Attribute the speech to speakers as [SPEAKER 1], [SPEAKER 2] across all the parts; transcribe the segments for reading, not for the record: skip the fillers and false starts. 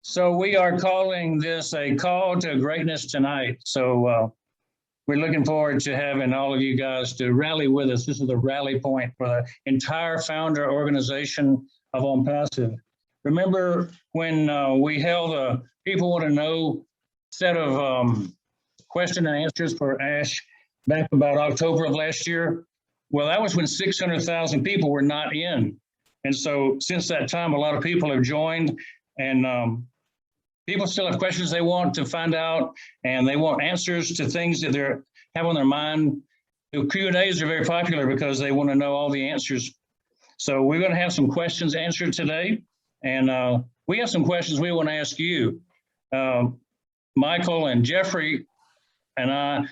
[SPEAKER 1] So we are calling this a call to greatness tonight. So we're looking forward to having all of you guys to rally with us. This is the rally point for the entire founder organization of OnPassive. Remember when we held a People Want to Know set of question and answers for ASH back about October of last year? Well, that was when 600,000 people were not in. And so since that time, a lot of people have joined, and people still have questions they want to find out, and they want answers to things that they have on their mind. The Q&As are very popular because they want to know all the answers. So we're going to have some questions answered today, and we have some questions we want to ask you. Michael and Jeffrey and I,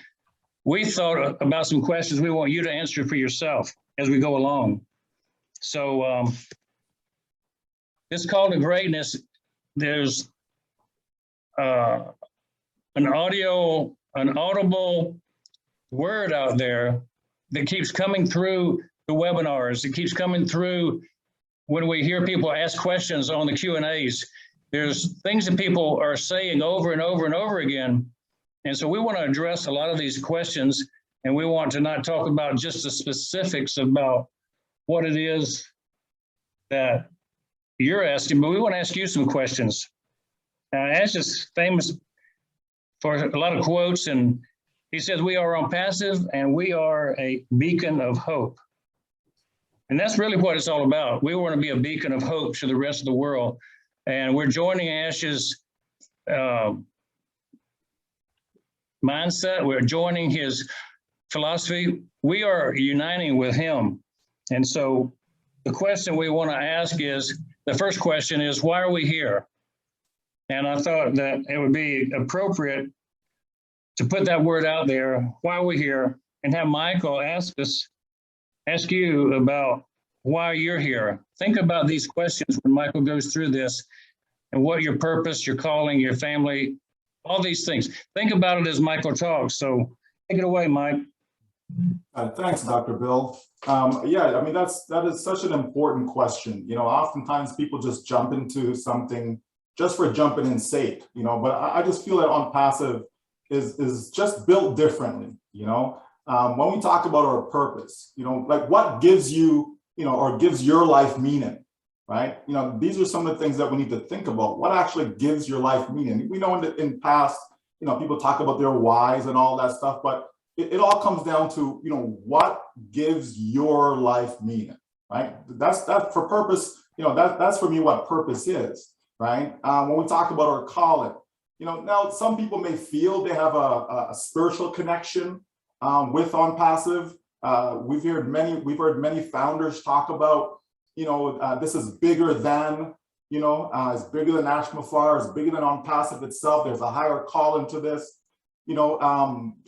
[SPEAKER 1] we thought about some questions we want you to answer for yourself as we go along. So this call to greatness, there's an audible word out there that keeps coming through the webinars. It keeps coming through when we hear people ask questions on the Q&As. There's things that people are saying over and over and over again. And so we want to address a lot of these questions, and we want to not talk about just the specifics about what it is that you're asking, but we want to ask you some questions. Ash is famous for a lot of quotes, and he says, we are OnPassive and we are a beacon of hope. And that's really what it's all about. We want to be a beacon of hope to the rest of the world. And we're joining Ash's mindset. We're joining his philosophy. We are uniting with him. And so the question we want to ask is, the first question is, why are we here? And I thought that it would be appropriate to put that word out there, why are we here, and have Michael ask you about why you're here. Think about these questions when Michael goes through this, and what your purpose, your calling, your family, all these things. Think about it as Michael talks. So take it away, Mike.
[SPEAKER 2] Thanks, Dr. Bill. Yeah, I mean, that is such an important question. You know, oftentimes people just jump into something just for jumping in sake, you know, but I just feel that OnPassive is just built differently, you know. When we talk about our purpose, you know, like what gives you, you know, or gives your life meaning, right? You know, these are some of the things that we need to think about. What actually gives your life meaning? We know in past, you know, people talk about their whys and all that stuff, but it all comes down to, you know, what gives your life meaning, right? That's for purpose, you know, that's for me what purpose is, right? When we talk about our calling, you know, now some people may feel they have a spiritual connection with OnPassive. We've heard many founders talk about, you know, this is bigger than, you know, it's bigger than Ash Mufareh, it's bigger than OnPassive itself. There's a higher calling to this. You know,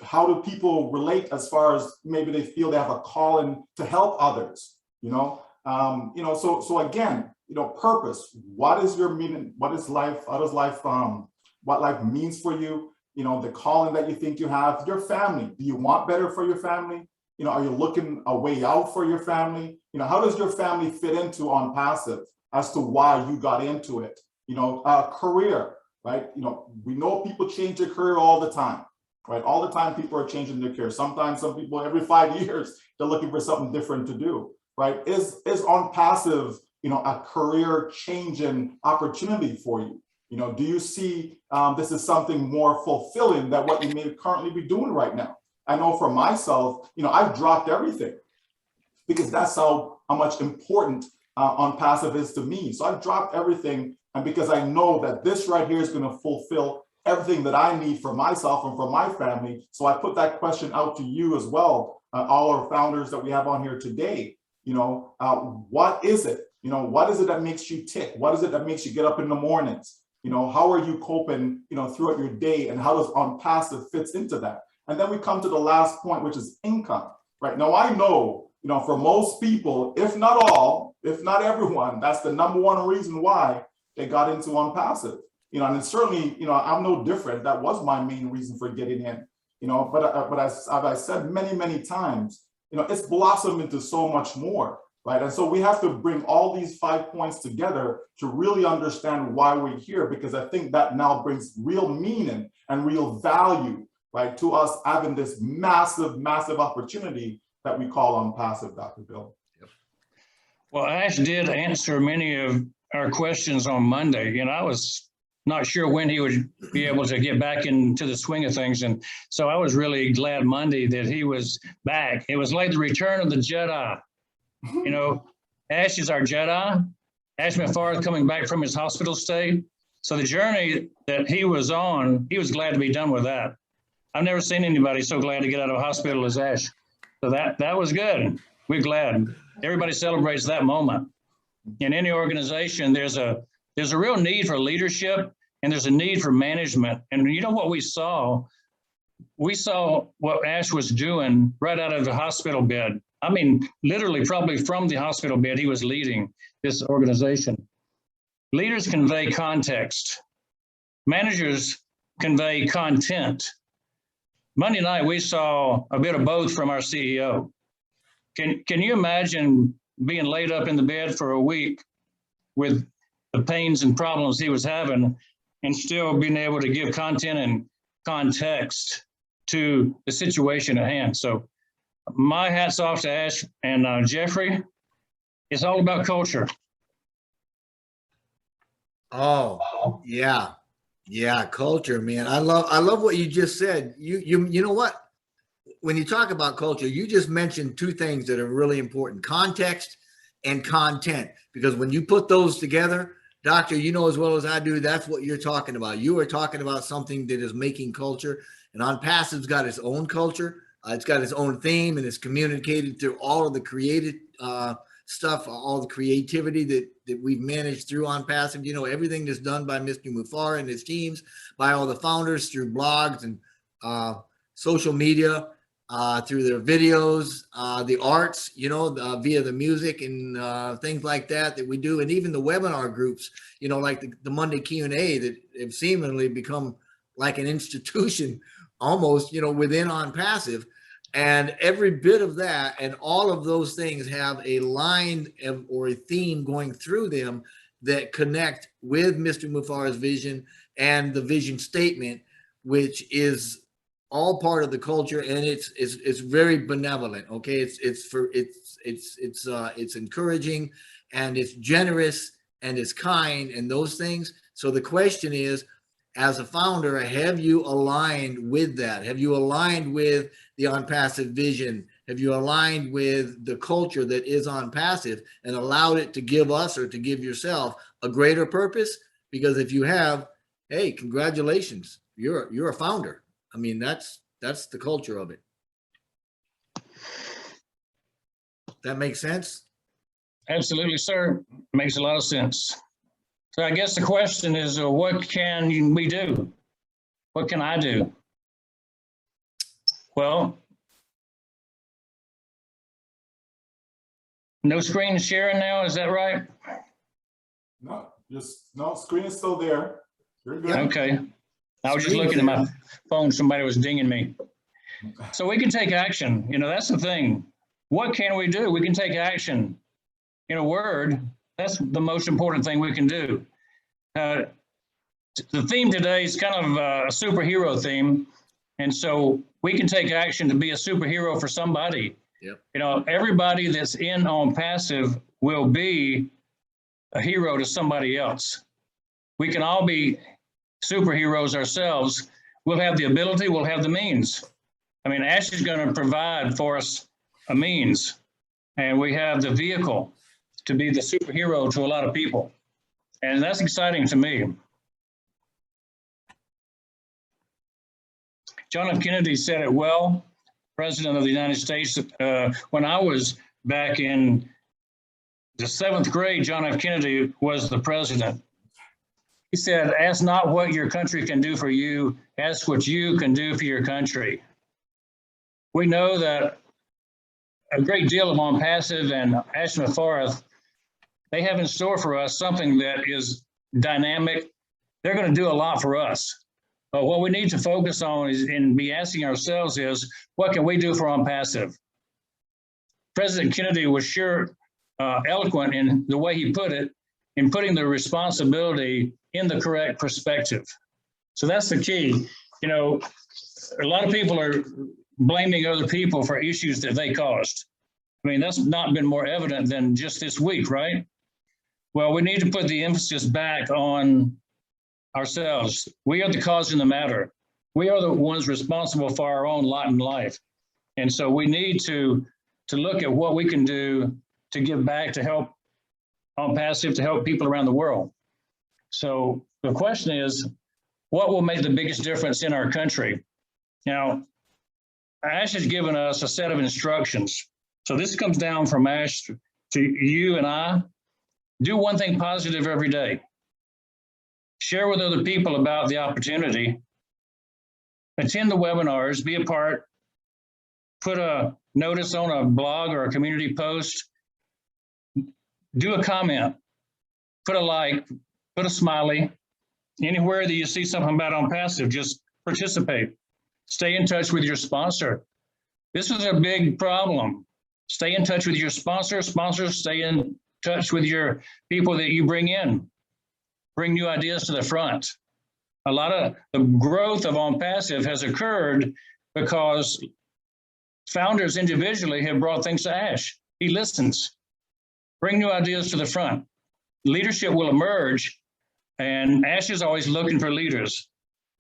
[SPEAKER 2] how do people relate as far as maybe they feel they have a calling to help others, you know? So again, you know, purpose, what is your meaning? What is life? How does life, what life means for you? You know, the calling that you think you have, your family, do you want better for your family? You know, are you looking a way out for your family? You know, how does your family fit into OnPassive as to why you got into it? You know, career, right? You know, we know people change their career all the time, right? All the time people are changing their career. Sometimes some people every 5 years, they're looking for something different to do, right? Is OnPassive, you know, a career changing opportunity for you? You know, do you see this is something more fulfilling than what you may currently be doing right now? I know for myself, you know, I've dropped everything because that's how much important OnPassive is to me. So I've dropped everything, and because I know that this right here is going to fulfill everything that I need for myself and for my family. So I put that question out to you as well, all our founders that we have on here today. You know, what is it? You know, what is it that makes you tick? What is it that makes you get up in the mornings? You know, how are you coping, you know, throughout your day, and how does OnPassive fits into that? And then we come to the last point, which is income, right? Now, I know, you know, for most people, if not all, if not everyone, that's the #1 reason why they got into OnPassive. You know, and it's certainly, you know, I'm no different. That was my main reason for getting in, you know, but as I said many, many times, you know, it's blossomed into so much more, right? And so we have to bring all these 5 points together to really understand why we're here, because I think that now brings real meaning and real value, right, to us having this massive, massive opportunity that we call OnPassive, Dr. Bill.
[SPEAKER 1] Well, Ash did answer many of our questions on Monday, and I was not sure when he would be able to get back into the swing of things. And so I was really glad Monday that he was back. It was like the return of the Jedi. You know, Ash is our Jedi. Ash McFarland coming back from his hospital stay. So the journey that he was on, he was glad to be done with that. I've never seen anybody so glad to get out of a hospital as Ash. So that was good. We're glad. Everybody celebrates that moment. In any organization, there's a real need for leadership, and there's a need for management. And you know what we saw? We saw what Ash was doing right out of the hospital bed. I mean, literally, probably from the hospital bed, he was leading this organization. Leaders convey context. Managers convey content. Monday night, we saw a bit of both from our CEO. Can you imagine being laid up in the bed for a week with the pains and problems he was having and still being able to give content and context to the situation at hand? So my hat's off to Ash and Jeffrey. It's all about culture.
[SPEAKER 3] Oh, yeah. Yeah, culture, man. I love what you just said. You know what? When you talk about culture, you just mentioned two things that are really important: context and content. Because when you put those together, Doctor, you know as well as I do, that's what you're talking about. You are talking about something that is making culture. And OnPassive's got its own culture. It's got its own theme, and it's communicated through all of the creative stuff, all the creativity that we've managed through OnPassive. You know, everything that's done by Mr. Mufar and his teams, by all the founders through blogs and social media, through their videos, the arts, you know, via the music and things like that we do. And even the webinar groups, you know, like the Monday Q&A that have seemingly become like an institution almost, you know, within OnPassive. And every bit of that and all of those things have a line or a theme going through them that connect with Mr. Mufar's vision and the vision statement, which is all part of the culture, and it's very benevolent. Okay, it's encouraging, and it's generous, and it's kind, and those things. So the question is, as a founder, have you aligned with that? Have you aligned with the OnPassive vision? Have you aligned with the culture that is OnPassive and allowed it to give us or to give yourself a greater purpose? Because if you have, hey, congratulations, you're a founder. I mean, that's the culture of it. That makes sense?
[SPEAKER 1] Absolutely, sir. Makes a lot of sense. So I guess the question is, what can we do? What can I do? Well, no screen sharing now, is that right?
[SPEAKER 2] No, screen is still there. You're good.
[SPEAKER 1] Okay. I was just looking at my phone, somebody was dinging me. So we can take action. You know, that's the thing. What can we do? We can take action. In a word, that's the most important thing we can do. The theme today is kind of a superhero theme. And so we can take action to be a superhero for somebody.
[SPEAKER 3] Yep.
[SPEAKER 1] You know, everybody that's in OnPassive will be a hero to somebody else. We can all be superheroes ourselves. We'll have the ability, we'll have the means. I mean, Ash is going to provide for us a means, and we have the vehicle to be the superhero to a lot of people. And that's exciting to me. John F. Kennedy said it well, President of the United States. When I was back in the 7th grade, John F. Kennedy was the president. He said, ask not what your country can do for you, ask what you can do for your country. We know that a great deal of OnPassive and Ash McFarland, they have in store for us something that is dynamic. They're going to do a lot for us. But what we need to focus on is, and be asking ourselves is, what can we do for OnPassive? President Kennedy was sure eloquent in the way he put it, in putting the responsibility in the correct perspective. So that's the key. You know, a lot of people are blaming other people for issues that they caused. I mean, that's not been more evident than just this week, right? Well, we need to put the emphasis back on ourselves. We are the cause in the matter. We are the ones responsible for our own lot in life. And so we need to look at what we can do to give back, to help on passive, to help people around the world. So the question is, what will make the biggest difference in our country? Now, Ash has given us a set of instructions. So this comes down from Ash to you and I. Do one thing positive every day. Share with other people about the opportunity. Attend the webinars, be a part, put a notice on a blog or a community post, do a comment, put a like, put a smiley. Anywhere that you see something about On Passive, just participate. Stay in touch with your sponsor. This is a big problem. Stay in touch with your sponsor. Sponsors, stay in touch with your people that you bring in. Bring new ideas to the front. A lot of the growth of On Passive has occurred because founders individually have brought things to Ash. He listens. Bring new ideas to the front. Leadership will emerge, and Ash is always looking for leaders.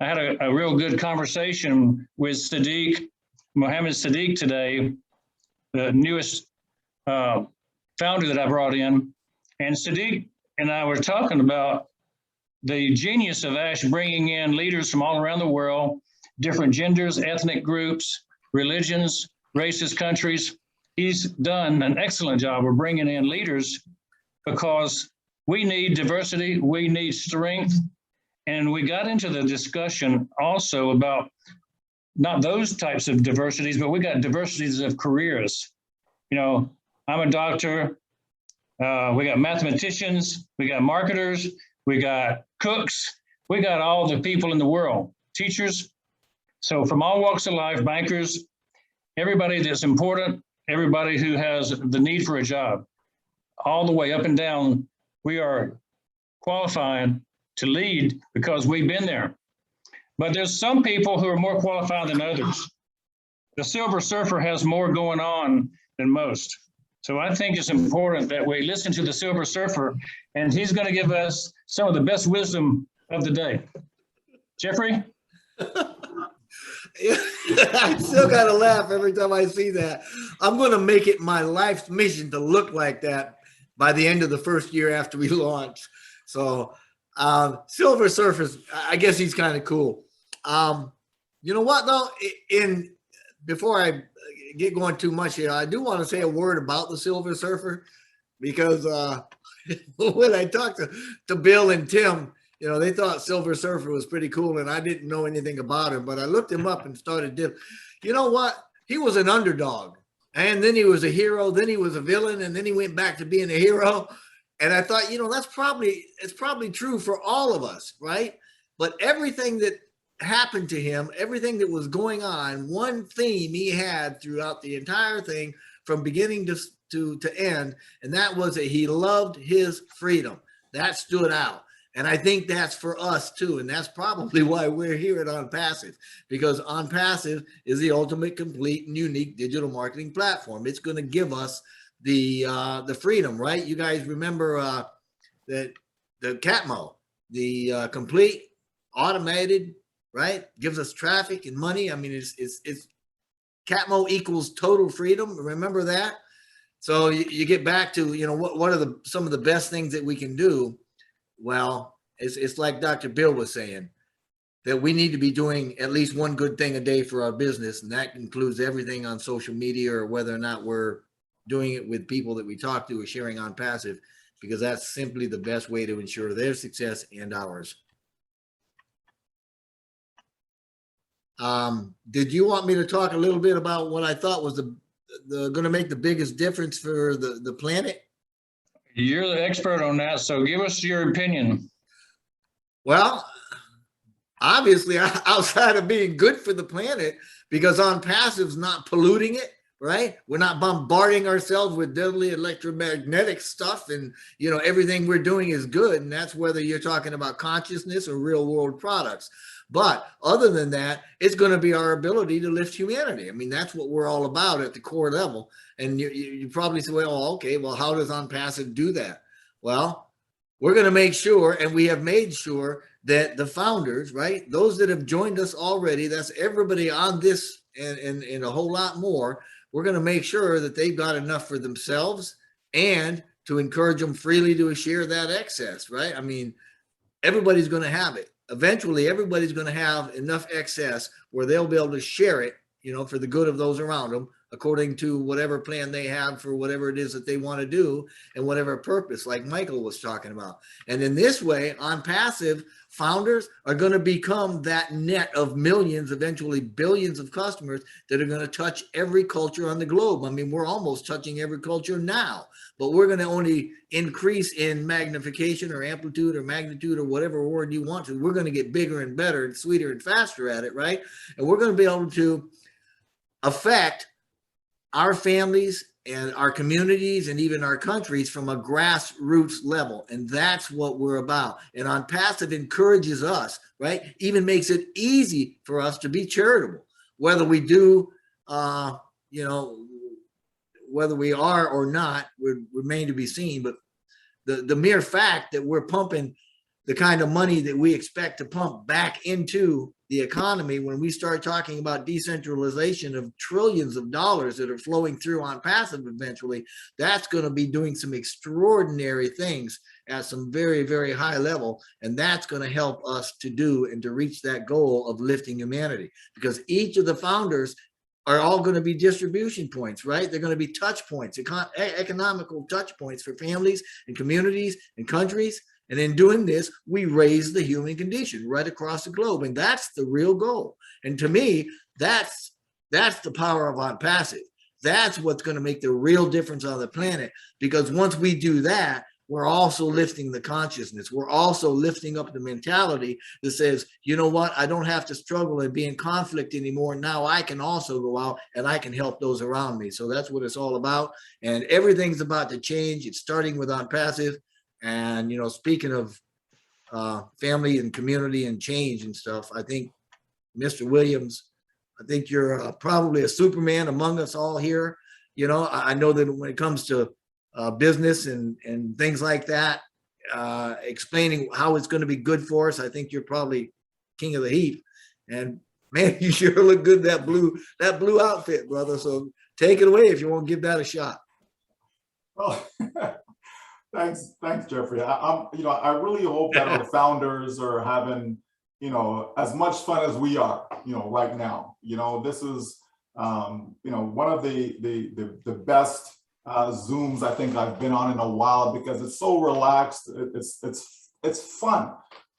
[SPEAKER 1] I had a real good conversation with Mohammed Sadiq today, the newest founder that I brought in. And Sadiq and I were talking about the genius of Ash bringing in leaders from all around the world, different genders, ethnic groups, religions, races, countries. He's done an excellent job of bringing in leaders because we need diversity, we need strength. And we got into the discussion also about not those types of diversities, but we got diversities of careers. You know, I'm a doctor, we got mathematicians, we got marketers, we got cooks, we got all the people in the world, teachers. So from all walks of life, bankers, everybody that's important, everybody who has the need for a job, all the way up and down, we are qualified to lead because we've been there. But there's some people who are more qualified than others. The Silver Surfer has more going on than most. So I think it's important that we listen to the Silver Surfer, and he's going to give us some of the best wisdom of the day. Jeffrey?
[SPEAKER 3] I still got to laugh every time I see that. I'm going to make it my life's mission to look like that by the end of the first year after we launch. So Silver Surfer, I guess he's kind of cool. You know what, though? Before I get going too much here, I do want to say a word about the Silver Surfer because when I talked to Bill and Tim, you know, they thought Silver Surfer was pretty cool, and I didn't know anything about him, but I looked him up and started you know what? He was an underdog, and then he was a hero, then he was a villain, and then he went back to being a hero. And I thought, you know, it's probably true for all of us, right? But everything that happened to him, everything that was going on, one theme he had throughout the entire thing from beginning to end, and that was that he loved his freedom. That stood out. And I think that's for us too. And that's probably why we're here at On Passive, because On Passive is the ultimate, complete, and unique digital marketing platform. It's going to give us the freedom, right? You guys remember that the Catmo, the complete automated, right? Gives us traffic and money. I mean, it's Catmo equals total freedom. Remember that? So you get back to, you know, what are some of the best things that we can do? Well, it's like Dr. Bill was saying, that we need to be doing at least one good thing a day for our business. And that includes everything on social media, or whether or not we're doing it with people that we talk to or sharing On Passive, because that's simply the best way to ensure their success and ours. Did you want me to talk a little bit about what I thought was going to make the biggest difference for the planet?
[SPEAKER 1] You're the expert on that, so give us your opinion.
[SPEAKER 3] Well, obviously, outside of being good for the planet, because On Passive's not polluting it, right? We're not bombarding ourselves with deadly electromagnetic stuff, and everything we're doing is good. And that's whether you're talking about consciousness or real world products. But other than that, it's going to be our ability to lift humanity. I mean, that's what we're all about at the core level. And you probably say, well, okay, well, how does OnPassive do that? Well, we're going to make sure, and we have made sure, that the founders, right, those that have joined us already, that's everybody on this and a whole lot more, we're going to make sure that they've got enough for themselves and to encourage them freely to share that excess, right? I mean, everybody's going to have it. Eventually, everybody's going to have enough excess where they'll be able to share it, for the good of those around them, according to whatever plan they have for whatever it is that they want to do and whatever purpose, like Michael was talking about. And in this way, OnPassive founders are going to become that net of millions, eventually billions of customers that are going to touch every culture on the globe. I mean, we're almost touching every culture now, but we're going to only increase in magnification or amplitude or magnitude or whatever word you want to. We're going to get bigger and better and sweeter and faster at it, right? And we're going to be able to affect our families and our communities and even our countries from a grassroots level. And that's what we're about. And OnPassive encourages us, right? Even makes it easy for us to be charitable, whether we do, whether we are or not would remain to be seen. But the mere fact that we're pumping the kind of money that we expect to pump back into the economy, when we start talking about decentralization of trillions of dollars that are flowing through OnPassive eventually, that's going to be doing some extraordinary things at some very, very high level. And that's going to help us to do and to reach that goal of lifting humanity, because each of the founders are all going to be distribution points, right? They're going to be touch points, economical touch points for families and communities and countries. And in doing this, we raise the human condition right across the globe. And that's the real goal. And to me, that's the power of OnPassive. That's what's going to make the real difference on the planet. Because once we do that, we're also lifting the consciousness. We're also lifting up the mentality that says, you know what, I don't have to struggle and be in conflict anymore. Now I can also go out and I can help those around me. So that's what it's all about. And everything's about to change. It's starting with OnPassive. And, speaking of family and community and change and stuff, I think, Mr. Williams, I think you're probably a Superman among us all here. I know that when it comes to business and things like that, explaining how it's going to be good for us, I think you're probably king of the heap. And man, you sure look good, that blue outfit, brother. So take it away if you want to give that a shot.
[SPEAKER 2] Well, thanks, Jeffrey. I really hope that our founders are having, as much fun as we are, right now. This is, one of the best Zooms I think I've been on in a while, because it's so relaxed. It's fun.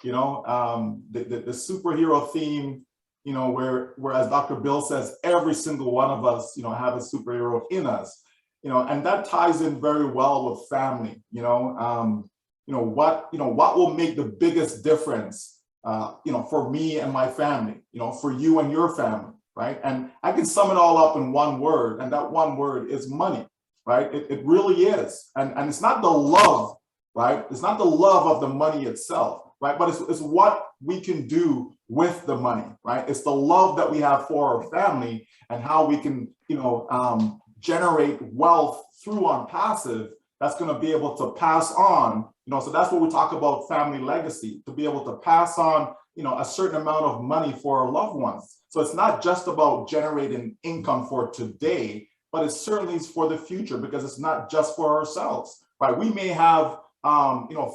[SPEAKER 2] The superhero theme, whereas Dr. Bill says every single one of us, have a superhero in us. And that ties in very well with family. What will make the biggest difference, for me and my family, for you and your family, right? And I can sum it all up in one word, and that one word is money, right? It really is. And it's not the love, right? It's not the love of the money itself, right? But it's what we can do with the money, right? It's the love that we have for our family and how we can, generate wealth through OnPassive that's going to be able to pass on, so that's what we talk about, family legacy, to be able to pass on, a certain amount of money for our loved ones. So it's not just about generating income for today, but it certainly is for the future, because it's not just for ourselves, right? We may have,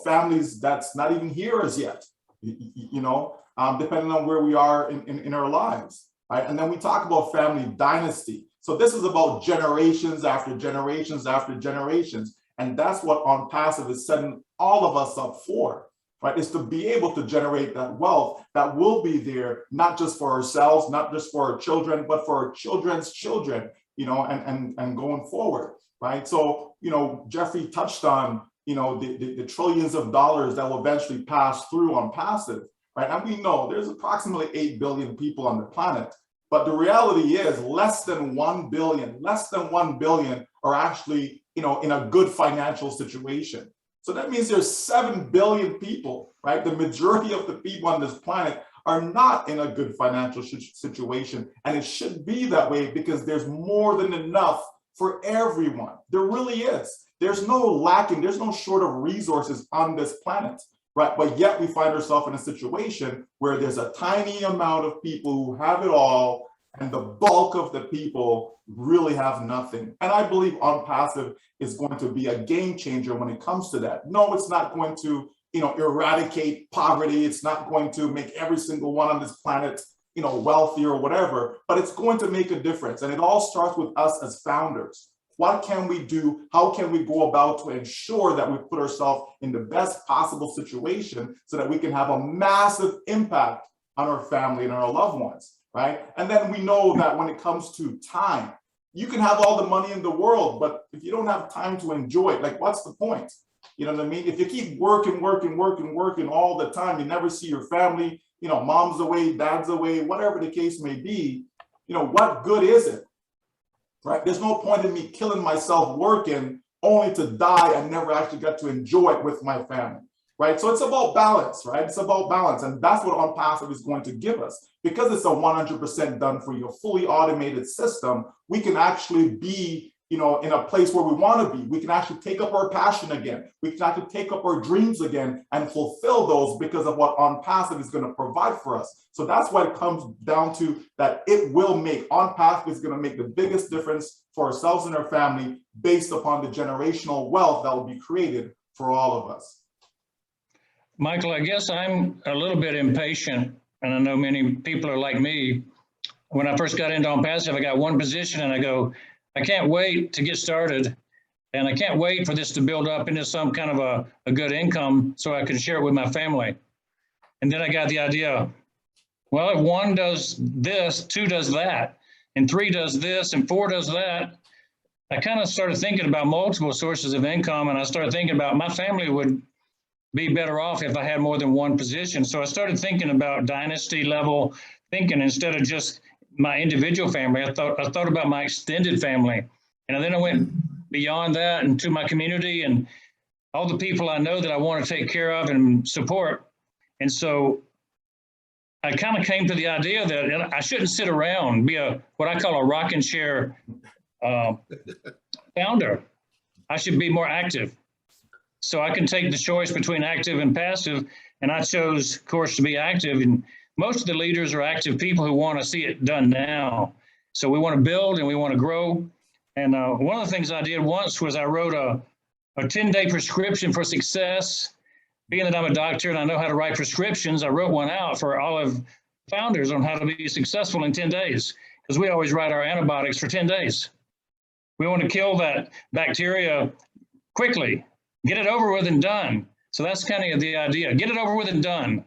[SPEAKER 2] families that's not even here as yet, depending on where we are in our lives, right? And then we talk about family dynasty. So this is about generations after generations after generations. And that's what OnPassive is setting all of us up for, right? Is to be able to generate that wealth that will be there, not just for ourselves, not just for our children, but for our children's children, and going forward, right? So, Jeffrey touched on, the trillions of dollars that will eventually pass through OnPassive, right? And we know there's approximately 8 billion people on the planet. But the reality is less than 1 billion are actually, in a good financial situation. So that means there's 7 billion people, right? The majority of the people on this planet are not in a good financial situation. And it should be that way because there's more than enough for everyone. There really is. There's no lacking, there's no short of resources on this planet, right? But yet we find ourselves in a situation where there's a tiny amount of people who have it all, and the bulk of the people really have nothing. And I believe OnPassive is going to be a game changer when it comes to that. No, it's not going to, eradicate poverty. It's not going to make every single one on this planet, wealthy or whatever, but it's going to make a difference. And it all starts with us as founders. What can we do? How can we go about to ensure that we put ourselves in the best possible situation so that we can have a massive impact on our family and our loved ones, right? And then we know that when it comes to time, you can have all the money in the world, but if you don't have time to enjoy it, like what's the point? You know what I mean? If you keep working all the time, you never see your family, mom's away, dad's away, whatever the case may be, what good is it? Right? There's no point in me killing myself working only to die and never actually get to enjoy it with my family, right? So it's about balance, right? It's about balance. And that's what OnPassive is going to give us. Because it's a 100% done for you, fully automated system, we can actually be, in a place where we want to be. We can actually take up our passion again. We can actually take up our dreams again and fulfill those because of what OnPassive is going to provide for us. So that's why it comes down to that OnPassive is going to make the biggest difference for ourselves and our family based upon the generational wealth that will be created for all of us.
[SPEAKER 1] Michael, I guess I'm a little bit impatient, and I know many people are like me. When I first got into OnPassive, I got one position and I go, I can't wait to get started, and I can't wait for this to build up into some kind of a good income so I can share it with my family. And then I got the idea, well, if 1 does this, 2 does that, and 3 does this, and 4 does that, I kind of started thinking about multiple sources of income, and I started thinking about my family would be better off if I had more than one position. So I started thinking about dynasty level thinking instead of just my individual family. I thought about my extended family, and then I went beyond that into my community and all the people I know that I want to take care of and support. And so I kind of came to the idea that I shouldn't sit around, be what I call a rocking chair founder. I should be more active. So I can take the choice between active and passive, and I chose, of course, to be active. And most of the leaders are active people who want to see it done now. So we want to build and we want to grow. And one of the things I did once was I wrote a 10-day prescription for success. Being that I'm a doctor and I know how to write prescriptions, I wrote one out for all of founders on how to be successful in 10 days, because we always write our antibiotics for 10 days. We want to kill that bacteria quickly, get it over with and done. So that's kind of the idea, get it over with and done.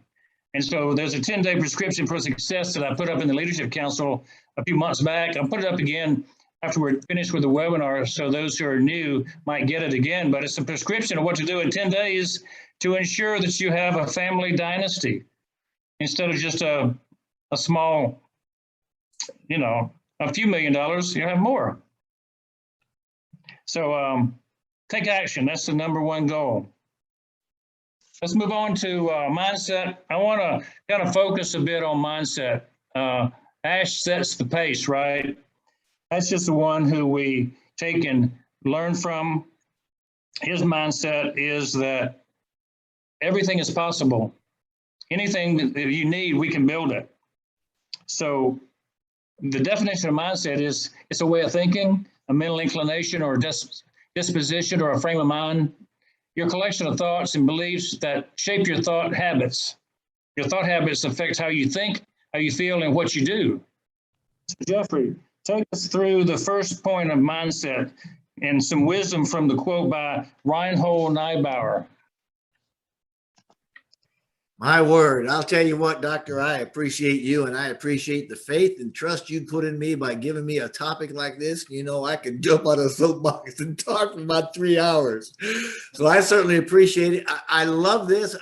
[SPEAKER 1] And so there's a 10-day prescription for success that I put up in the Leadership Council a few months back. I'll put it up again after we're finished with the webinar, so those who are new might get it again. But it's a prescription of what to do in 10 days to ensure that you have a family dynasty instead of just a small, a few $1 million, you have more. So take action. That's the #1 goal. Let's move on to mindset. I want to kind of focus a bit on mindset. Ash sets the pace, right? That's just the one who we take and learn from. His mindset is that everything is possible. Anything that you need, we can build it. So the definition of mindset is it's a way of thinking, a mental inclination or disposition or a frame of mind. Your collection of thoughts and beliefs that shape your thought habits. Your thought habits affect how you think, how you feel, and what you do. So Jeffrey, take us through the first point of mindset and some wisdom from the quote by Reinhold Niebuhr.
[SPEAKER 3] My word, I'll tell you what, Doctor, I appreciate you and I appreciate the faith and trust you put in me by giving me a topic like this. I could jump on a soapbox and talk for about 3 hours. So I certainly appreciate it. I love this.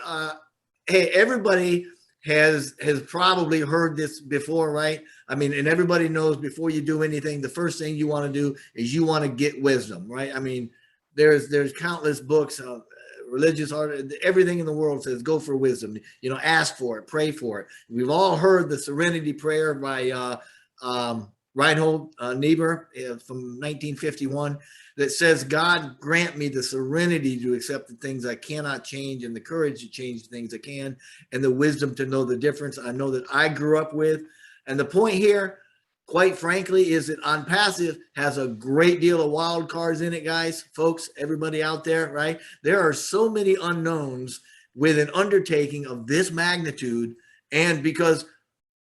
[SPEAKER 3] Hey, everybody has probably heard this before, right? I mean, and everybody knows before you do anything, the first thing you want to do is you want to get wisdom, right? I mean, there's countless books, religious art, everything in the world says go for wisdom. You know, ask for it, pray for it. We've all heard the Serenity Prayer by Reinhold Niebuhr from 1951 that says, God grant me the serenity to accept the things I cannot change and the courage to change the things I can and the wisdom to know the difference I know that I grew up with. And the point here, quite frankly, is that On Passive has a great deal of wild cards in it, guys, folks, everybody out there, right? There are so many unknowns with an undertaking of this magnitude. And because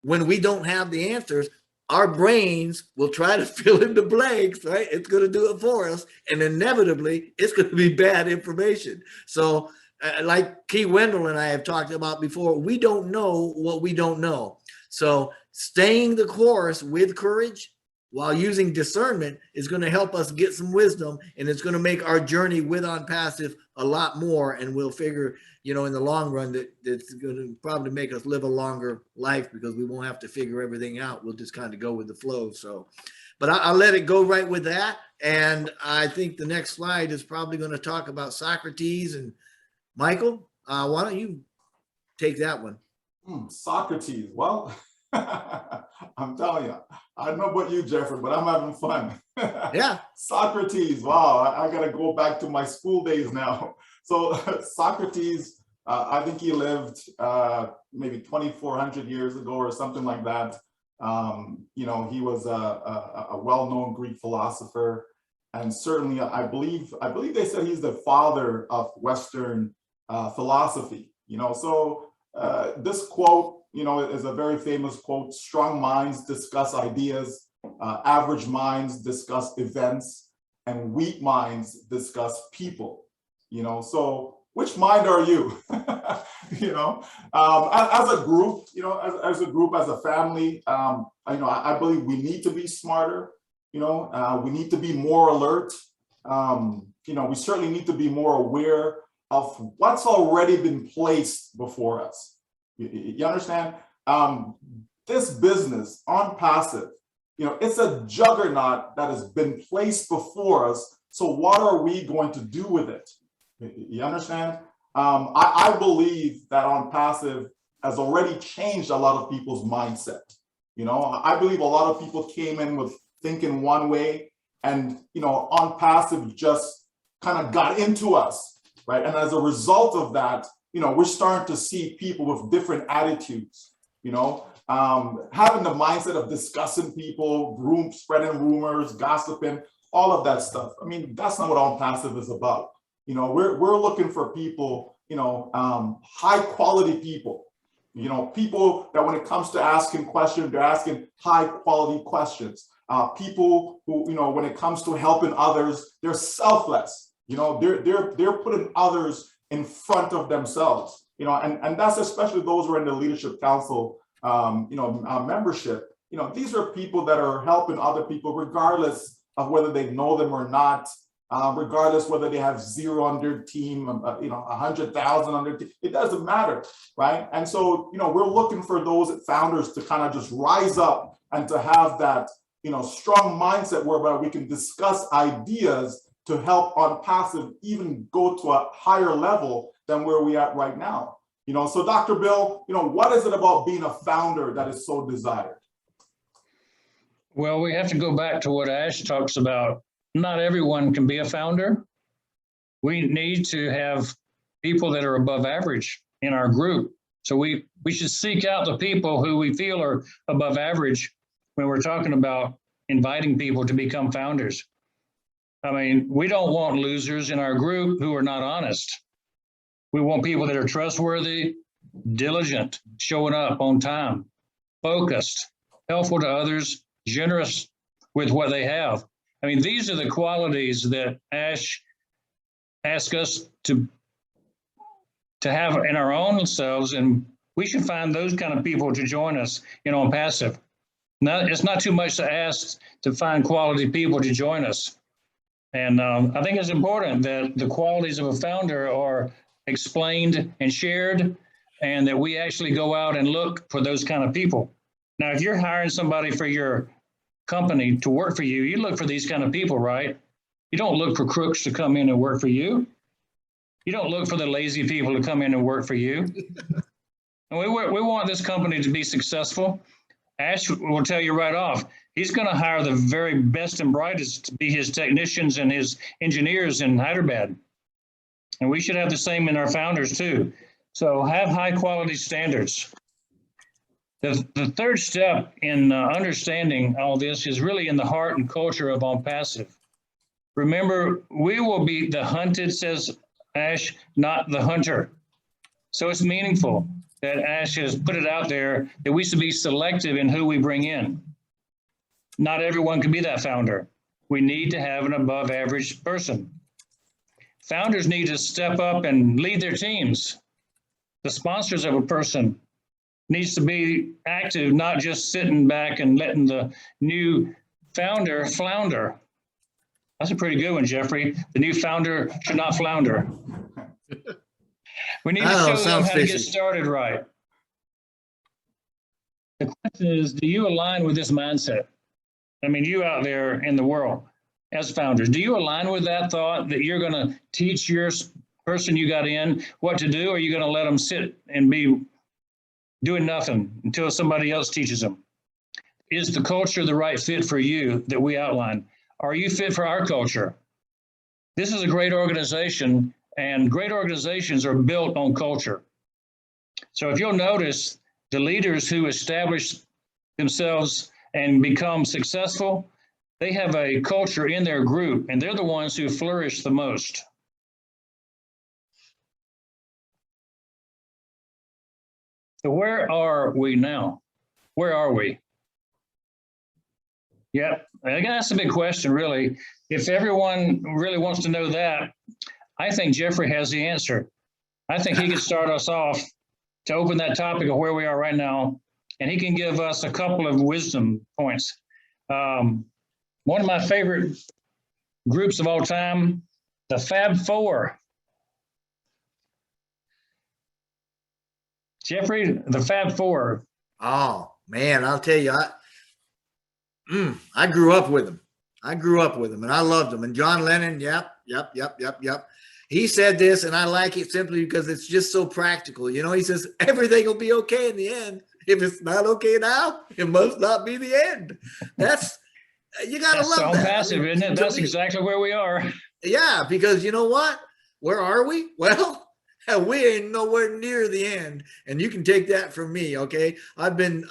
[SPEAKER 3] when we don't have the answers, our brains will try to fill in the blanks, right? It's going to do it for us. And inevitably, it's going to be bad information. So like Key Wendell and I have talked about before, we don't know what we don't know. So staying the course with courage while using discernment is going to help us get some wisdom, and it's going to make our journey with On Passive a lot more. And we'll figure, you know, in the long run that it's going to probably make us live a longer life because we won't have to figure everything out. We'll just kind of go with the flow. So, but I'll let it go right with that. And I think the next slide is probably going to talk about Socrates. And Michael, why don't you take that one?
[SPEAKER 2] Socrates. Well, I'm telling you, I don't know about you, Jeffrey, but I'm having fun.
[SPEAKER 3] Yeah.
[SPEAKER 2] Socrates. Wow. I got to go back to my school days now. So Socrates, I think he lived maybe 2,400 years ago or something like that. You know, he was a well-known Greek philosopher, and certainly I believe they said he's the father of Western philosophy. You know, so this quote, you know, is a very famous quote: "Strong minds discuss ideas, average minds discuss events, and weak minds discuss people." You know, so which mind are you? You know, as a group, you know, as a group, as a family, you know, I believe we need to be smarter. You know, we need to be more alert. You know, we certainly need to be more aware of what's already been placed before us. You understand? This business On Passive, you know, it's a juggernaut that has been placed before us. So what are we going to do with it? You understand? I believe that On Passive has already changed a lot of people's mindset. You know, I believe a lot of people came in with thinking one way, and, you know, On Passive just kind of got into us, right? And as a result of that, you know, we're starting to see people with different attitudes, you know, having the mindset of discussing people, spreading rumors, gossiping, all of that stuff. I mean, that's not what On Passive is about. You know, we're looking for people, you know, high quality people, you know, people that when it comes to asking questions, they're asking high quality questions. People who, you know, when it comes to helping others, they're selfless. You know, they're putting others in front of themselves, you know, and that's especially those who are in the Leadership Council, you know, membership. You know, these are people that are helping other people regardless of whether they know them or not, regardless whether they have 0 on their team, you know, 100,000 on their team. It doesn't matter, right? And so, you know, we're looking for those founders to kind of just rise up and to have that, you know, strong mindset whereby we can discuss ideas to help On Passive even go to a higher level than where we are right now. You know, so Dr. Bill, you know, what is it about being a founder that is so desired?
[SPEAKER 1] Well, we have to go back to what Ash talks about. Not everyone can be a founder. We need to have people that are above average in our group. So we should seek out the people who we feel are above average when we're talking about inviting people to become founders. I mean, we don't want losers in our group who are not honest. We want people that are trustworthy, diligent, showing up on time, focused, helpful to others, generous with what they have. I mean, these are the qualities that Ash asked us to have in our own selves, and we should find those kind of people to join us, you know, On Passive. Now, it's not too much to ask to find quality people to join us. And I think it's important that the qualities of a founder are explained and shared and that we actually go out and look for those kind of people. Now, if you're hiring somebody for your company to work for you, you look for these kind of people, right? You don't look for crooks to come in and work for you. You don't look for the lazy people to come in and work for you. And we want this company to be successful. Ash will tell you right off, he's going to hire the very best and brightest to be his technicians and his engineers in Hyderabad. And we should have the same in our founders too. So have high quality standards. The third step in understanding all this is really in the heart and culture of OnPassive. Remember, we will be the hunted, says Ash, not the hunter. So it's meaningful that Ash has put it out there that we should be selective in who we bring in. Not everyone can be that founder. We need to have an above average person. Founders need to step up and lead their teams. The sponsors of a person needs to be active, not just sitting back and letting the new founder flounder. That's a pretty good one, Jeffrey. The new founder should not flounder. We need to show them how to get started right. The question is, do you align with this mindset? I mean, you out there in the world as founders, do you align with that thought that you're going to teach your person you got in what to do, or are you going to let them sit and be doing nothing until somebody else teaches them? Is the culture the right fit for you that we outlined? Are you fit for our culture? This is a great organization, and great organizations are built on culture. So if you'll notice, the leaders who establish themselves and become successful, they have a culture in their group, and they're the ones who flourish the most. So where are we now? Where are we? Yep, I guess that's a big question, really. If everyone really wants to know that, I think Jeffrey has the answer. I think he can start us off to open that topic of where we are right now, and he can give us a couple of wisdom points. One of my favorite groups of all time, the Fab Four. Jeffrey, the Fab Four.
[SPEAKER 3] Oh man, I'll tell you, I grew up with them. And I loved them. And John Lennon, yep. He said this, and I like it simply because it's just so practical. You know, he says, everything will be okay in the end. If it's not okay now, it must not be the end. You got to love that.
[SPEAKER 1] Passive, isn't it? That's exactly where we are.
[SPEAKER 3] Yeah, because you know what? Where are we? Well, we ain't nowhere near the end. And you can take that from me, okay? I've been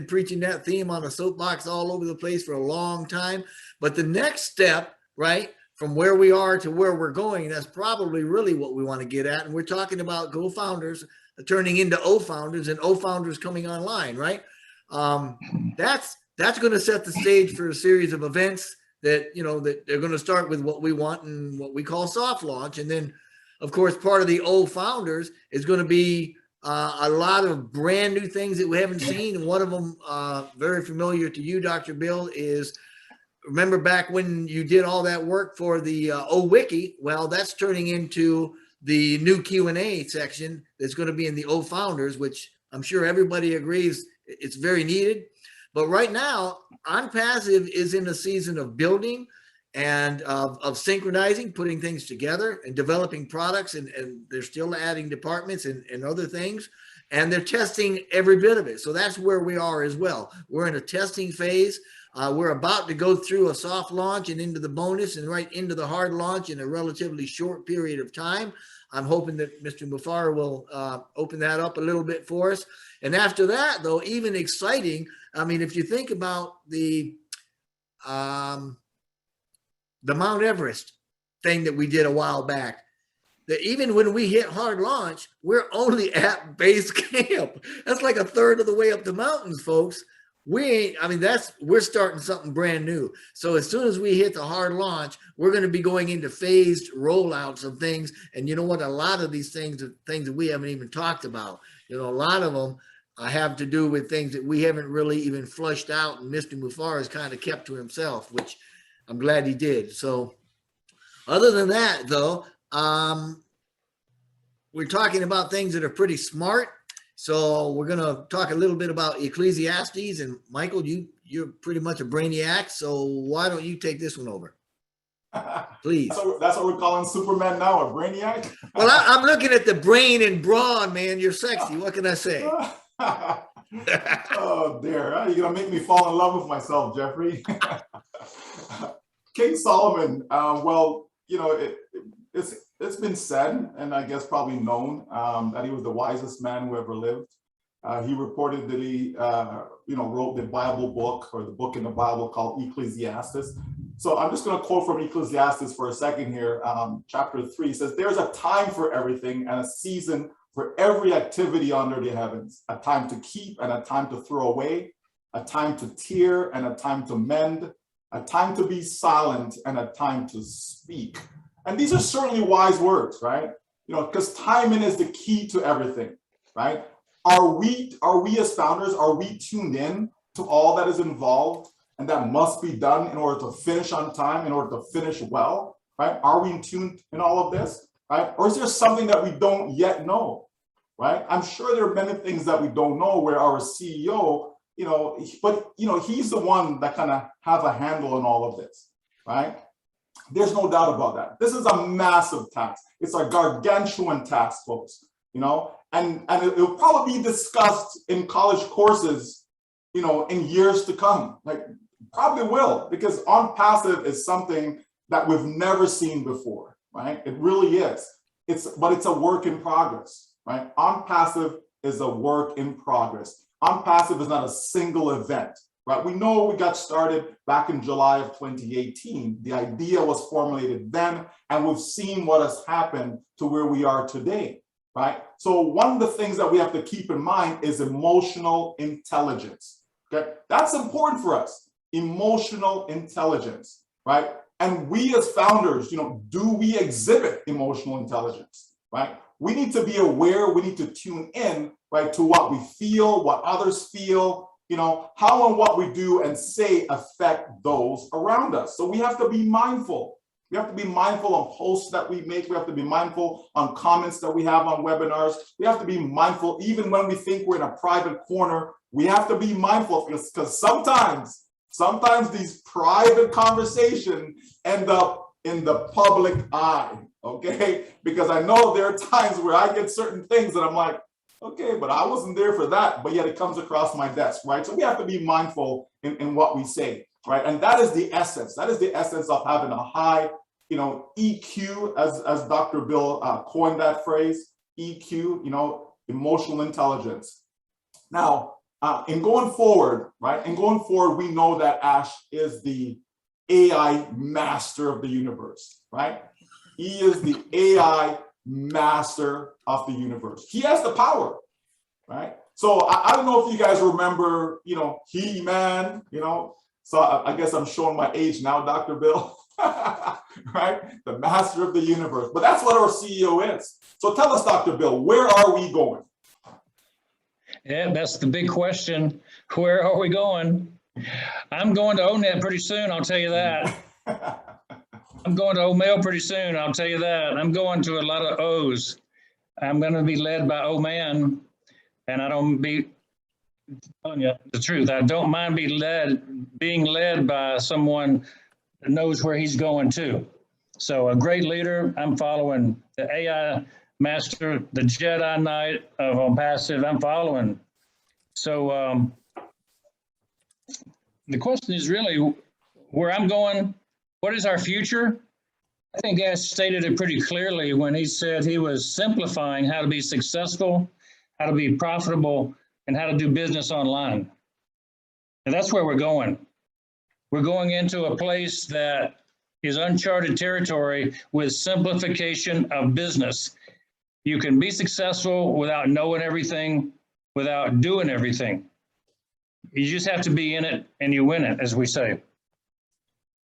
[SPEAKER 3] preaching that theme on a soapbox all over the place for a long time. But the next step, right, from where we are to where we're going, that's probably really what we want to get at. And we're talking about Go Founders turning into O Founders and O Founders coming online, right? That's going to set the stage for a series of events that, you know, that they're going to start with what we want and what we call soft launch. And then, of course, part of the O Founders is going to be a lot of brand new things that we haven't seen. And one of them, very familiar to you, Dr. Bill, is remember back when you did all that work for the O Wiki? Well, that's turning into the new Q&A section that's going to be in the O Founders, which I'm sure everybody agrees it's very needed. But right now, OnPassive is in a season of building and of synchronizing, putting things together and developing products. And they're still adding departments and other things. And they're testing every bit of it. So that's where we are as well. We're in a testing phase. We're about to go through a soft launch and into the bonus and right into the hard launch in a relatively short period of time. I'm hoping that Mr. Mufareh will open that up a little bit for us. And after that, though, even exciting, I mean, if you think about the Mount Everest thing that we did a while back, that even when we hit hard launch, we're only at base camp. That's like a third of the way up the mountains, folks. We're starting something brand new. So as soon as we hit the hard launch, we're going to be going into phased rollouts of things. And you know what? A lot of these things are things that we haven't even talked about. You know, a lot of them have to do with things that we haven't really even flushed out. And Mr. Mufareh has kind of kept to himself, which I'm glad he did. So other than that, though, we're talking about things that are pretty smart. So we're going to talk a little bit about Ecclesiastes, and Michael, you're pretty much a brainiac. So why don't you take this one over? Please.
[SPEAKER 2] That's what we're calling Superman now, a brainiac.
[SPEAKER 3] Well, I'm looking at the brain and brawn, man. You're sexy. What can I say?
[SPEAKER 2] Oh dear, you're gonna make me fall in love with myself, Jeffrey. King Solomon, well, you know, it's been said, and I guess probably known, that he was the wisest man who ever lived. He reportedly, wrote the Bible book, or the book in the Bible called Ecclesiastes. So I'm just going to quote from Ecclesiastes for a second here. Chapter 3 says, "There's a time for everything and a season for every activity under the heavens, a time to keep and a time to throw away, a time to tear and a time to mend, a time to be silent and a time to speak." And these are certainly wise words, right? You know, because timing is the key to everything, right? Are we as founders, are we tuned in to all that is involved and that must be done in order to finish on time, in order to finish well, right? Are we in tune in all of this, right? Or is there something that we don't yet know, right? I'm sure there are many things that we don't know where our CEO, he's the one that kind of have a handle on all of this, right? There's no doubt about that. This is a massive task. It's a gargantuan task, folks, and it'll probably be discussed in college courses, in years to come. Like, probably will, because OnPassive is something that we've never seen before, right? It really is. But it's a work in progress, right? OnPassive is a work in progress. OnPassive is not a single event, right? We know we got started back in July of 2018. The idea was formulated then, and we've seen what has happened to where we are today, right? So one of the things that we have to keep in mind is emotional intelligence, okay? That's important for us, emotional intelligence, right? And we as founders, do we exhibit emotional intelligence, right? We need to be aware, we need to tune in, right, to what we feel, what others feel, how and what we do and say affect those around us. So we have to be mindful. We have to be mindful of posts that we make. We have to be mindful on comments that we have on webinars. We have to be mindful even when we think we're in a private corner. We have to be mindful because sometimes these private conversations end up in the public eye, okay? Because I know there are times where I get certain things and I'm like, okay, but I wasn't there for that, but yet it comes across my desk, right? So we have to be mindful in what we say, right? And that is the essence. That is the essence of having a high, EQ, as Dr. Bill coined that phrase, EQ, emotional intelligence. Now, in going forward, right? We know that Ash is the AI master of the universe, right? He is the AI master of the universe. He has the power, right? So I don't know if you guys remember, He-Man, so I guess I'm showing my age now, Dr. Bill, right? The master of the universe. But that's what our CEO is. So tell us, Dr. Bill, where are we going?
[SPEAKER 1] Yeah, that's the big question. Where are we going? I'm going to ONET pretty soon, I'll tell you that. I'm going to OMail pretty soon, I'll tell you that. I'm going to a lot of O's. I'm going to be led by O-Man, and I don't be telling you the truth. I don't mind being led by someone that knows where he's going to. So a great leader. I'm following the AI master, the Jedi Knight of OnPassive. I'm following. So the question is really where I'm going. What is our future? I think Ash stated it pretty clearly when he said he was simplifying how to be successful, how to be profitable, and how to do business online. And that's where we're going. We're going into a place that is uncharted territory with simplification of business. You can be successful without knowing everything, without doing everything. You just have to be in it and you win it, as we say.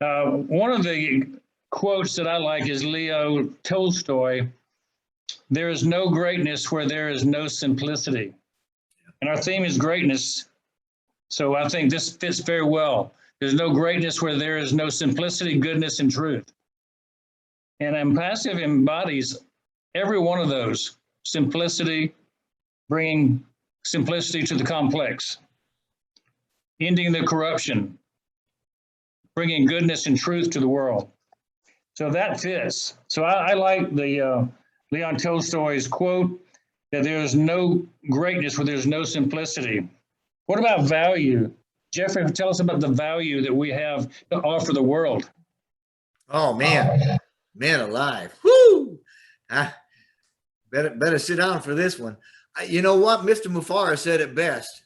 [SPEAKER 1] One of the quotes that I like is Leo Tolstoy. There is no greatness where there is no simplicity. And our theme is greatness. So I think this fits very well. There's no greatness where there is no simplicity, goodness, and truth. And OnPassive embodies every one of those. simplicity, bringing simplicity to the complex, ending the corruption, bringing goodness and truth to the world. So that fits. So I like the Leon Tolstoy's quote that there's no greatness where there's no simplicity. What about value? Jeffrey, tell us about the value that we have to offer the world.
[SPEAKER 3] Oh man, man alive. Whoo! Better sit down for this one. You know what? Mr. Mufara said it best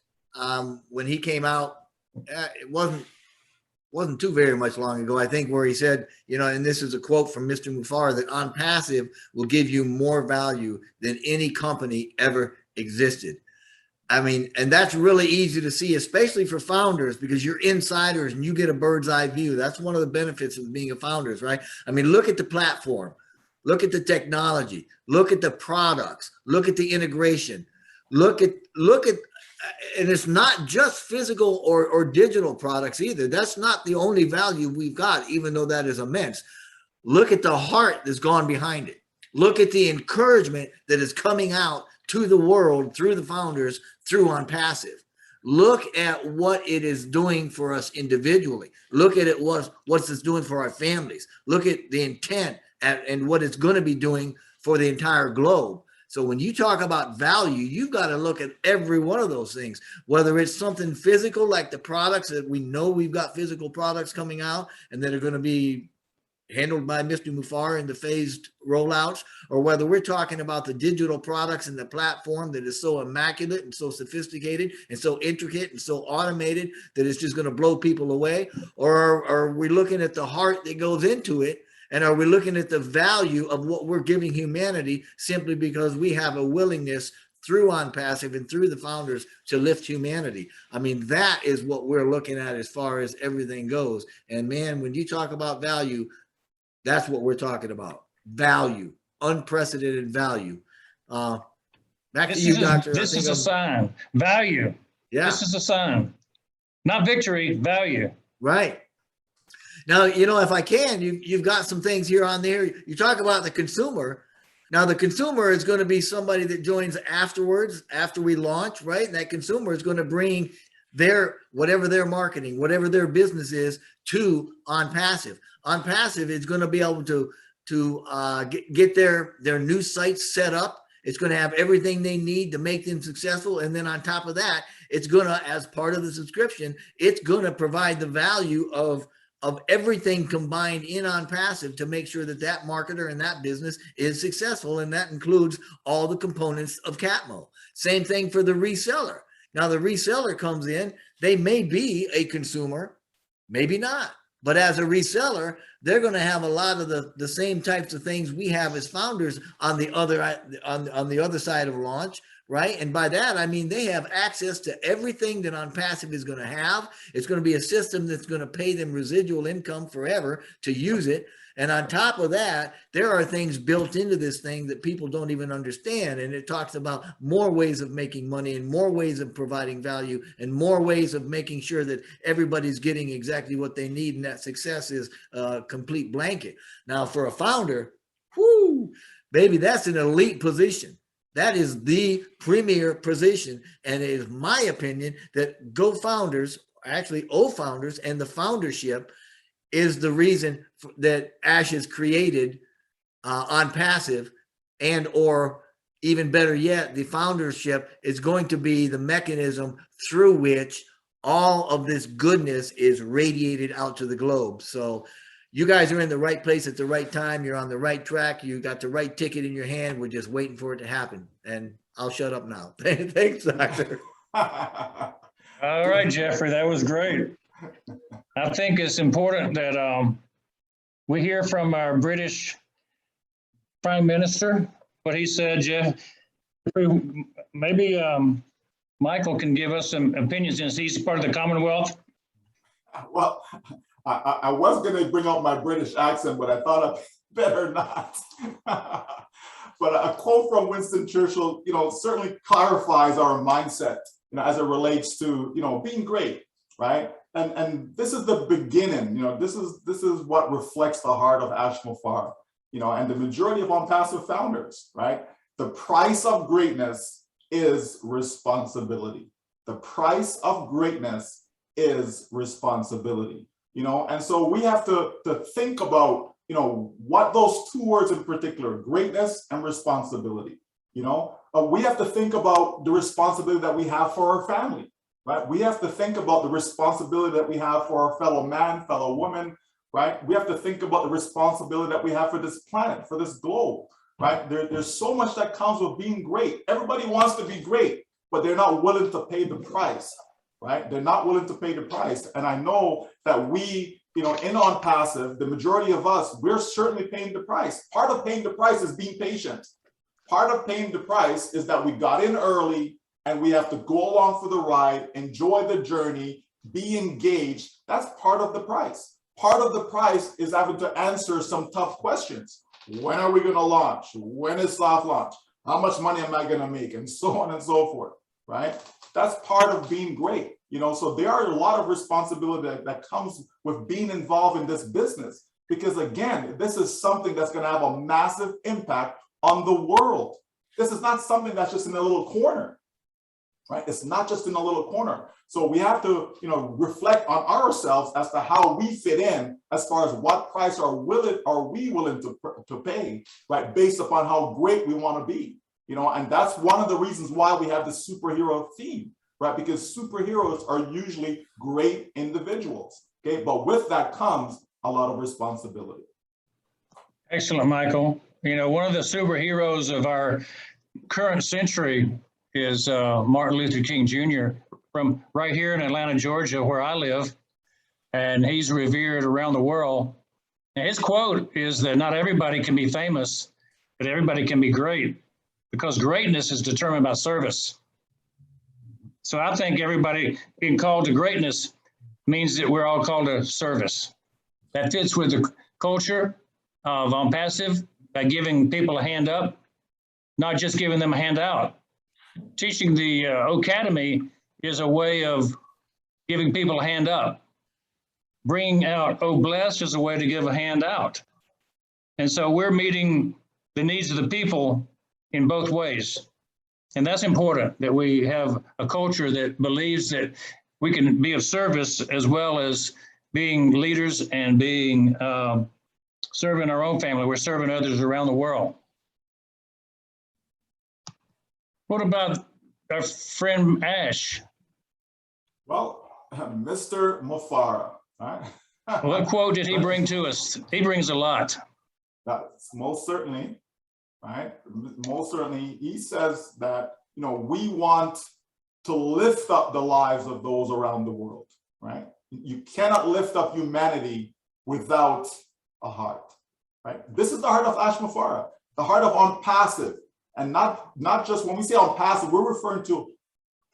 [SPEAKER 3] when he came out. It wasn't too very much long ago, I think, where he said, you know, and this is a quote from Mr. Mufara, that On Passive will give you more value than any company ever existed. I mean, and that's really easy to see, especially for founders, because you're insiders and you get a bird's eye view. That's one of the benefits of being a founder, right? I mean, look at the platform, look at the technology, look at the products, look at the integration, look at, and it's not just physical or digital products either. That's not the only value we've got, even though that is immense. Look at the heart that's gone behind it. Look at the encouragement that is coming out to the world through the founders, through On Passive. Look at what it is doing for us individually. Look at it what it's doing for our families. Look at the intent and what it's going to be doing for the entire globe. So when you talk about value, you've got to look at every one of those things, whether it's something physical like the products that we know we've got physical products coming out and that are going to be handled by Mr. Mufara in the phased rollouts, or whether we're talking about the digital products and the platform that is so immaculate and so sophisticated and so intricate and so automated that it's just going to blow people away, or are we looking at the heart that goes into it? And are we looking at the value of what we're giving humanity simply because we have a willingness through On Passive and through the founders to lift humanity? I mean, that is what we're looking at as far as everything goes. And man, when you talk about value, that's what we're talking about. Value, unprecedented value. Back to you, Doctor.
[SPEAKER 1] This is a sign. Value.
[SPEAKER 3] Yeah.
[SPEAKER 1] This is a sign. Not victory, value.
[SPEAKER 3] Right. Now, you know, if I can, you've got some things here on there. You talk about the consumer. Now, the consumer is going to be somebody that joins afterwards, after we launch, right? And that consumer is going to bring their, whatever their marketing, whatever their business is, to On Passive. On Passive is going to be able to get their new sites set up. It's going to have everything they need to make them successful. And then on top of that, it's going to, as part of the subscription, it's going to provide the value of everything combined in On Passive to make sure that that marketer and that business is successful. And that includes all the components of Catmo. Same thing for the reseller. Now the reseller comes in, they may be a consumer, maybe not. But as a reseller, they're going to have a lot of the same types of things we have as founders on the other side of launch, right? And by that, I mean, they have access to everything that On Passive is going to have. It's going to be a system that's going to pay them residual income forever to use it. And on top of that, there are things built into this thing that people don't even understand. And it talks about more ways of making money and more ways of providing value and more ways of making sure that everybody's getting exactly what they need. And that success is a complete blanket. Now, for a founder, whoo, baby, that's an elite position. That is the premier position. And it is my opinion that Go Founders, actually O Founders, and the foundership is the reason that Ash has created On Passive, and or even better yet, the foundership is going to be the mechanism through which all of this goodness is radiated out to the globe. So you guys are in the right place at the right time. You're on the right track. You got the right ticket in your hand. We're just waiting for it to happen. And I'll shut up now. Thanks, Doctor.
[SPEAKER 1] All right, Jeffrey, that was great. I think it's important that we hear from our British Prime Minister what he said. Jeff, maybe Michael can give us some opinions since he's part of the Commonwealth.
[SPEAKER 2] Well, I was going to bring out my British accent, but I thought I'd better not. But a quote from Winston Churchill, certainly clarifies our mindset, as it relates to, being great, right? And this is the beginning, this is what reflects the heart of Ash Mufareh, and the majority of On Passive founders, right? the price of greatness is responsibility. The price of greatness is responsibility, you know, and so we have to think about, you know, what those two words in particular, greatness and responsibility, you know, we have to think about the responsibility that we have for our family, right? We have to think about the responsibility that we have for our fellow man, fellow woman, right? We have to think about the responsibility that we have for this planet, for this globe, right? There's so much that comes with being great. Everybody wants to be great, but they're not willing to pay the price, right? They're not willing to pay the price. And I know that we, you know, in On Passive, the majority of us, we're certainly paying the price. Part of paying the price is being patient. Part of paying the price is that we got in early and we have to go along for the ride, enjoy the journey, be engaged. That's part of the price. Part of the price is having to answer some tough questions. When are we going to launch? When is soft launch? How much money am I going to make? And so on and so forth, right? That's part of being great, you know, so there are a lot of responsibility that comes with being involved in this business, because again, this is something that's going to have a massive impact on the world. This is not something that's just in a little corner, right? It's not just in a little corner. So we have to, you know, reflect on ourselves as to how we fit in, as far as what price are we willing to pay, right? Based upon how great we want to be, you know, and that's one of the reasons why we have the superhero theme, right? Because superheroes are usually great individuals, okay? But with that comes a lot of responsibility.
[SPEAKER 1] Excellent, Michael. You know, one of the superheroes of our current century is Martin Luther King Jr. from right here in Atlanta, Georgia, where I live, and he's revered around the world. And his quote is that not everybody can be famous, but everybody can be great, because greatness is determined by service. So I think everybody being called to greatness means that we're all called to service. That fits with the culture of On Passive, by giving people a hand up, not just giving them a hand out. Teaching the Academy is a way of giving people a hand up. Bringing out Oh Blessed is a way to give a hand out. And so we're meeting the needs of the people in both ways. And that's important, that we have a culture that believes that we can be of service as well as being leaders and being serving our own family. We're serving others around the world. What about our friend Ash?
[SPEAKER 2] Well, Mr. Mufara, right?
[SPEAKER 1] What quote did he bring to us? He brings a lot.
[SPEAKER 2] That's most certainly, right? Most certainly, he says that, you know, we want to lift up the lives of those around the world, right? You cannot lift up humanity without a heart, right? This is the heart of Ash Mufara, the heart of On Passive. And not just when we say On Passive, we're referring to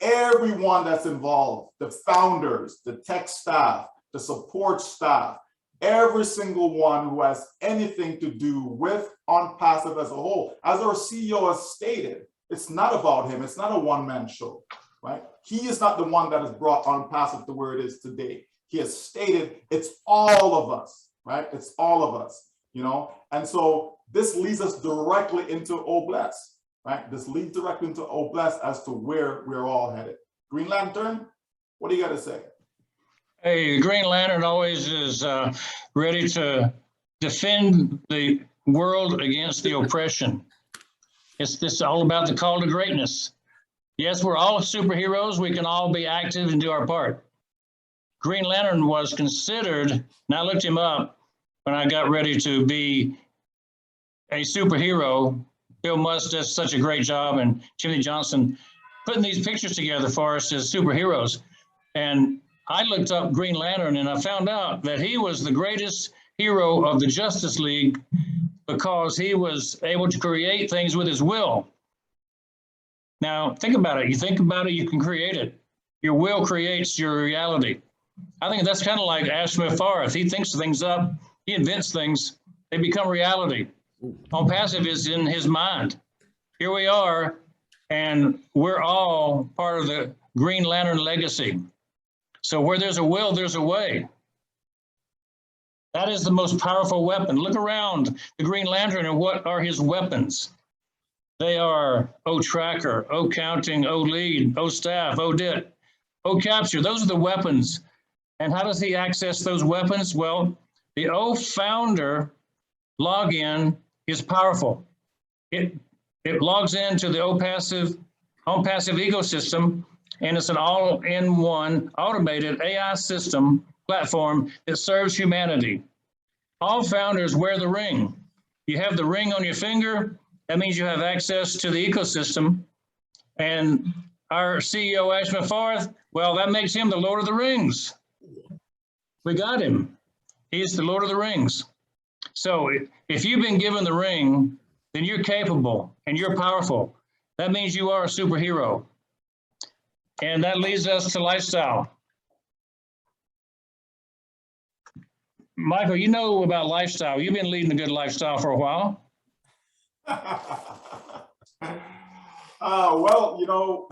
[SPEAKER 2] everyone that's involved, the founders, the tech staff, the support staff, every single one who has anything to do with On Passive as a whole. As our CEO has stated, it's not about him. It's not a one-man show, right? He is not the one that has brought On Passive to where it is today. He has stated it's all of us, right? It's all of us, you know? And so this leads us directly into Oh Blessed, right? This leads directly into Oh Blessed as to where we're all headed. Green Lantern, what do you got to say?
[SPEAKER 1] Hey, the Green Lantern always is ready to defend the world against the oppression. It's all about the call to greatness. Yes, we're all superheroes. We can all be active and do our part. Green Lantern was considered, and I looked him up when I got ready to be a superhero. Bill Musk does such a great job, and Timothy Johnson putting these pictures together for us as superheroes. And I looked up Green Lantern and I found out that he was the greatest hero of the Justice League because he was able to create things with his will. Now, think about it. You think about it, you can create it. Your will creates your reality. I think that's kind of like Ash Mufara. If he thinks things up, he invents things, they become reality. On Passive is in his mind. Here we are, and we're all part of the Green Lantern legacy. So where there's a will, there's a way. That is the most powerful weapon. Look around the Green Lantern and what are his weapons? They are O-Tracker, O-Counting, O-Lead, O-Staff, O-DIT, O-Capture. Those are the weapons. And how does he access those weapons? Well, the O-Founder login is powerful. It logs into the OPassive ecosystem, and it's an all-in-one automated AI system platform that serves humanity. All founders wear the ring. You have the ring on your finger. That means you have access to the ecosystem. And our CEO, Ashman Farth, well, that makes him the Lord of the Rings. We got him. He's the Lord of the Rings. So if you've been given the ring, then you're capable and you're powerful. That means you are a superhero. And that leads us to lifestyle. Michael, you know about lifestyle. You've been leading a good lifestyle for a while.
[SPEAKER 2] Well, you know,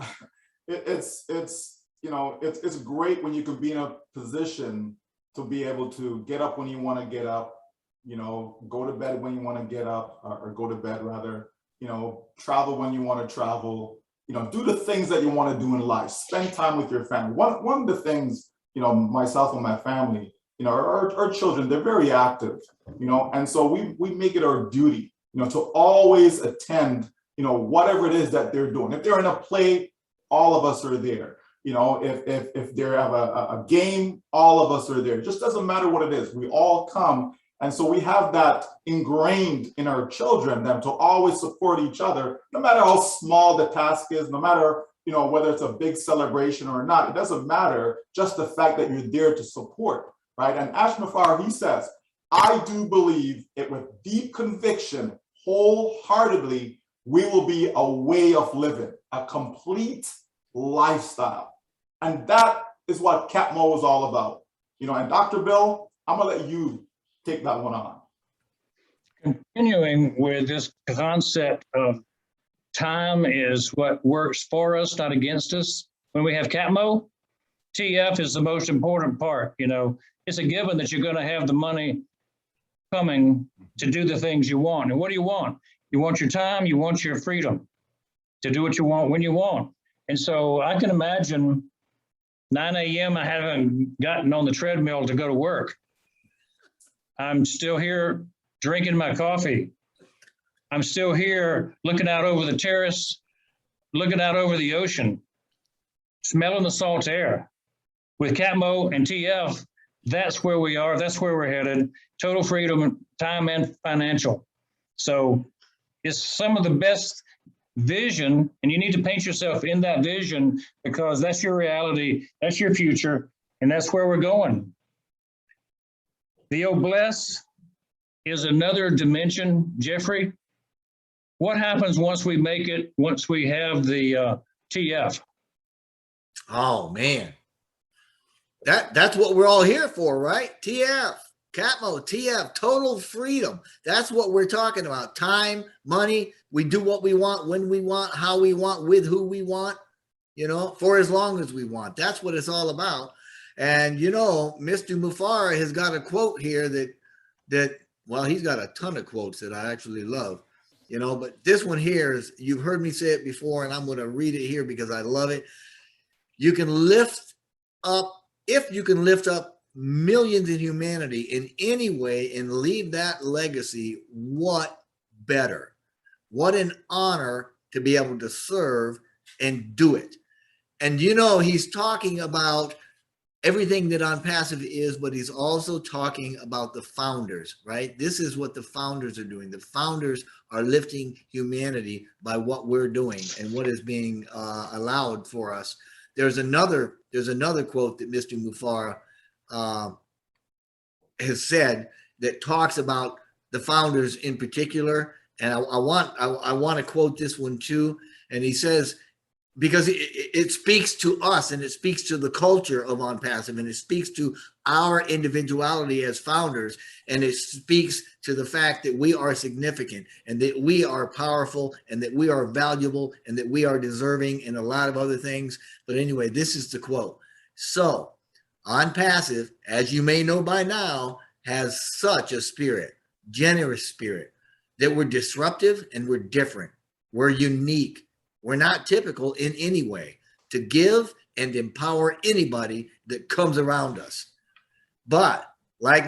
[SPEAKER 2] it's great when you can be in a position to be able to get up when you want to get up, you know, go to bed when you want to get up, or go to bed rather, you know, travel when you want to travel, you know, do the things that you want to do in life, spend time with your family. One of the things, you know, myself and my family, you know, our children, they're very active, you know, and so we make it our duty, you know, to always attend, you know, whatever it is that they're doing. If they're in a play, all of us are there. You know, if they have a game, all of us are there. It just doesn't matter what it is. We all come. And so we have that ingrained in our children, them to always support each other, no matter how small the task is, no matter, you know, whether it's a big celebration or not, it doesn't matter, just the fact that you're there to support, right? And Ashman Farth, he says, I do believe it with deep conviction, wholeheartedly, we will be a way of living, a complete lifestyle. And that is what CAPMO is all about. You know, and Dr. Bill, I'm gonna let you take that one on.
[SPEAKER 1] Continuing with this concept of time is what works for us, not against us. When we have CAPMO, TF is the most important part. You know, it's a given that you're going to have the money coming to do the things you want. And what do you want? You want your time, you want your freedom to do what you want when you want. And so I can imagine 9 a.m. I haven't gotten on the treadmill to go to work. I'm still here drinking my coffee. I'm still here looking out over the terrace, looking out over the ocean, smelling the salt air. With CAPMO and TF, that's where we are. That's where we're headed. Total freedom, time and financial. So it's some of the best vision, and you need to paint yourself in that vision because that's your reality, that's your future, and that's where we're going. The O-Bless is another dimension, Jeffrey. What happens once we make it, once we have the TF?
[SPEAKER 3] Oh man, that's what we're all here for, right? TF, CAPMO, TF, total freedom. That's what we're talking about. Time, money. We do what we want, when we want, how we want, with who we want, you know, for as long as we want. That's what it's all about. And, you know, Mr. Mufareh has got a quote here that, well, he's got a ton of quotes that I actually love, you know, but this one here is, you've heard me say it before, and I'm going to read it here because I love it. You can lift up, if you can lift up millions in humanity in any way and leave that legacy, what better? What an honor to be able to serve and do it. And, you know, he's talking about everything that OnPassive is, but he's also talking about the founders, right? This is what the founders are doing. The founders are lifting humanity by what we're doing and what is being allowed for us. There's another quote that Mr. Mufareh has said that talks about the founders in particular. And I want to quote this one too. And he says, because it speaks to us and it speaks to the culture of OnPassive and it speaks to our individuality as founders, and it speaks to the fact that we are significant and that we are powerful and that we are valuable and that we are deserving and a lot of other things. But anyway, this is the quote. So OnPassive, as you may know by now, has such a spirit, generous spirit, that we're disruptive and we're different. We're unique. We're not typical in any way to give and empower anybody that comes around us. But like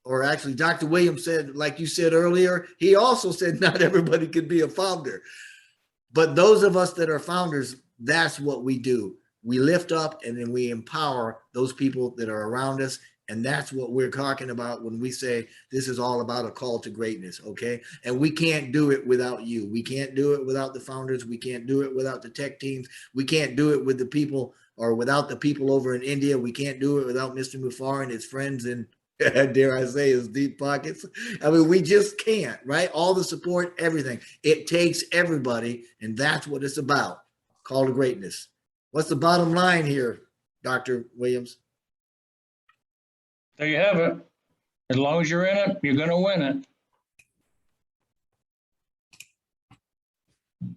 [SPEAKER 3] or actually Dr. Williams said, like you said earlier, he also said not everybody could be a founder. But those of us that are founders, that's what we do. We lift up and then we empower those people that are around us. And that's what we're talking about when we say this is all about a call to greatness, okay? And we can't do it without you. We can't do it without the founders. We can't do it without the tech teams. We can't do it with the people or without the people over in India. We can't do it without Mr. Mufar and his friends and dare I say his deep pockets. I mean, we just can't, right? All the support, everything. It takes everybody, and that's what it's about. Call to greatness. What's the bottom line here, Dr. Williams?
[SPEAKER 1] There you have it. As long as you're in it, you're going to win it.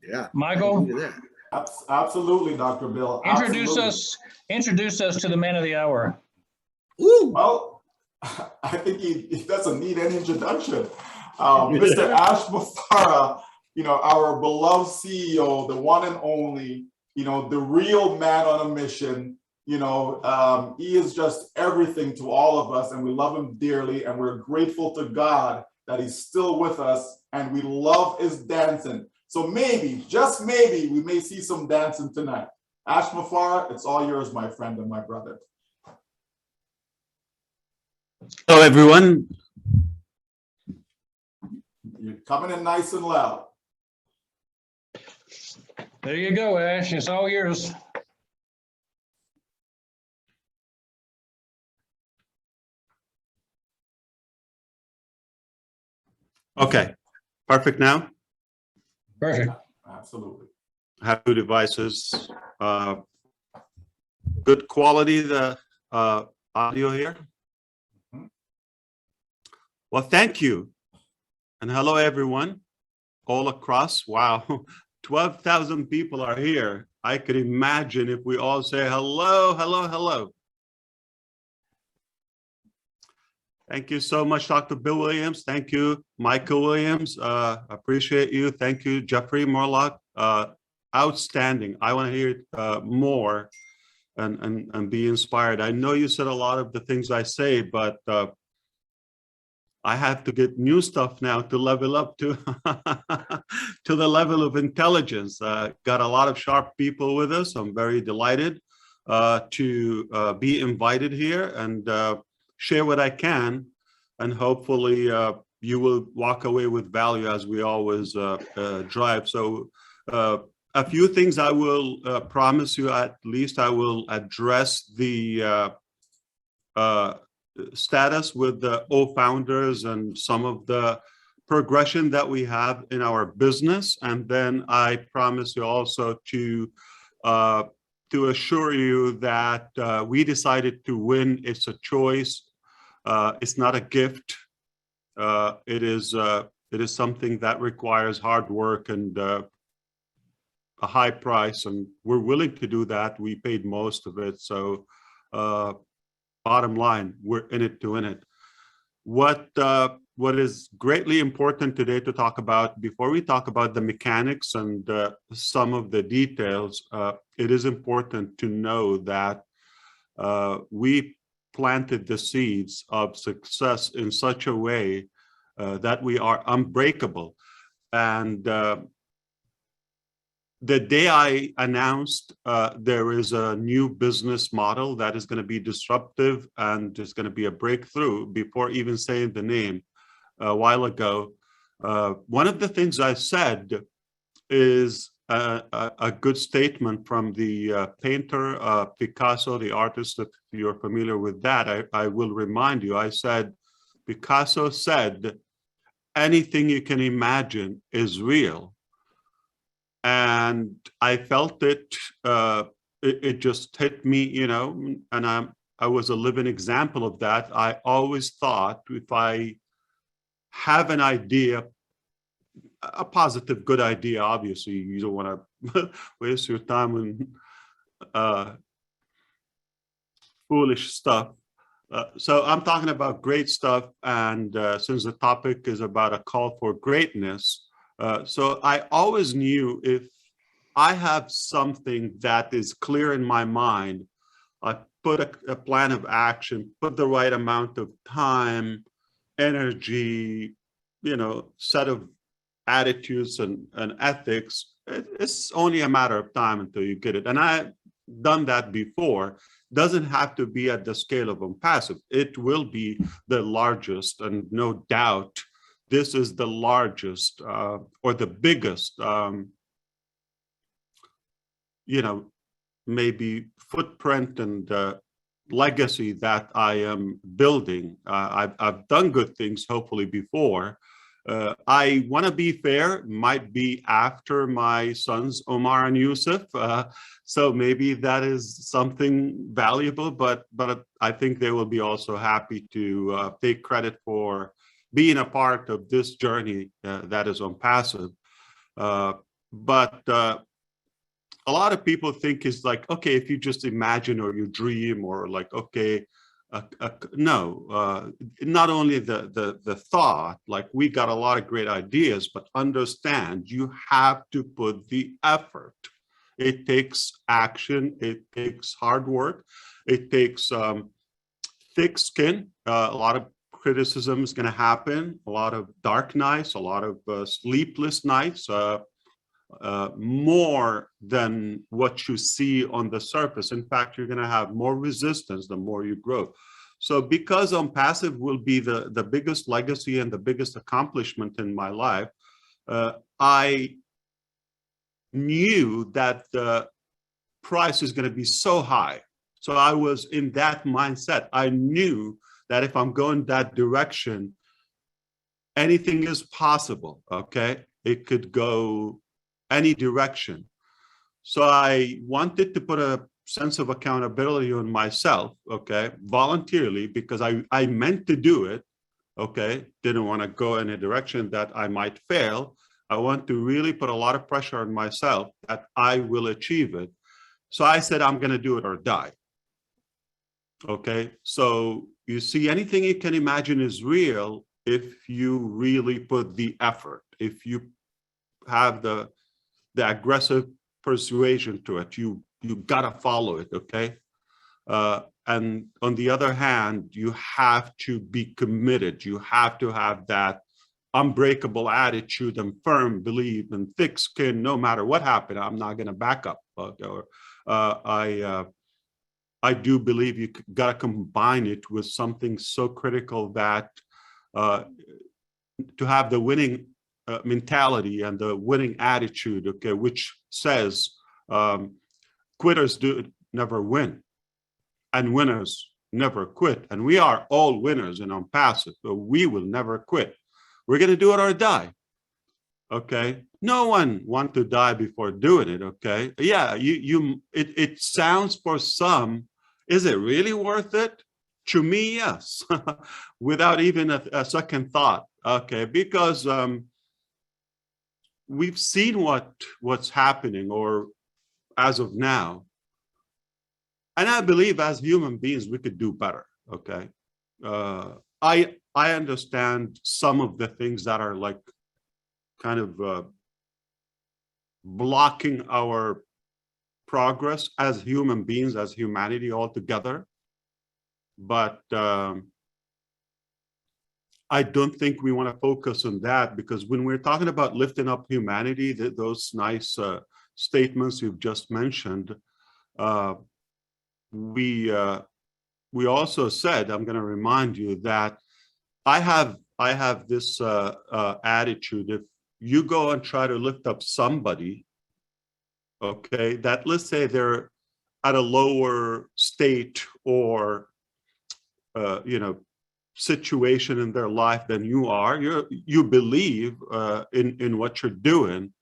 [SPEAKER 3] Yeah.
[SPEAKER 1] Michael,
[SPEAKER 2] Absolutely, Dr. Bill.
[SPEAKER 1] introduce
[SPEAKER 2] Absolutely.
[SPEAKER 1] us to the man of the hour.
[SPEAKER 3] Ooh.
[SPEAKER 2] Well, I think he doesn't need any introduction. Mr. Ash Mufareh, our beloved CEO, the one and only, the real man on a mission. He is just everything to all of us, and we love him dearly, and we're grateful to God that he's still with us, and we love his dancing. So maybe, just maybe, we may see some dancing tonight. Ash Mufareh, it's all yours, my friend and my brother.
[SPEAKER 4] Hello, everyone.
[SPEAKER 2] You're coming in nice and loud.
[SPEAKER 1] There you go, Ash. It's all yours.
[SPEAKER 4] Okay, perfect now.
[SPEAKER 1] Perfect.
[SPEAKER 2] Absolutely.
[SPEAKER 4] I have two devices. Good quality, the audio here. Well, thank you. And hello, everyone, all across. Wow, 12,000 people are here. I could imagine if we all say hello, hello, hello. Thank you so much, Dr. Bill Williams. Thank you, Michael Williams. Appreciate you. Thank you, Jeffrey Morlock. Outstanding. I want to hear it more and be inspired. I know you said a lot of the things I say, but I have to get new stuff now to level up to to the level of intelligence. Got a lot of sharp people with us. I'm very delighted to be invited here and share what I can, and hopefully you will walk away with value as we always drive. So a few things I will promise you. At least I will address the status with the O-founders and some of the progression that we have in our business. And then I promise you also to assure you that we decided to win. It's a choice. It's not a gift. It is something that requires hard work and a high price, and we're willing to do that. We paid most of it. So bottom line, we're in it to win it. What is greatly important today to talk about, before we talk about the mechanics and some of the details, it is important to know that we planted the seeds of success in such a way that we are unbreakable. And the day I announced there is a new business model that is going to be disruptive and is going to be a breakthrough, before even saying the name a while ago, one of the things I said is a good statement from the painter Picasso, the artist. If you're familiar with that, I will remind you. I said, Picasso said, anything you can imagine is real. And I felt it, it just hit me, and I was a living example of that. I always thought if I have an idea, a positive, good idea, obviously, you don't want to waste your time on foolish stuff. So I'm talking about great stuff. And since the topic is about a call for greatness, So I always knew if I have something that is clear in my mind, I put a plan of action, put the right amount of time, energy, set of attitudes and ethics, it's only a matter of time until you get it. And I've done that before. Doesn't have to be at the scale of OnPassive. It will be the largest, and no doubt, this is the largest or the biggest, maybe footprint and legacy that I am building. I've done good things, hopefully, before. I want to be fair, might be after my sons, Omar and Yusuf. So maybe that is something valuable, but I think they will be also happy to take credit for being a part of this journey that is OnPassive. But a lot of people think is like, okay, if you just imagine or you dream or like, okay, no, not only the thought, like we got a lot of great ideas, but understand you have to put the effort. It takes action. It takes hard work. It takes thick skin. A lot of criticism is going to happen. A lot of dark nights, a lot of sleepless nights, more than what you see on the surface. In fact, you're going to have more resistance the more you grow. So because OnPassive will be the biggest legacy and the biggest accomplishment in my life, I knew that the price is going to be so high. So I was in that mindset. I knew that if I'm going that direction, anything is possible, okay? It could go any direction. So I wanted to put a sense of accountability on myself, okay, voluntarily, because I meant to do it, okay, didn't want to go in a direction that I might fail. I want to really put a lot of pressure on myself that I will achieve it. So I said, I'm going to do it or die. Okay, so you see, anything you can imagine is real if you really put the effort, if you have the aggressive persuasion to it. You gotta follow it, okay? And on the other hand, you have to be committed. You have to have that unbreakable attitude and firm belief and thick skin. No matter what happened, I'm not gonna back up. I do believe you gotta combine it with something so critical that to have the winning mentality and the winning attitude, okay, which says quitters never win and winners never quit. And we are all winners in OnPassive, so we will never quit. We're going to do it or die, okay? No one wants to die before doing it, okay? Yeah, it sounds for some, is it really worth it? To me, yes, without even a second thought, okay? Because we've seen what's happening, or as of now, and I believe as human beings we could do better. Okay, I understand some of the things that are like kind of blocking our progress as human beings, as humanity altogether, but I don't think we want to focus on that, because when we're talking about lifting up humanity, those nice statements you've just mentioned, we also said, I'm going to remind you that I have this attitude. If you go and try to lift up somebody, okay, that let's say they're at a lower state or situation in their life than you are, you believe in what you're doing,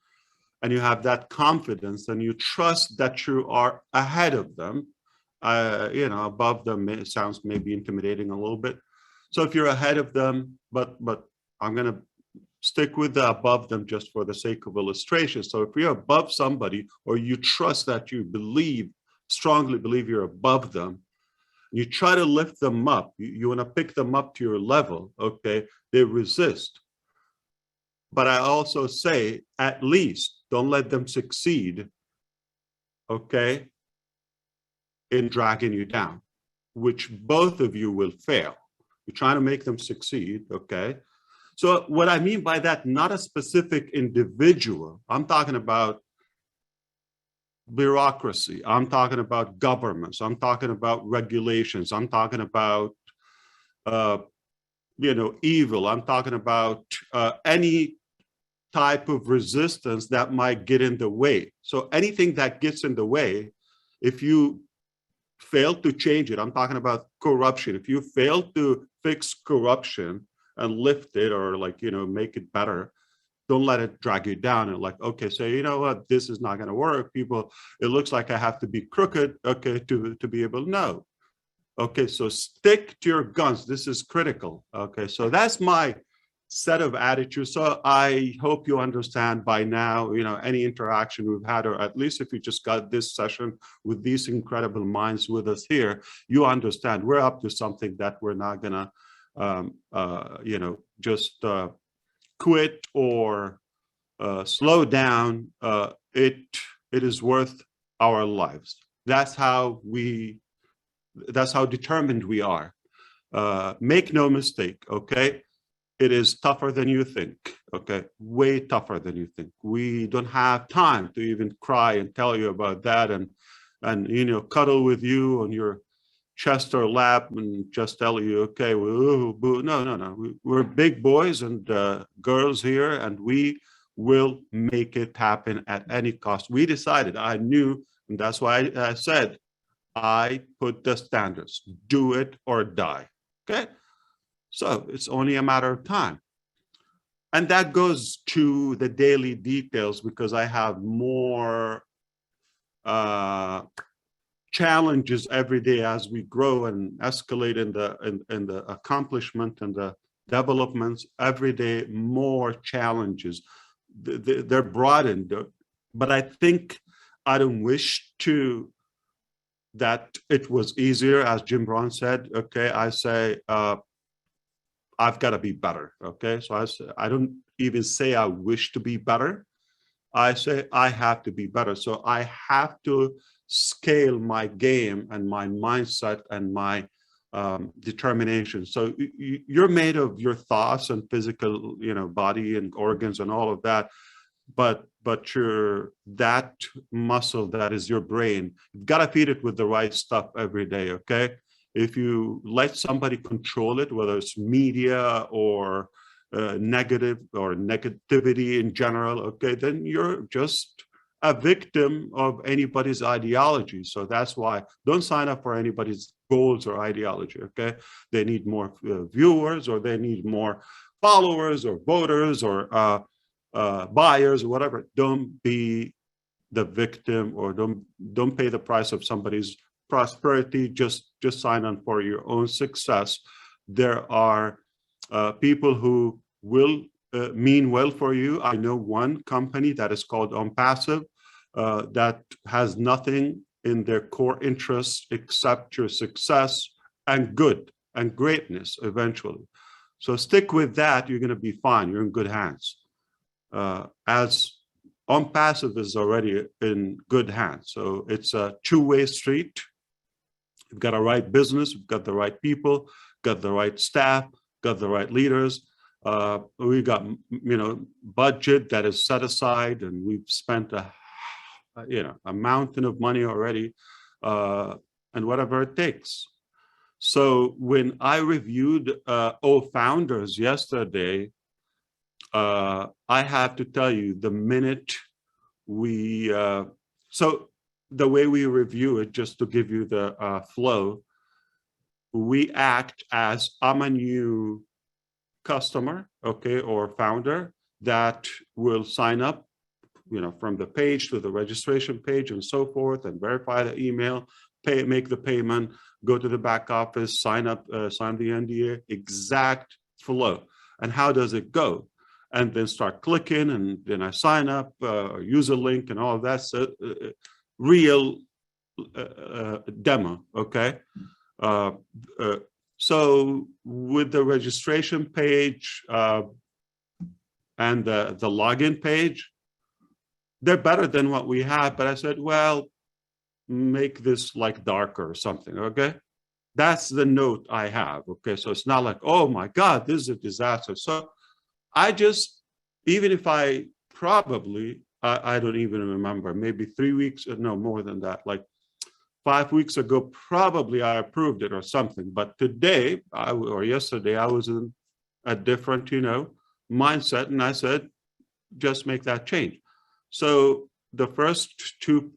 [SPEAKER 4] and you have that confidence, and you trust that you are ahead of them, above them. It sounds maybe intimidating a little bit. So if you're ahead of them, but I'm going to stick with the above them just for the sake of illustration. So if you're above somebody, or you trust that you strongly believe you're above them, you try to lift them up, you want to pick them up to your level, okay, they resist. but I also say, at least don't let them succeed, okay, in dragging you down, which both of you will fail. You're trying to make them succeed, okay? So what I mean by that, not a specific individual, I'm talking about bureaucracy, I'm talking about governments, I'm talking about regulations, I'm talking about evil, I'm talking about any type of resistance that might get in the way. So anything that gets in the way, if you fail to change it, I'm talking about corruption, if you fail to fix corruption and lift it or make it better, don't let it drag you down and okay, so you know what, this is not going to work. People, it looks like I have to be crooked, okay, to be able to know. Okay, so stick to your guns. This is critical. Okay, so that's my set of attitudes. So I hope you understand by now, any interaction we've had, or at least if you just got this session with these incredible minds with us here, you understand we're up to something that we're not gonna, just quit or slow down. It is worth our lives. That's how determined we are. Make no mistake, okay? It is tougher than you think, okay? Way tougher than you think. We don't have time to even cry and tell you about that and cuddle with you on your chest or lap and just tell you, okay, well, no. We're big boys and girls here, and we will make it happen at any cost. We decided, I knew, and that's why I said, I put the standards, do it or die, okay? So it's only a matter of time. And that goes to the daily details, because I have more challenges every day as we grow and escalate in the accomplishment and the developments. Every day, more challenges. They're broadened, but I think I don't wish to that it was easier, as Jim Brown said. Okay, I say I've got to be better. Okay, so I don't even say I wish to be better. I say I have to be better. So I have to scale my game and my mindset and my determination. So you're made of your thoughts and physical, body and organs and all of that. But that muscle that is your brain, you've got to feed it with the right stuff every day, okay? If you let somebody control it, whether it's media or negative or negativity in general, okay, then you're just a victim of anybody's ideology. So that's why don't sign up for anybody's goals or ideology, okay? They need more viewers, or they need more followers or voters or buyers or whatever. Don't be the victim, or don't pay the price of somebody's prosperity. Just sign on for your own success. There are people who will mean well for you. I know one company that is called OnPassive that has nothing in their core interests except your success and good and greatness eventually. So stick with that. You're going to be fine. You're in good hands. As OnPassive is already in good hands. So it's a two-way street. You've got the right business, you've got the right people, got the right staff, got the right leaders. We got, budget that is set aside, and we've spent a mountain of money already, and whatever it takes. So when I reviewed Founders yesterday, I have to tell you, the minute we, so the way we review it, just to give you the flow, we act as I'm a new customer, okay, or founder that will sign up, from the page to the registration page and so forth, and verify the email, make the payment, go to the back office, sign up, sign the NDA, exact flow. And how does it go? And then start clicking, and then I sign up, use a link and all of that. So, real demo, okay? So with the registration page, and the login page, they're better than what we have. But I said, well, make this like darker or something, okay? That's the note I have, okay? So it's not like, oh my God, this is a disaster. So I just, even if I probably, I don't even remember, maybe 3 weeks, no, more than that, like 5 weeks ago, probably I approved it or something. But today, or yesterday, I was in a different, mindset, and I said, just make that change. So the first two,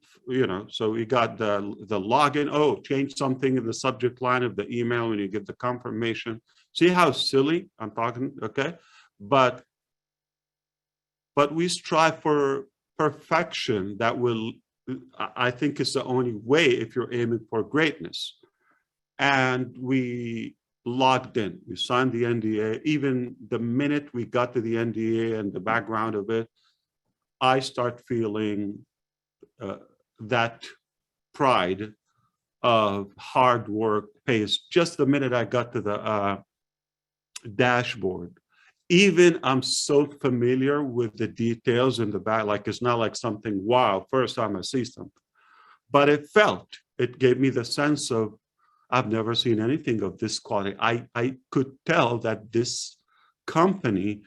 [SPEAKER 4] so we got the login. Oh, change something in the subject line of the email when you get the confirmation. See how silly I'm talking, okay? But we strive for perfection. That will, I think, is the only way if you're aiming for greatness. And we logged in, we signed the NDA. Even the minute we got to the NDA and the background of it, I start feeling that pride of hard work pays. Just the minute I got to the dashboard, even I'm so familiar with the details in the back, like it's not like something, wow, first time I see something, but it gave me the sense of, I've never seen anything of this quality. I could tell that this company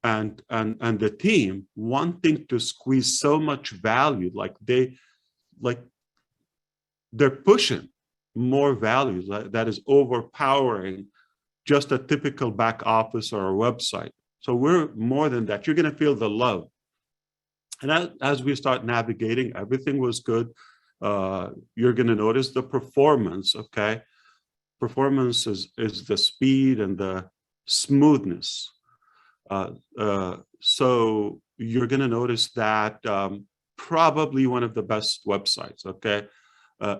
[SPEAKER 4] and the team wanting to squeeze so much value, they're pushing more value that is overpowering just a typical back office or a website. So we're more than that. You're going to feel the love. And as we start navigating, everything was good. You're going to notice the performance, okay? Performance is the speed and the smoothness. So you're going to notice that probably one of the best websites, okay?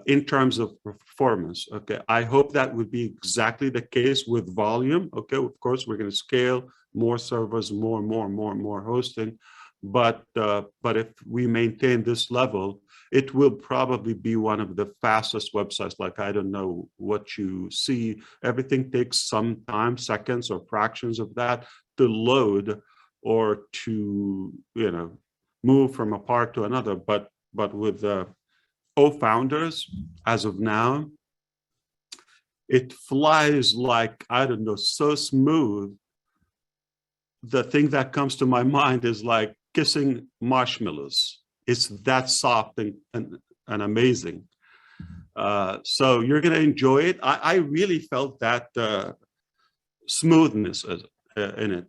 [SPEAKER 4] In terms of performance, okay? I hope that would be exactly the case with volume, okay? Of course, we're going to scale more servers, more hosting, but if we maintain this level, it will probably be one of the fastest websites. Like, I don't know what you see. Everything takes some time, seconds or fractions of that to load or to, move from a part to another. But with the founders, as of now, it flies like, I don't know, so smooth. The thing that comes to my mind is like kissing marshmallows. It's that soft and amazing. So you're going to enjoy it. I really felt that smoothness in it.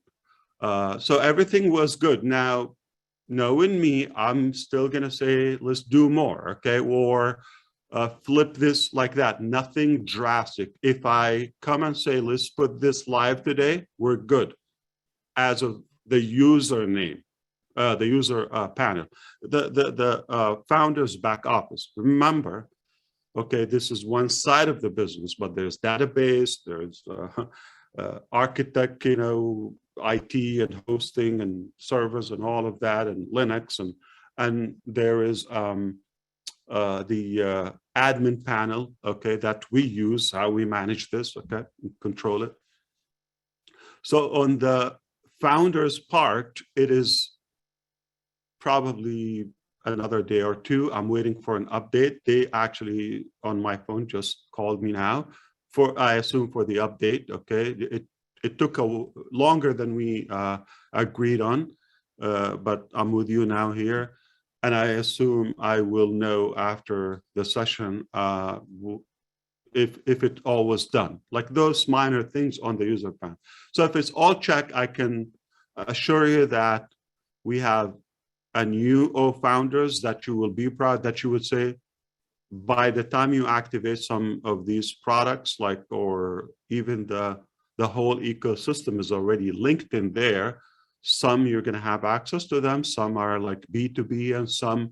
[SPEAKER 4] So everything was good. Now, knowing me, I'm still going to say, let's do more, okay? Or flip this like that, nothing drastic. If I come and say, let's put this live today, we're good. As of the username, the user panel, the founder's back office. Remember, okay, this is one side of the business, but there's database, there's architect, IT and hosting and servers and all of that, and Linux, and there is the admin panel, okay, that we use, how we manage this, okay, control it. So on the founder's part, it is probably another day or two. I'm waiting for an update. They actually, on my phone, just called me now I assume for the update, okay. It took longer than we agreed on, but I'm with you now here. And I assume I will know after the session if it all was done, like those minor things on the user panel. So if it's all checked, I can assure you that we have a new founders that you will be proud, that you would say, by the time you activate some of these products, like, or even the whole ecosystem is already linked in there. Some you're going to have access to them. Some are like B2B, and some,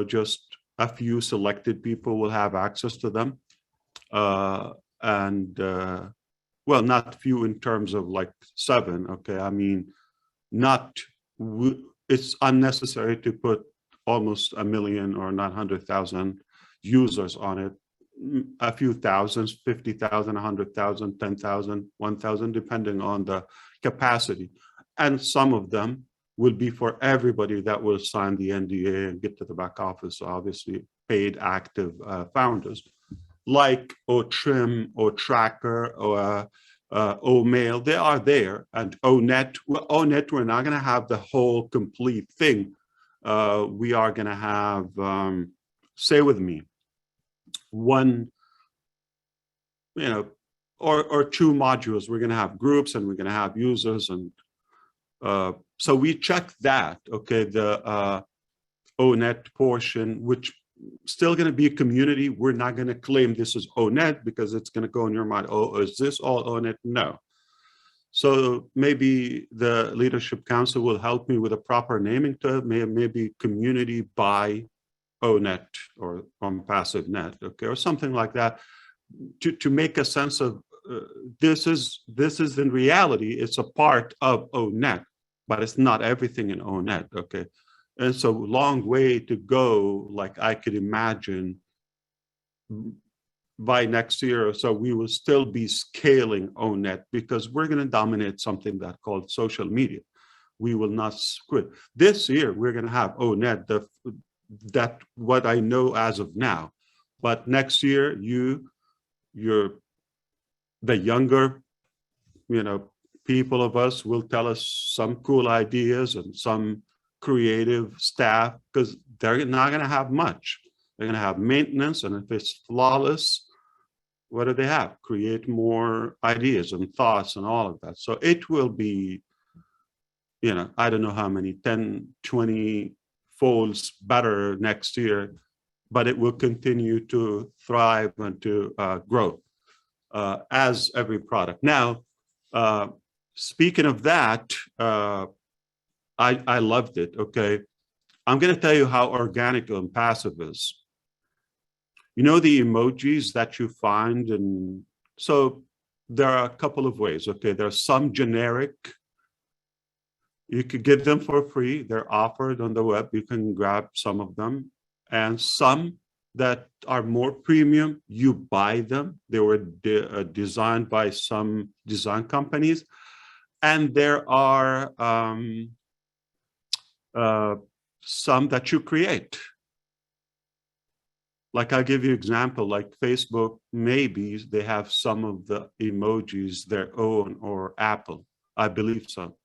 [SPEAKER 4] just a few selected people will have access to them. Well, not few in terms of like 7. Okay. I mean, it's unnecessary to put almost 1 million or not 100,000 users on it. A few thousands, 50,000, 100,000, 10,000, 1,000, depending on the capacity. and some of them will be for everybody that will sign the NDA and get to the back office, obviously paid active founders, like OTrim, OTracker, or OMail. They are there. And ONet, well, ONet, we're not going to have the whole complete thing. We are going to have, say with me, one, you know, or two modules. We're going to have groups and we're going to have users. And so we check that, okay, the ONet portion, which still going to be a community. We're not going to claim this is ONet because it's going to go in your mind, oh, is this all ONet? No. So maybe the Leadership Council will help me with a proper naming to it, maybe community by ONet or on PassiveNet, okay, or something like that, to make a sense of this is in reality, it's a part of ONet, but it's not everything in ONet, okay? And so long way to go, like I could imagine by next year or so, we will still be scaling ONet because we're going to dominate something that's called social media. We will not quit. This year, we're going to have ONet, that what I know as of now. But next year, you're the younger, you know, people of us will tell us some cool ideas and some creative staff, because they're not going to have much. They're going to have maintenance, and if it's flawless, what do they have? Create more ideas and thoughts and all of that. So it will be, you know, I don't know how many, 10, 20 folds better next year, but it will continue to thrive and to grow as every product. Now, speaking of that, I loved it, okay? I'm going to tell you how organic and passive is. You know the emojis that you find, and so there are a couple of ways, okay? There's some generic, you could get them for free. They're offered on the web. You can grab some of them, and some that are more premium, you buy them. They were designed by some design companies. And there are some that you create. Like I'll give you an example, like Facebook, maybe they have some of the emojis their own, or Apple, I believe so.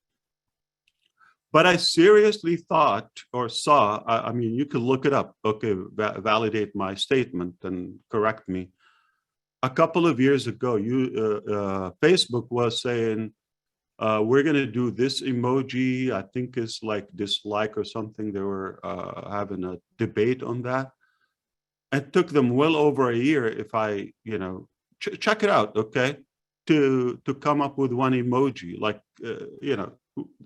[SPEAKER 4] But I seriously thought or saw, I mean, you could look it up, okay, validate my statement and correct me. A couple of years ago, Facebook was saying, we're going to do this emoji, I think it's like dislike or something. They were having a debate on that. It took them well over a year, if I, you know, check it out, okay, to come up with one emoji, like, you know,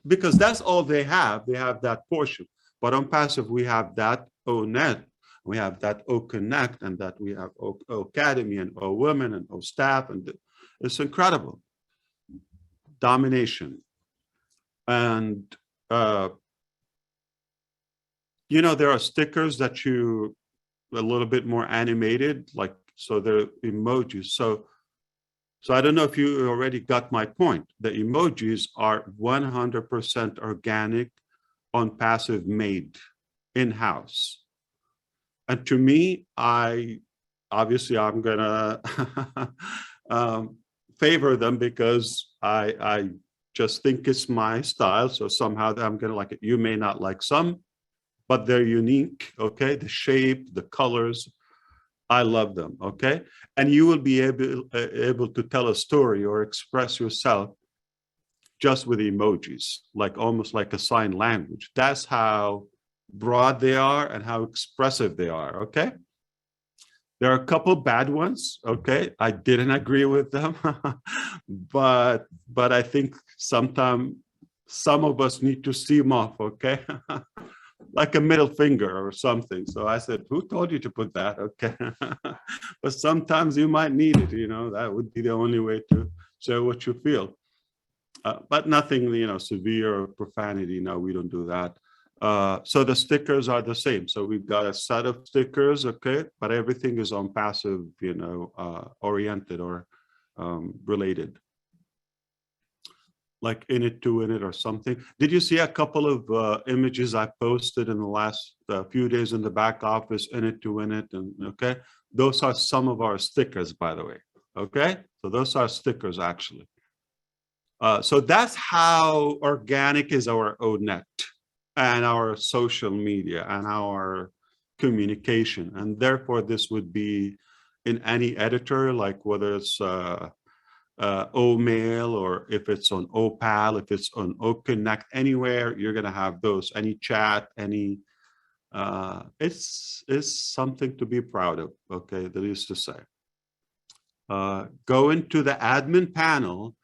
[SPEAKER 4] because that's all they have. They have that portion. But on Passive, we have that ONet, we have that OConnect, and that we have Academy and OWomen and OStaff, and it's incredible. Domination. And, you know, there are stickers that you, a little bit more animated, like, so they're emojis. So I don't know if you already got my point. The emojis are 100% organic, on Passive, made in-house. And to me, obviously I'm gonna favor them because I just think it's my style. So somehow I'm gonna like it. You may not like some, but they're unique, okay? The shape, the colors, I love them, okay? And you will be able to tell a story or express yourself just with emojis, like almost like a sign language. That's how broad they are and how expressive they are, okay? There are a couple bad ones, okay? I didn't agree with them, but I think sometimes some of us need to see them off, okay? Like a middle finger or something. So I said, who told you to put that? Okay. But sometimes you might need it, you know, that would be the only way to show what you feel. But nothing, you know, severe or profanity. No, we don't do that. So the stickers are the same. So we've got a set of stickers, okay, but everything is on Passive, you know, oriented or related. like in it to win it or something. Did you see a couple of images I posted in the last few days in the back office, in it to win it? And okay, those are some of our stickers, by the way. Okay, so those are stickers actually. So that's how organic is our ONET and our social media and our communication. And therefore, this would be in any editor, like whether it's OMail, or if it's on Opal, if it's on OConnect, anywhere, you're going to have those. Any chat, any, it's something to be proud of, okay, that is to say. Go into the admin panel.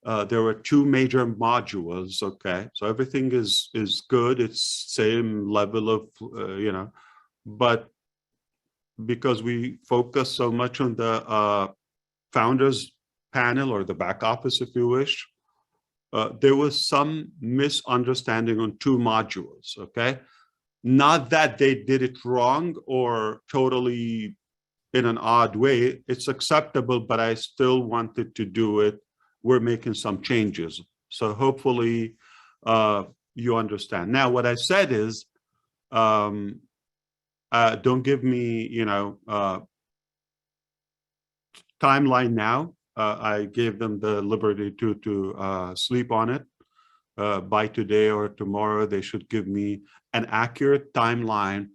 [SPEAKER 4] There were two major modules, okay, so everything is good. It's same level of, you know, but because we focus so much on the founders panel, or the back office, if you wish, there was some misunderstanding on two modules, okay? Not that they did it wrong or totally in an odd way. It's acceptable, but I still wanted to do it. We're making some changes. So hopefully you understand. Now, what I said is, don't give me, you know, timeline now. I gave them the liberty to sleep on it. By today or tomorrow, they should give me an accurate timeline.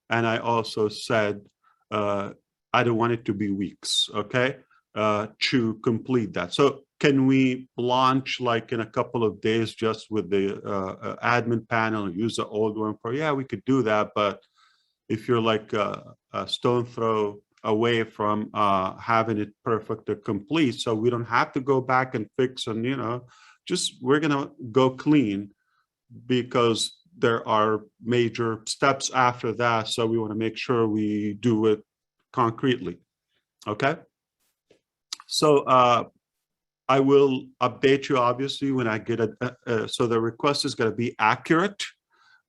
[SPEAKER 4] And I also said, I don't want it to be weeks, okay, to complete that. So can we launch like in a couple of days just with the admin panel and use the old one for, yeah, we could do that. But if you're like a stone throw away from having it perfect or complete, so we don't have to go back and fix, and you know, just we're gonna go clean, because there are major steps after that, so we want to make sure we do it concretely. Okay, so I will update you obviously when I get it. So the request is going to be accurate,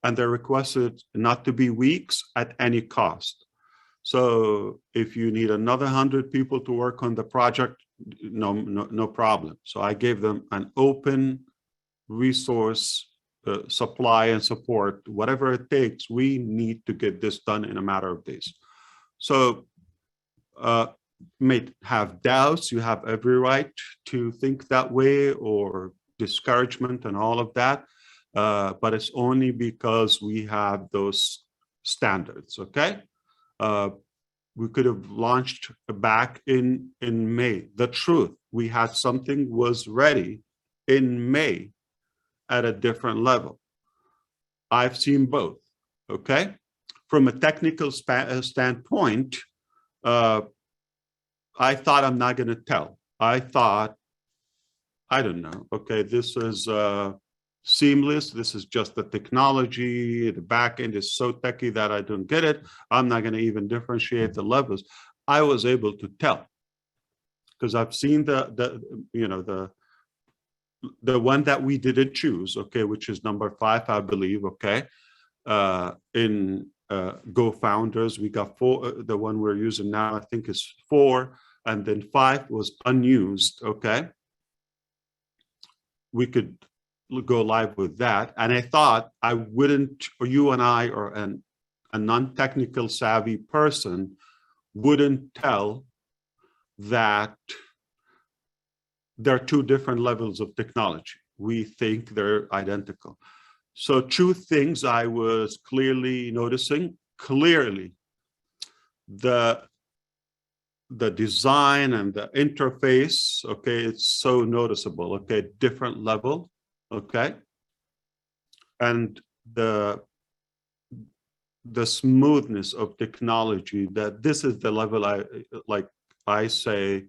[SPEAKER 4] and they're requested not to be weeks at any cost. So if you need another 100 people to work on the project, no problem. So I gave them an open resource supply and support, whatever it takes. We need to get this done in a matter of days. So may have doubts, you have every right to think that way, or discouragement and all of that, but it's only because we have those standards, okay? We could have launched back in May. The truth, we had something was ready in May at a different level. I've seen both, okay? From a technical standpoint, I thought I'm not going to tell. I thought, I don't know, okay, this is seamless. This is just the technology. The back end is so techy that I don't get it. I'm not going to even differentiate the levels. I was able to tell, because I've seen the one that we didn't choose, okay, which is number 5, I believe, okay, in Go Founders. We got 4, the one we're using now, I think is 4, and then 5 was unused, okay. We could go live with that. And I thought I wouldn't, or you and I, or a non-technical savvy person wouldn't tell that there are 2 different levels of technology. We think they're identical. So 2 things I was clearly noticing. Clearly, the design and the interface, okay, it's so noticeable, okay, different level, okay, and the smoothness of technology, that this is the level I say,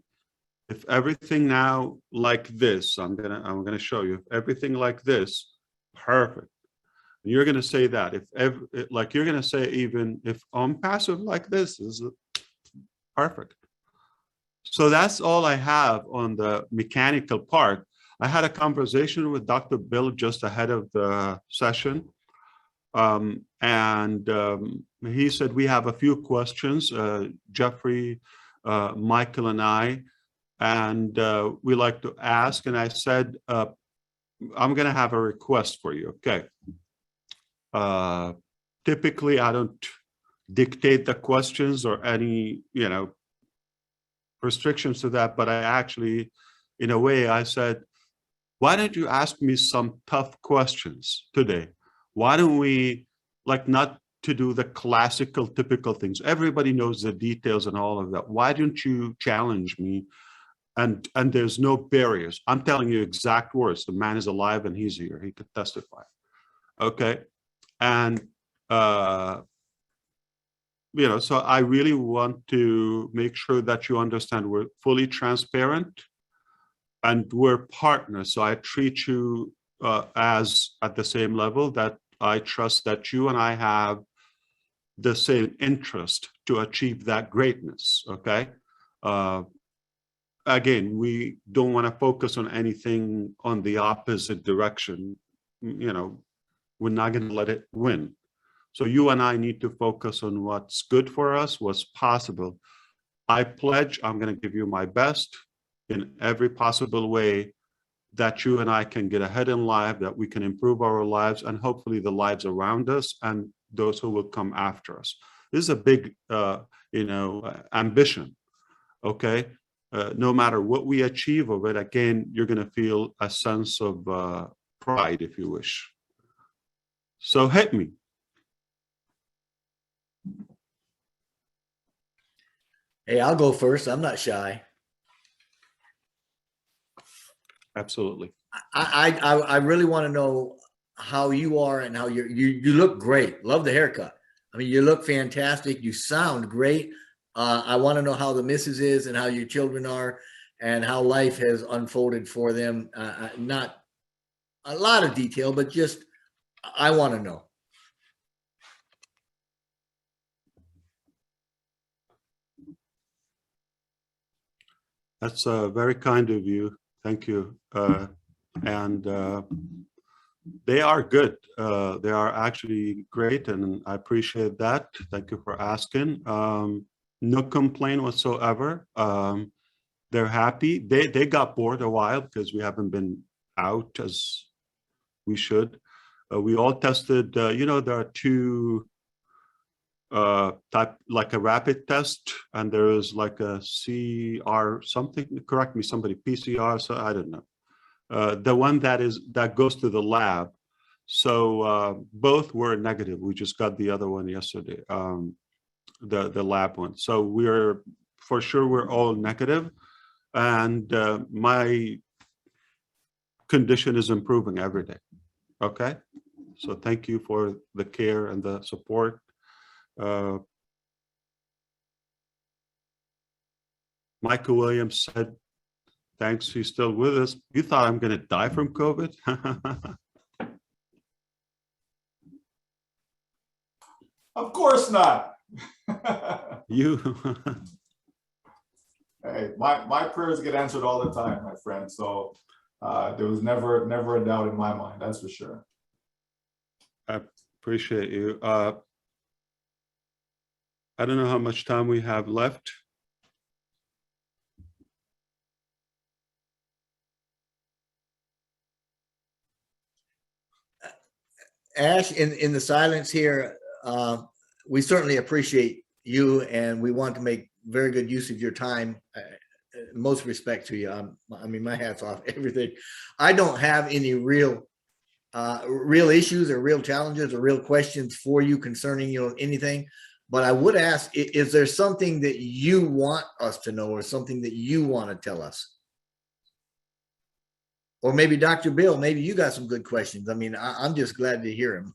[SPEAKER 4] if everything now like this, I'm gonna show you, if everything like this, perfect. You're gonna say that, like you're gonna say, even if OnPassive like this is perfect. So that's all I have on the mechanical part. I had a conversation with Dr. Bill just ahead of the session. He said, we have a few questions, Jeffrey, Michael and I, and we like to ask. And I said, I'm gonna have a request for you, okay? Typically, I don't dictate the questions or any, restrictions to that, but I actually, in a way, I said, why don't you ask me some tough questions today? Why don't we, like, not to do the classical, typical things? Everybody knows the details and all of that. Why don't you challenge me? And there's no barriers. I'm telling you exact words. The man is alive and he's here. He could testify. Okay. And, so I really want to make sure that you understand we're fully transparent and we're partners. So I treat you as at the same level, that I trust that you and I have the same interest to achieve that greatness. Okay. Again, we don't want to focus on anything on the opposite direction. We're not going to let it win. So you and I need to focus on what's good for us, what's possible. I pledge I'm going to give you my best in every possible way that you and I can get ahead in life, that we can improve our lives and hopefully the lives around us and those who will come after us. This is a big, ambition. Okay. No matter what we achieve of it, again, you're going to feel a sense of pride, if you wish. So hit me.
[SPEAKER 3] Hey, I'll go first. I'm not shy.
[SPEAKER 4] Absolutely.
[SPEAKER 3] I really want to know how you are and how you look great. Love the haircut. I mean, you look fantastic. You sound great. I want to know how the missus is and how your children are and how life has unfolded for them. Not a lot of detail, but just I want to know.
[SPEAKER 4] That's very kind of you. Thank you. And they are good. They are actually great, and I appreciate that. Thank you for asking. No complaint whatsoever. They're happy. They got bored a while because we haven't been out as we should. We all tested. There are two type, like a rapid test, and there is like a CR something. Correct me, somebody. PCR. So I don't know. The one that goes to the lab. So both were negative. We just got the other one yesterday. The lab one. So we're for sure we're all negative, and my condition is improving every day. Okay, so thank you for the care and the support. Michael Williams said, thanks, he's still with us. You thought I'm going to die from COVID?
[SPEAKER 2] Of course not.
[SPEAKER 4] You.
[SPEAKER 2] Hey, my prayers get answered all the time, my friend. So there was never a doubt in my mind, that's for sure.
[SPEAKER 4] I appreciate you. I don't know how much time we have left.
[SPEAKER 3] Ash, in the silence here, we certainly appreciate you, and we want to make very good use of your time. Most respect to you. I mean, my hat's off, everything. I don't have any real issues or real challenges or real questions for you concerning anything. But I would ask, is there something that you want us to know or something that you want to tell us? Or maybe Dr. Bill, maybe you got some good questions. I mean, I'm just glad to hear him.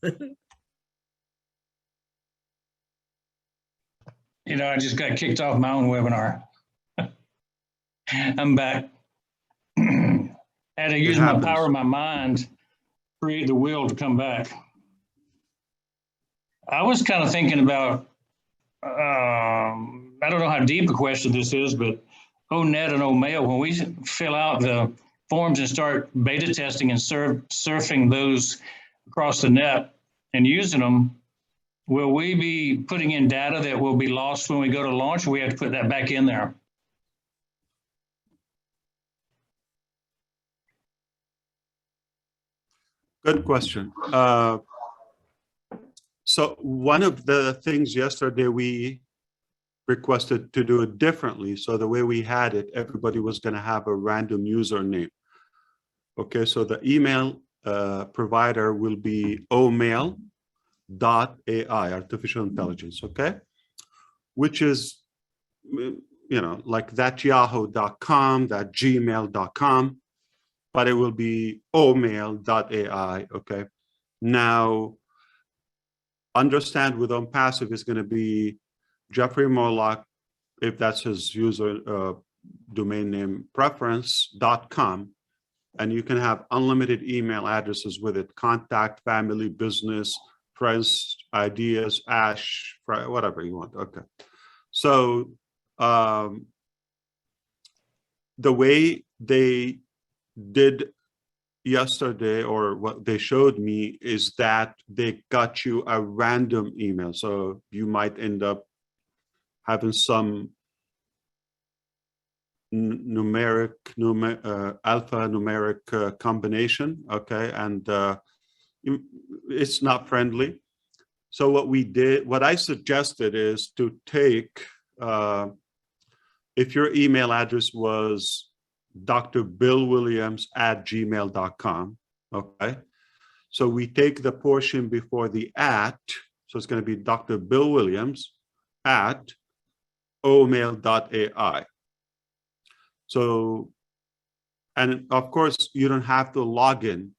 [SPEAKER 1] I just got kicked off my own webinar. I'm back. Had to use my power of my mind, create the will to come back. I was kind of thinking about, I don't know how deep a question this is, but ONET and OMail, when we fill out the forms and start beta testing and surfing those across the net and using them, will we be putting in data that will be lost when we go to launch, or we have to put that back in there?
[SPEAKER 4] Good question. So one of the things yesterday we requested to do it differently. So the way we had it, everybody was going to have a random username. Okay, so the email provider will be omail.ai, artificial intelligence, okay? Which is, like that yahoo.com, that gmail.com, but it will be omail.ai, okay? Now, understand with OnPassive is going to be Jeffrey Morlock, if that's his user domain name preference.com, and you can have unlimited email addresses with it: contact, family, business, friends, ideas, ash, whatever you want. Okay. So the way they did yesterday, or what they showed me, is that they got you a random email. So you might end up having some alphanumeric combination, okay, and it's not friendly. So what I suggested is to take, if your email address was drbillwilliams@gmail.com, okay, so we take the portion before the @ so it's going to be drbillwilliams@omail.ai. So, and of course, you don't have to log in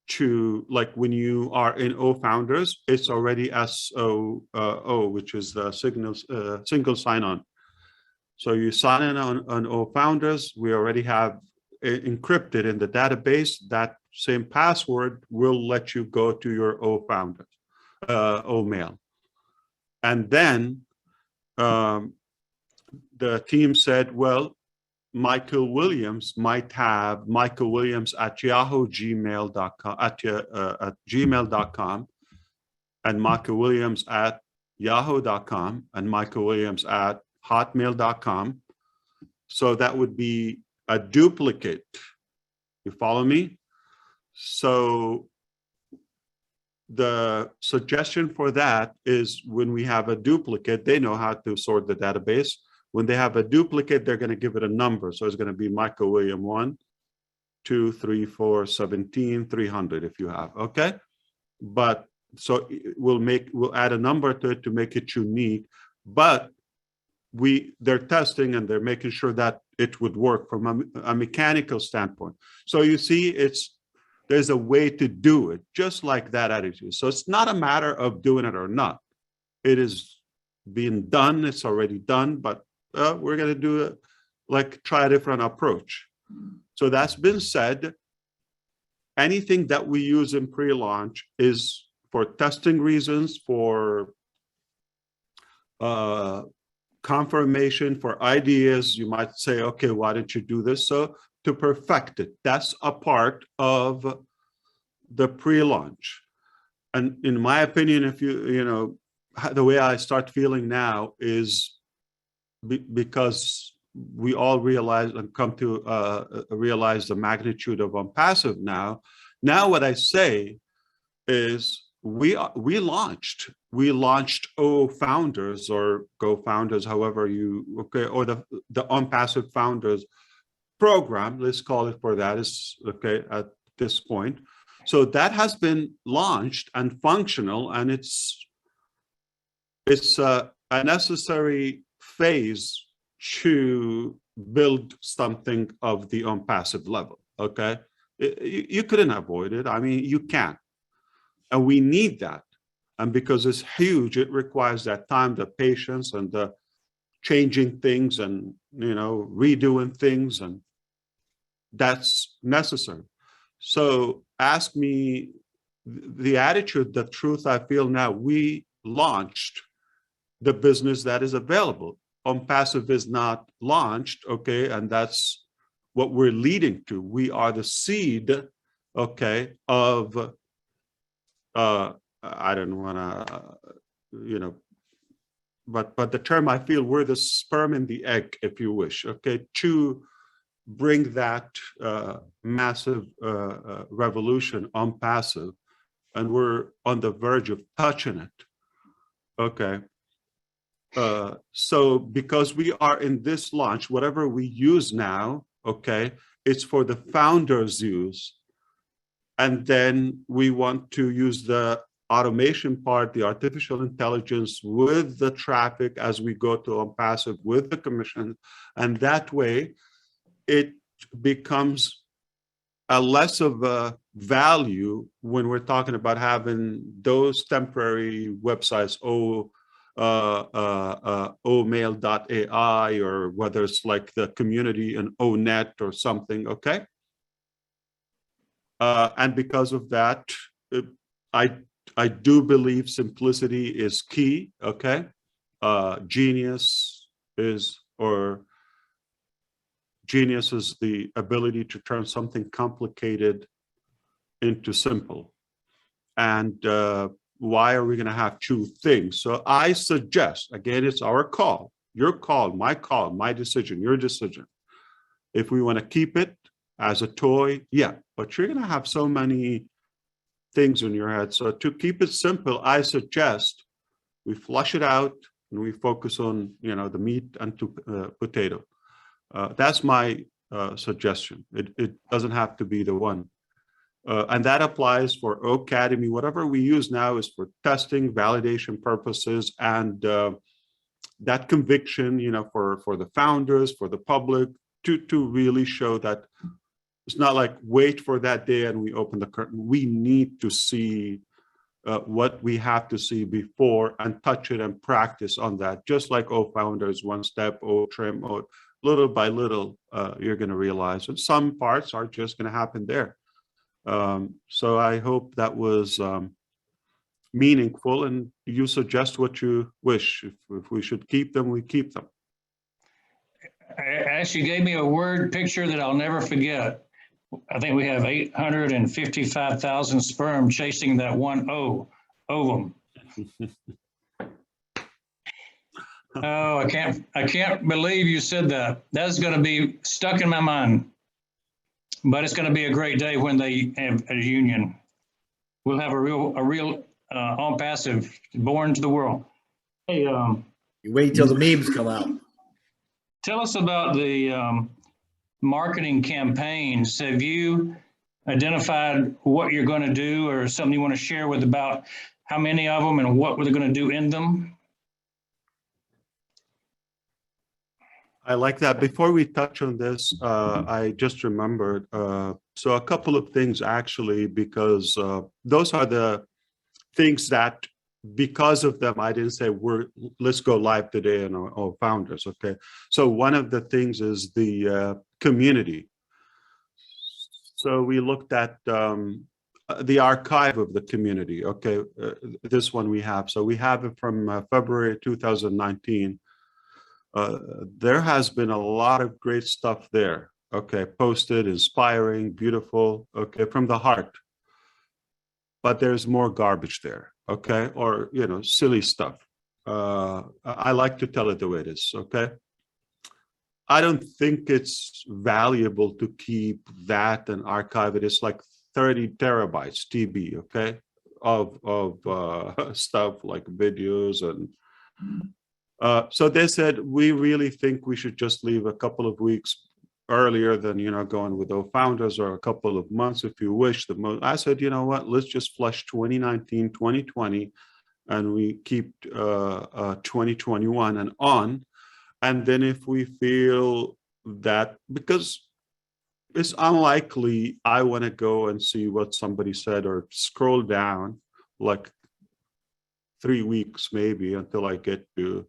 [SPEAKER 4] to, like when you are in OFounders, it's already SOO, which is the single sign-on. So you sign in on OFounders, we already have it encrypted in the database. That same password will let you go to your OFounders, OMail. And then the team said, well, Michael Williams might have Michael Williams at gmail.com, at gmail.com, and Michael Williams at yahoo.com, and Michael Williams at hotmail.com. So that would be a duplicate. You follow me? So the suggestion for that is, when we have a duplicate, they know how to sort the database. When they have a duplicate, they're going to give it a number. So it's going to be Michael William 1, 2, 3, 4, 17, 300 if you have, okay? But so we'll add a number to it to make it unique, but they're testing and they're making sure that it would work from a mechanical standpoint. So you see, there's a way to do it, just like that attitude. So it's not a matter of doing it or not. It is being done, it's already done, but we're going to do it, try a different approach. So that's been said. Anything that we use in pre-launch is for testing reasons, for confirmation, for ideas. You might say, okay, why don't you do this? So to perfect it, that's a part of the pre-launch. And in my opinion, if the way I start feeling now is because we all realize and come to realize the magnitude of OnPassive now. Now what I say is we launched OFounders or GoFounders, however or the OnPassive Founders program, let's call it for that, is okay at this point. So that has been launched and functional, and it's a necessary phase to build something of the OnPassive level, okay? You couldn't avoid it. I mean, you can't. And we need that. And because it's huge, it requires that time, the patience, and the changing things and, redoing things, and that's necessary. So ask me the attitude, the truth I feel now. We launched the business that is available. OnPassive is not launched, okay, and that's what we're leading to. We are the seed, okay, of, I don't want to, but the term I feel, we're the sperm and the egg, if you wish, okay, to bring that massive revolution on passive, and we're on the verge of touching it. Okay. So because we are in this launch, whatever we use now, okay, it's for the founders' use. And then we want to use the automation part, the artificial intelligence with the traffic as we go to on passive with the commission. And that way it becomes a less of a value when we're talking about having those temporary websites, omail.ai, or whether it's like the community and onet or something, okay? And because of that, I do believe simplicity is key, okay? Genius is the ability to turn something complicated into simple. And why are we going to have two things? So I suggest, again, it's our call, your call, my decision, your decision. If we want to keep it as a toy, yeah, but you're going to have so many things in your head. So to keep it simple, I suggest we flush it out and we focus on, you know, the meat and potato. That's my suggestion. It doesn't have to be the one. And that applies for Ocademy. Whatever we use now is for testing, validation purposes, and that conviction, you know, for the founders, for the public, to really show that it's not like wait for that day and we open the curtain. We need to see what we have to see before and touch it and practice on that. Just like founders, one step, trim, little by little, you're going to realize that some parts are just going to happen there. So I hope that was meaningful, and you suggest what you wish. If we should keep them, we keep them.
[SPEAKER 1] Ash, you gave me a word picture that I'll never forget. I think we have 855,000 sperm chasing that one ovum. Oh, I can't believe you said that. That's going to be stuck in my mind. But it's going to be a great day when they have a union. We'll have a real on passive born to the world. Hey,
[SPEAKER 3] You wait till the memes come out.
[SPEAKER 1] tell us about the marketing campaigns. Have you identified what you're going to do, or something you want to share with about how many of them and what we're going to do in them?
[SPEAKER 4] I like that. Before we touch on this, I just remembered, so a couple of things actually, because those are the things that, because of them, I didn't say let's go live today and all founders, okay? So one of the things is the community. So we looked at the archive of the community, okay? This one we have. So we have it from February 2019. There has been a lot of great stuff there, okay, posted, inspiring, beautiful, okay, from the heart. But there's more garbage there, okay, or, you know, silly stuff. I like to tell it the way it is, okay? I don't think it's valuable to keep that and archive it. It's like 30 terabytes TB, okay, of stuff like videos and so they said, we really think we should just leave a couple of weeks earlier than, you know, going with those founders, or a couple of months if you wish. I said, you know what, let's just flush 2019, 2020, and we keep 2021 and on. And then if we feel that, because it's unlikely I want to go and see what somebody said or scroll down like 3 weeks maybe until I get to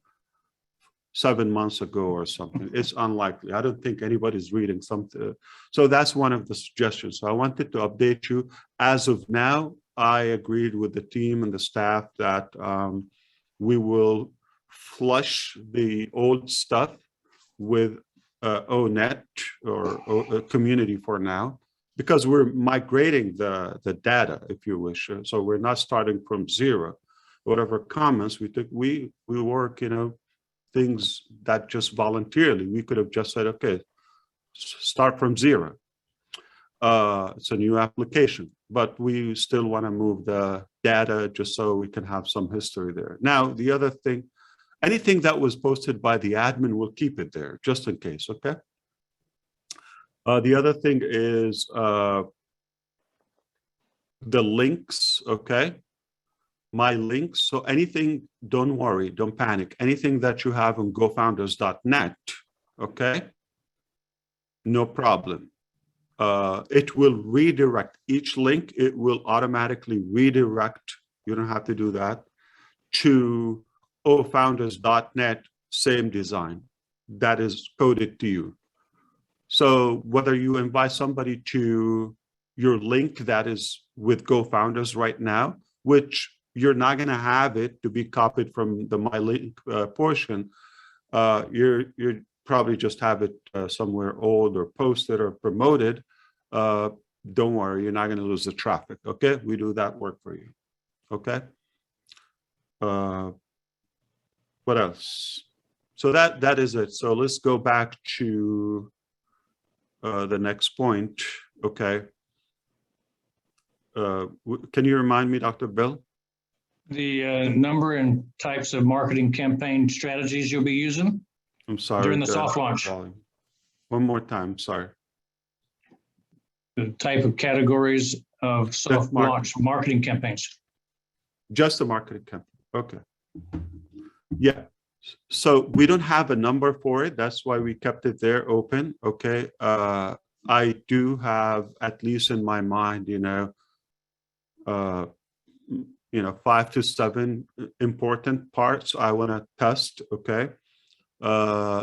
[SPEAKER 4] 7 months ago or something. It's unlikely. I don't think anybody's reading something. So that's one of the suggestions. So I wanted to update you. As of now, I agreed with the team and the staff that we will flush the old stuff with ONET or community for now, because we're migrating the data, if you wish. So we're not starting from zero. Whatever comments we took, we work, you know, things that just voluntarily, we could have just said, okay, start from zero. It's a new application, but we still want to move the data just so we can have some history there. Now, the other thing, anything that was posted by the admin, we'll keep it there just in case, okay? The other thing is the links, okay? My links, so anything, don't worry, don't panic. Anything that you have on gofounders.net, okay? No problem. It will redirect each link. It will automatically redirect, you don't have to do that, to ofounders.net, same design that is coded to you. So whether you invite somebody to your link that is with GoFounders right now, which you're not going to have it to be copied from the My Link portion, you're probably just have it somewhere old or posted or promoted. Don't worry, you're not going to lose the traffic. Okay, we do that work for you. Okay. What else? So that is it. So let's go back to the next point. Okay. Can you remind me, Dr. Bill?
[SPEAKER 1] The number and types of marketing campaign strategies you'll be using
[SPEAKER 4] I'm sorry.
[SPEAKER 1] during the soft launch.
[SPEAKER 4] Volume. One more time, sorry.
[SPEAKER 1] The type of categories of soft launch marketing campaigns.
[SPEAKER 4] Just the marketing campaign. Okay. Yeah. So we don't have a number for it. That's why we kept it there open. Okay. I do have, at least in my mind, 5 to 7 important parts I want to test. Okay.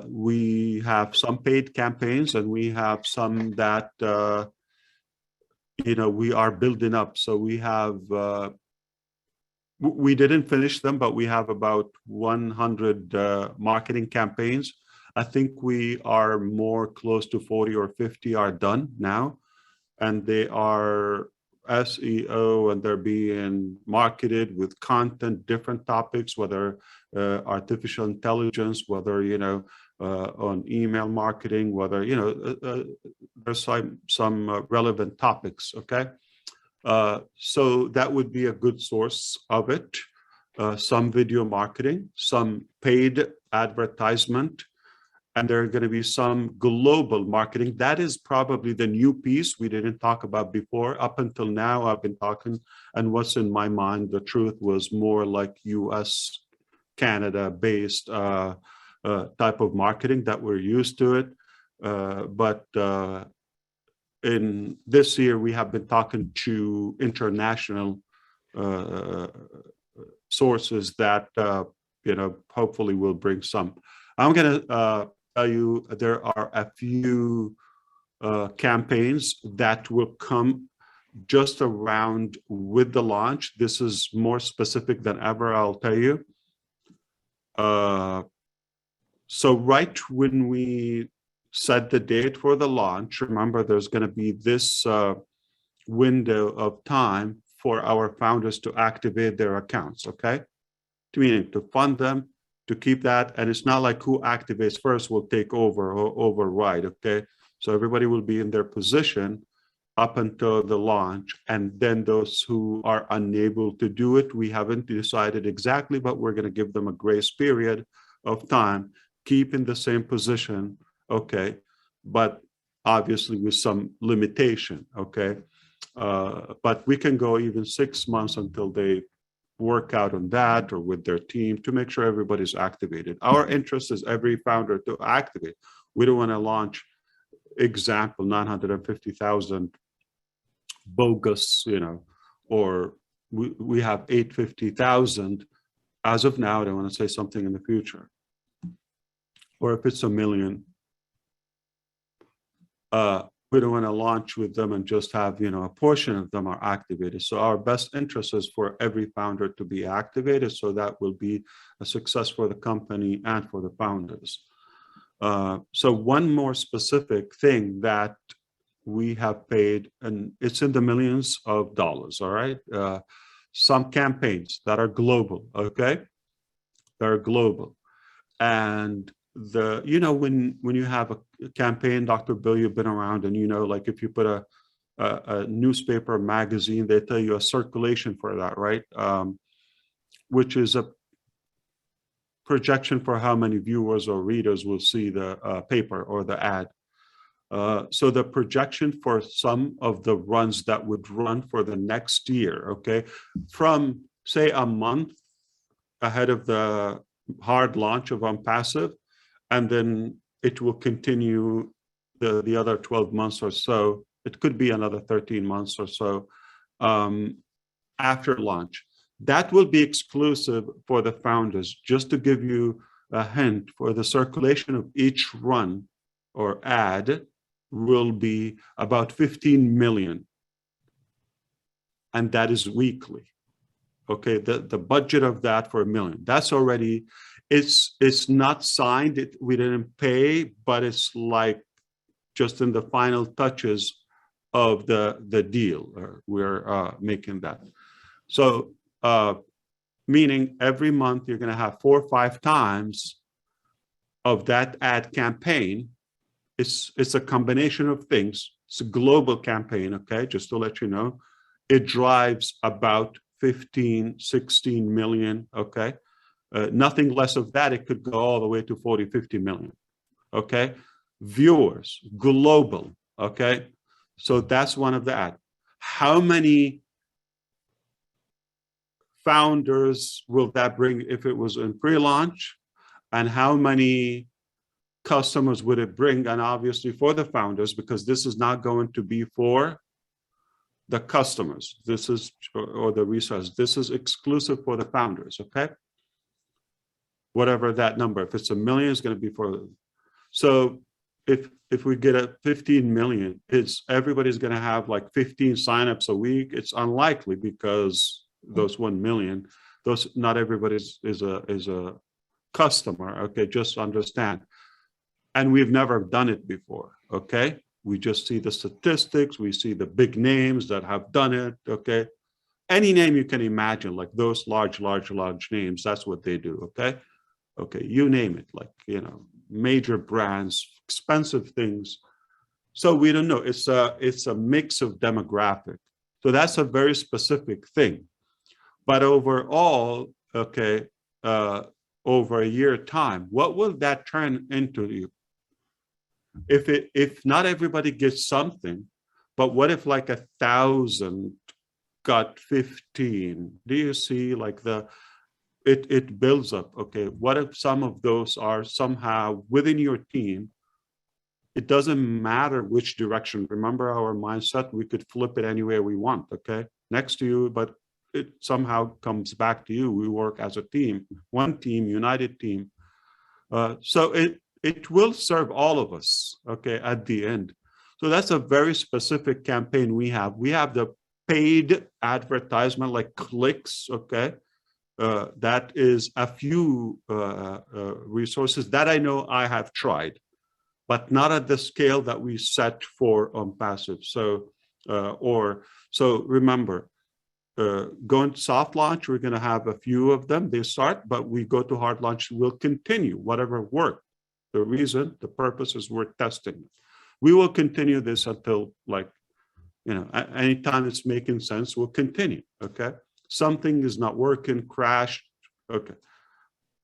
[SPEAKER 4] We have some paid campaigns and we have some that, we are building up. So we have, we didn't finish them, but we have about 100 marketing campaigns. I think we are more close to 40 or 50 are done now. And they are SEO and they're being marketed with content, different topics, whether artificial intelligence, whether, on email marketing, whether, there's some relevant topics. Okay. So that would be a good source of it. Some video marketing, some paid advertisement, and there are going to be some global marketing. That is probably the new piece we didn't talk about before. Up until now, I've been talking, and what's in my mind, the truth was more like US, Canada-based type of marketing that we're used to it. But in this year, we have been talking to international sources that, hopefully will bring some. I'm going to tell you there are a few campaigns that will come just around with the launch. This is more specific than ever, I'll tell you. So right when we set the date for the launch, remember there's going to be this window of time for our founders to activate their accounts, okay? Meaning to fund them, to keep that, and it's not like who activates first will take over or override, okay? So everybody will be in their position up until the launch, and then those who are unable to do it, we haven't decided exactly, but we're going to give them a grace period of time, keep in the same position, okay? But obviously with some limitation, okay? But we can go even 6 months until they work out on that or with their team to make sure everybody's activated. Our interest is every founder to activate. We don't want to launch, example, 950,000 bogus, or we have 850,000 as of now. I don't want to say something in the future. Or if it's 1 million, we don't want to launch with them and just have, a portion of them are activated. So our best interest is for every founder to be activated. So that will be a success for the company and for the founders. So one more specific thing that we have paid, and it's in the millions of dollars, all right? Some campaigns that are global, okay? That are global. And when you have a campaign, Dr. Bill, you've been around, and like if you put a newspaper, magazine, they tell you a circulation for that, right? Which is a projection for how many viewers or readers will see the paper or the ad. So the projection for some of the runs that would run for the next year, okay, from say a month ahead of the hard launch of OnPassive, and then it will continue the other 12 months or so. It could be another 13 months or so after launch. That will be exclusive for the founders. Just to give you a hint, for the circulation of each run or ad will be about 15 million. And that is weekly. Okay, the budget of that for $1 million, that's already, it's not signed, we didn't pay, but it's like just in the final touches of the deal. We're making that. So meaning every month you're going to have 4 or 5 times of that ad campaign. It's a combination of things. It's a global campaign, okay, just to let you know. It drives about 15, 16 million, okay? Nothing less of that. It could go all the way to 40, 50 million, okay? Viewers, global, okay? So that's one of the ad. How many founders will that bring if it was in pre-launch? And how many customers would it bring? And obviously for the founders, because this is not going to be for the customers, this is, or the resellers, this is exclusive for the founders, okay? Whatever that number, if it's $1 million, it's going to be for, so if we get a 15 million, everybody's going to have like 15 signups a week. It's unlikely because those 1 million, not everybody is a customer, okay? Just understand. And we've never done it before, okay? We just see the statistics, we see the big names that have done it, okay? Any name you can imagine, like those large names, that's what they do, okay? Okay, you name it, like, major brands, expensive things. So we don't know, it's a mix of demographic. So that's a very specific thing. But overall, okay, over a year time, what will that turn into you? If not everybody gets something, but what if like 1,000 got 15? Do you see like it builds up? Okay, what if some of those are somehow within your team? It doesn't matter which direction. Remember our mindset, we could flip it anywhere we want, okay? Next to you, but it somehow comes back to you. We work as a team, one team, united team. So it will serve all of us, okay, at the end. So that's a very specific campaign we have. We have the paid advertisement, like clicks, okay? That is a few resources that I know I have tried, but not at the scale that we set for OnPassive. So remember, going to soft launch, we're going to have a few of them. They start, but we go to hard launch, we'll continue whatever worked. The purpose is we're testing. We will continue this until, like, anytime it's making sense, we'll continue, okay? Something is not working, crashed, okay.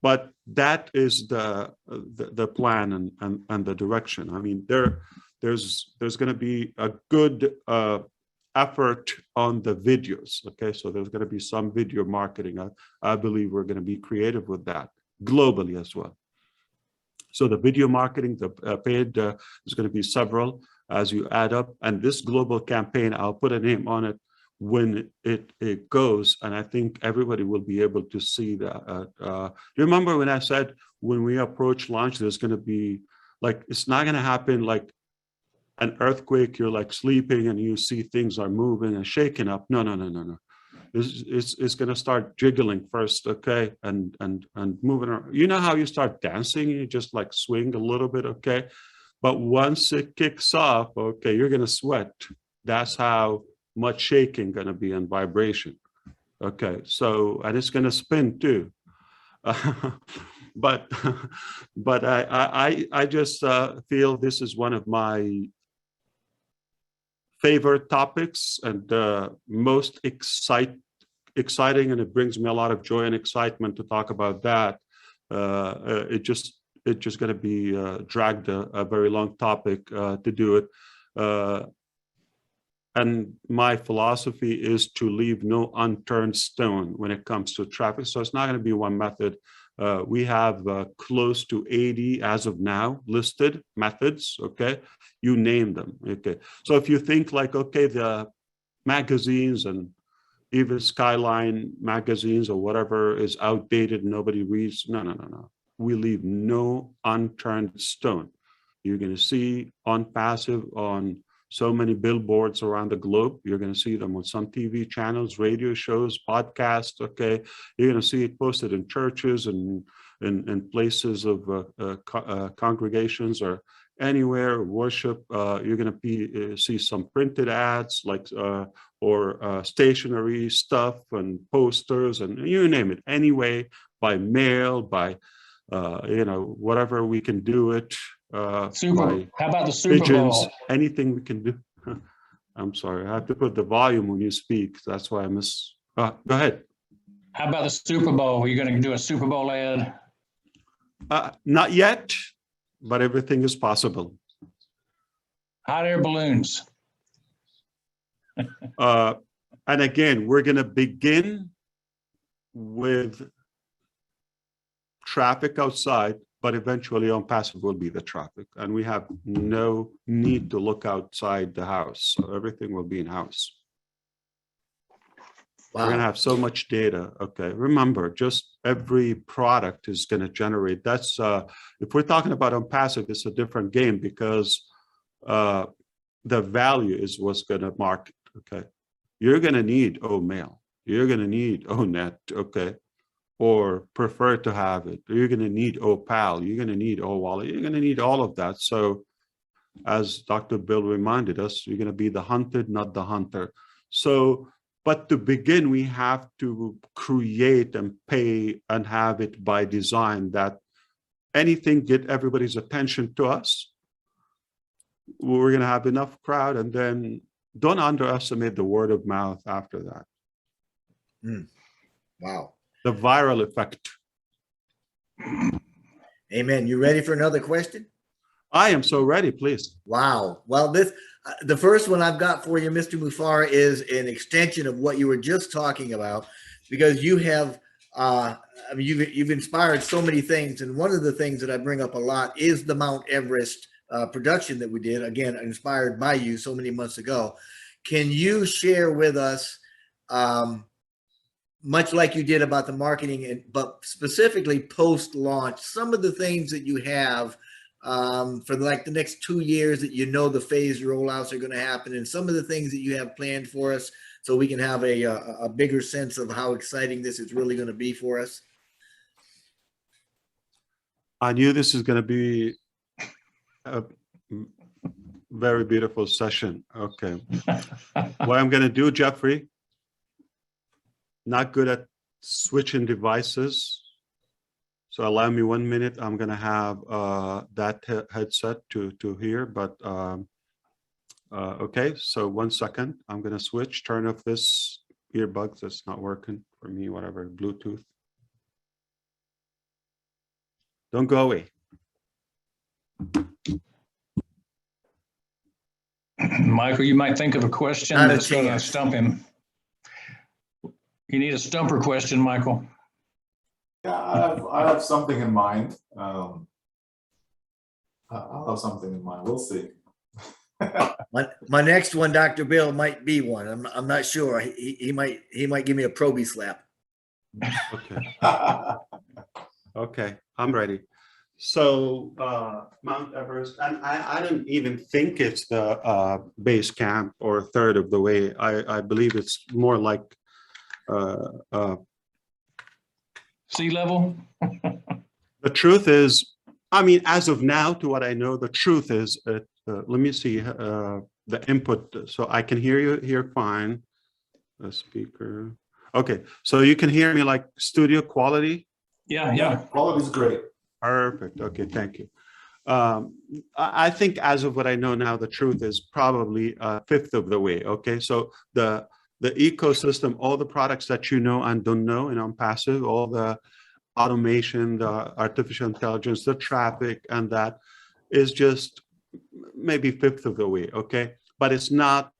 [SPEAKER 4] But that is the plan and the direction. I mean, there's going to be a good effort on the videos, okay? So there's going to be some video marketing. I believe we're going to be creative with that globally as well. So the video marketing, the paid, is going to be several as you add up. And this global campaign, I'll put a name on it when it goes. And I think everybody will be able to see that. Remember when I said, when we approach launch, there's going to be like, it's not going to happen like an earthquake. You're like sleeping and you see things are moving and shaking up. No. It's going to start jiggling first, okay, and moving around. You know how you start dancing, you just like swing a little bit, okay, but once it kicks off, okay, you're going to sweat. That's how much shaking going to be and vibration, okay. So, and it's going to spin too. but but I just feel this is one of my favorite topics and most exciting, and it brings me a lot of joy and excitement to talk about that. It's just going to be dragged a very long topic to do it. And my philosophy is to leave no unturned stone when it comes to traffic. So it's not going to be one method. We have close to 80 as of now listed methods. Okay, you name them. Okay, so if you think like, okay, the magazines and even Skyline magazines or whatever is outdated, nobody reads. No. We leave no unturned stone. You're going to see on passive on so many billboards around the globe. You're going to see them on some TV channels, radio shows, podcasts. Okay, you're going to see it posted in churches and in places of congregations or anywhere worship. You're going to see some printed ads like or stationery stuff and posters and you name it. Anyway, by mail, by whatever we can do it.
[SPEAKER 1] How about the Super
[SPEAKER 4] pigeons,
[SPEAKER 1] Bowl?
[SPEAKER 4] anything we can do. I'm sorry, I have to put the volume when you speak. That's why I miss. Go ahead.
[SPEAKER 1] How about the Super Bowl? Are you going to do a Super Bowl ad?
[SPEAKER 4] Not yet, but everything is possible.
[SPEAKER 1] Hot air balloons.
[SPEAKER 4] And again, we're going to begin with traffic outside, but eventually on passive will be the traffic. And we have no need to look outside the house. So everything will be in house.
[SPEAKER 3] Wow.
[SPEAKER 4] We're going to have so much data. Okay. Remember, just every product is going to generate. That's if we're talking about on passive, it's a different game because the value is what's going to market. Okay. You're going to need mail. You're going to need net. Okay. Or prefer to have it. You're going to need PAL. You're going to need wallet. You're going to need all of that. So as Dr. Bill reminded us, you're going to be the hunted, not the hunter. So, but to begin, we have to create and pay and have it by design that anything get everybody's attention to us. We're going to have enough crowd, and then don't underestimate the word of mouth after that.
[SPEAKER 3] Wow.
[SPEAKER 4] The viral effect.
[SPEAKER 3] Amen. You ready for another question?
[SPEAKER 4] I am so ready, please.
[SPEAKER 3] Wow. Well, the first one I've got for you, Mr. Mufareh, is an extension of what you were just talking about, because you have, you've inspired so many things. And one of the things that I bring up a lot is the Mount Everest production that we did, again, inspired by you so many months ago. Can you share with us, much like you did about the marketing, but specifically post-launch, some of the things that you have for like the next 2 years that the phased rollouts are going to happen, and some of the things that you have planned for us so we can have a bigger sense of how exciting this is really going to be for us?
[SPEAKER 4] I knew this is going to be a very beautiful session. Okay. What I'm going to do, Jeffrey, not good at switching devices. So allow me 1 minute. I'm going to have that headset to hear, but okay. So 1 second, I'm going to switch, turn off this earbuds. That's not working for me, whatever, Bluetooth. Don't go away.
[SPEAKER 1] Michael, you might think of a question
[SPEAKER 3] Not a
[SPEAKER 1] that's going to
[SPEAKER 3] chance.
[SPEAKER 1] stump him. You need a stumper question, Michael.
[SPEAKER 2] Yeah, I have something in mind. I'll have something in mind. We'll see.
[SPEAKER 3] My next one, Dr. Bill, might be one. I'm not sure. He might give me a probie slap.
[SPEAKER 4] Okay. Okay, I'm ready. So Mount Everest, and I don't even think it's the base camp or a third of the way. I believe it's more like
[SPEAKER 1] Sea level?
[SPEAKER 4] the truth is, I mean, as of now, to what I know, the truth is, let me see the input. So I can hear you here fine. The speaker. Okay, so you can hear me like studio quality.
[SPEAKER 1] Yeah.
[SPEAKER 2] Quality's great.
[SPEAKER 4] Perfect. Okay, thank you. I think as of what I know now, the truth is probably a fifth of the way. Okay, so the ecosystem, all the products that you know and don't know in OnPassive, all the automation, the artificial intelligence, the traffic, and that is just maybe fifth of the way. Okay, but it's not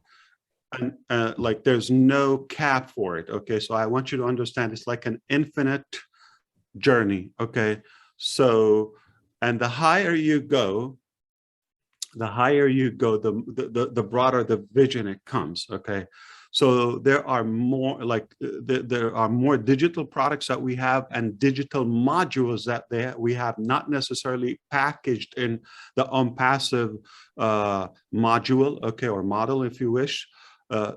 [SPEAKER 4] like there's no cap for it. Okay, so I want you to understand it's like an infinite journey. Okay, so and the higher you go, the broader the vision it comes. Okay, so there are more there are more digital products that we have and digital modules that we have not necessarily packaged in the OnPassive module, okay, or model if you wish.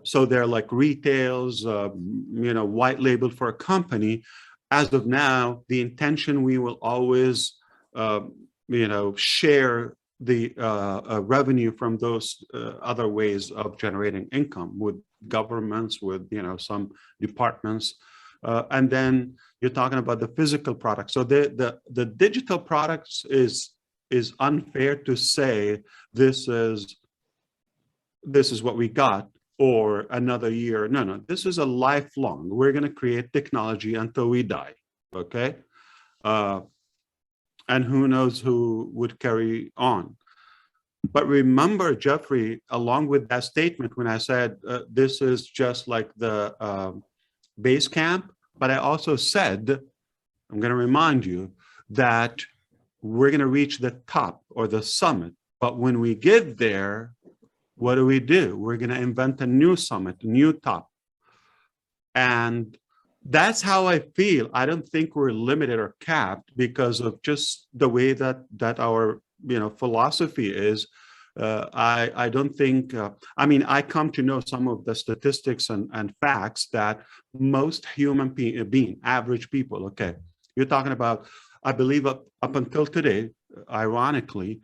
[SPEAKER 4] So they're like retails, white labeled for a company. As of now, the intention, we will always, share the revenue from those other ways of generating income with governments, with, some departments. And then you're talking about the physical products. So the digital products is unfair to say this is what we got, or another year. No, this is a lifelong. We're going to create technology until we die, okay? And who knows who would carry on. But remember, Jeffrey, along with that statement, when I said this is just like the base camp, but I also said, I'm going to remind you that we're going to reach the top or the summit. But when we get there, what do? We're going to invent a new summit, a new top. And that's how I feel. I don't think we're limited or capped because of just the way that our philosophy is. I don't think, I come to know some of the statistics and facts that most human being, average people, okay, you're talking about, I believe up until today, ironically,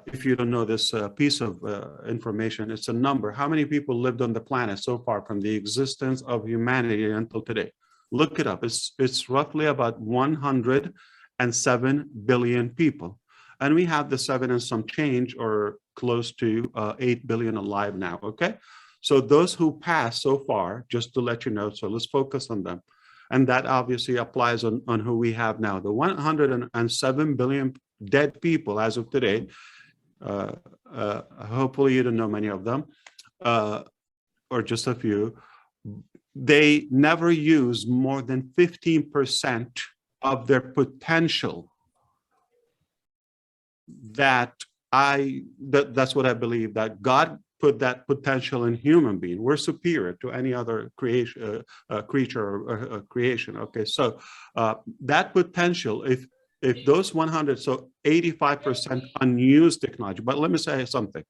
[SPEAKER 4] if you don't know this piece of information, it's a number. How many people lived on the planet so far from the existence of humanity until today? Look it up. It's roughly about 107 billion people. And we have the 7 and some change, or close to 8 billion alive now, okay? So those who passed so far, just to let you know, so let's focus on them. And that obviously applies on who we have now. The 107 billion dead people as of today, hopefully you don't know many of them, or just a few, they never use more than 15% of their potential. That's what I believe, that God put that potential in human being. We're superior to any other creature or creation. Okay, so that potential, if those 100, so 85% unused technology. But let me say something.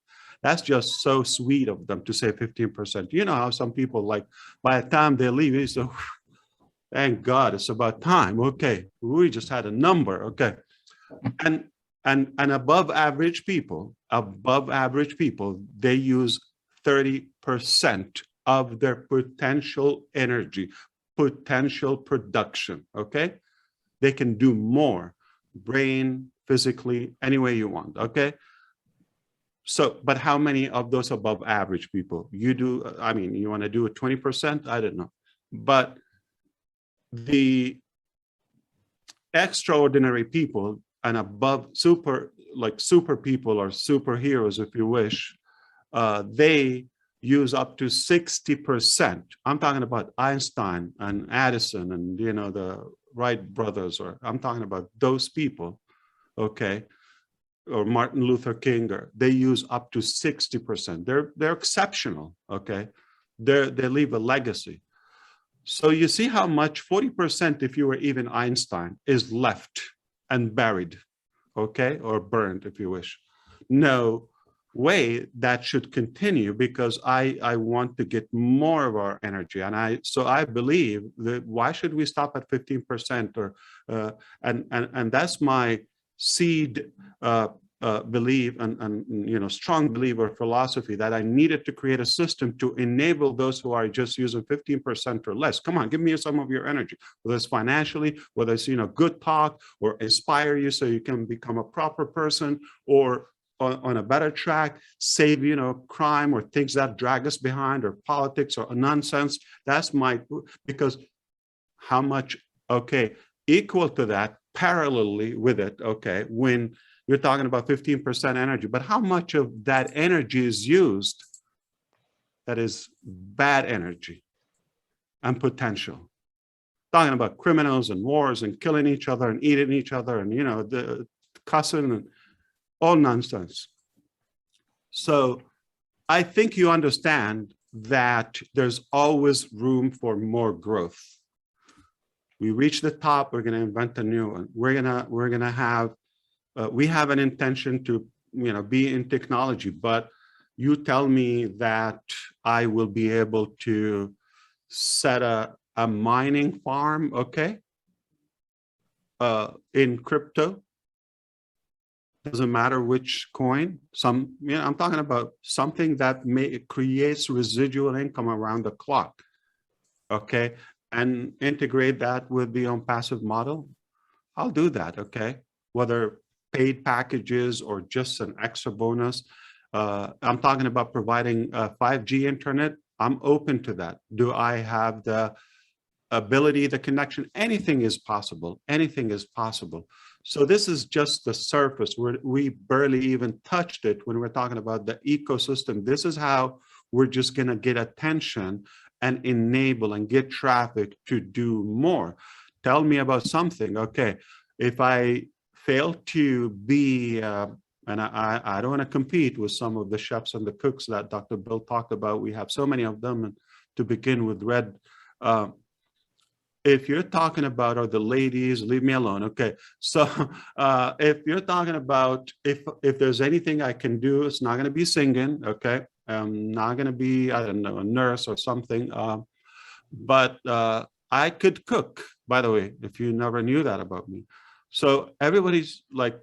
[SPEAKER 4] That's just so sweet of them to say 15%. You know how some people, like, by the time they leave, it's so, thank God, it's about time. Okay, we just had a number. Okay, and above average people, they use 30% of their potential energy, potential production. Okay, they can do more, brain, physically, any way you want. Okay. So, but how many of those above average people you do? You want to do it 20%? I don't know. But the extraordinary people and above super people or superheroes, if you wish, they use up to 60%. I'm talking about Einstein and Edison and, the Wright brothers, or I'm talking about those people, okay, or Martin Luther King, or they use up to 60%. They're exceptional, okay? They leave a legacy. So you see how much 40%, if you were even Einstein, is left and buried, okay, or burned, if you wish. No way that should continue, because I want to get more of our energy, and I believe that why should we stop at 15%, or and that's my seed belief and strong believer philosophy that I needed to create a system to enable those who are just using 15% or less. Come on, give me some of your energy, whether it's financially, whether it's good talk, or inspire you so you can become a proper person, or on a better track, save crime or things that drag us behind, or politics or nonsense. That's because how much, okay, equal to that, parallelly with it, okay, when you're talking about 15% energy, but how much of that energy is used that is bad energy and potential? Talking about criminals and wars and killing each other and eating each other and, the cussing and all nonsense. So I think you understand that there's always room for more growth. We reach the top, we're going to invent a new one. We're going to have, we have an intention to, be in technology, but you tell me that I will be able to set a mining farm, okay, in crypto. Doesn't matter which coin. I'm talking about something that creates residual income around the clock, okay, and integrate that with the passive model. I'll do that, okay, whether paid packages or just an extra bonus. I'm talking about providing 5G internet. I'm open to that. Do I have the ability, the connection? Anything is possible. Anything is possible. So this is just the surface. We barely even touched it when we're talking about the ecosystem. This is how we're just going to get attention and enable and get traffic to do more. Tell me about something. Okay, if I fail to be, and I don't want to compete with some of the chefs and the cooks that Dr. Bill talked about. We have so many of them, and to begin with, Red. If you're talking about, or the ladies, leave me alone. Okay, so if you're talking about, if there's anything I can do, it's not going to be singing. Okay, I'm not going to be, I don't know, a nurse or something. But I could cook, by the way, if you never knew that about me. So everybody's like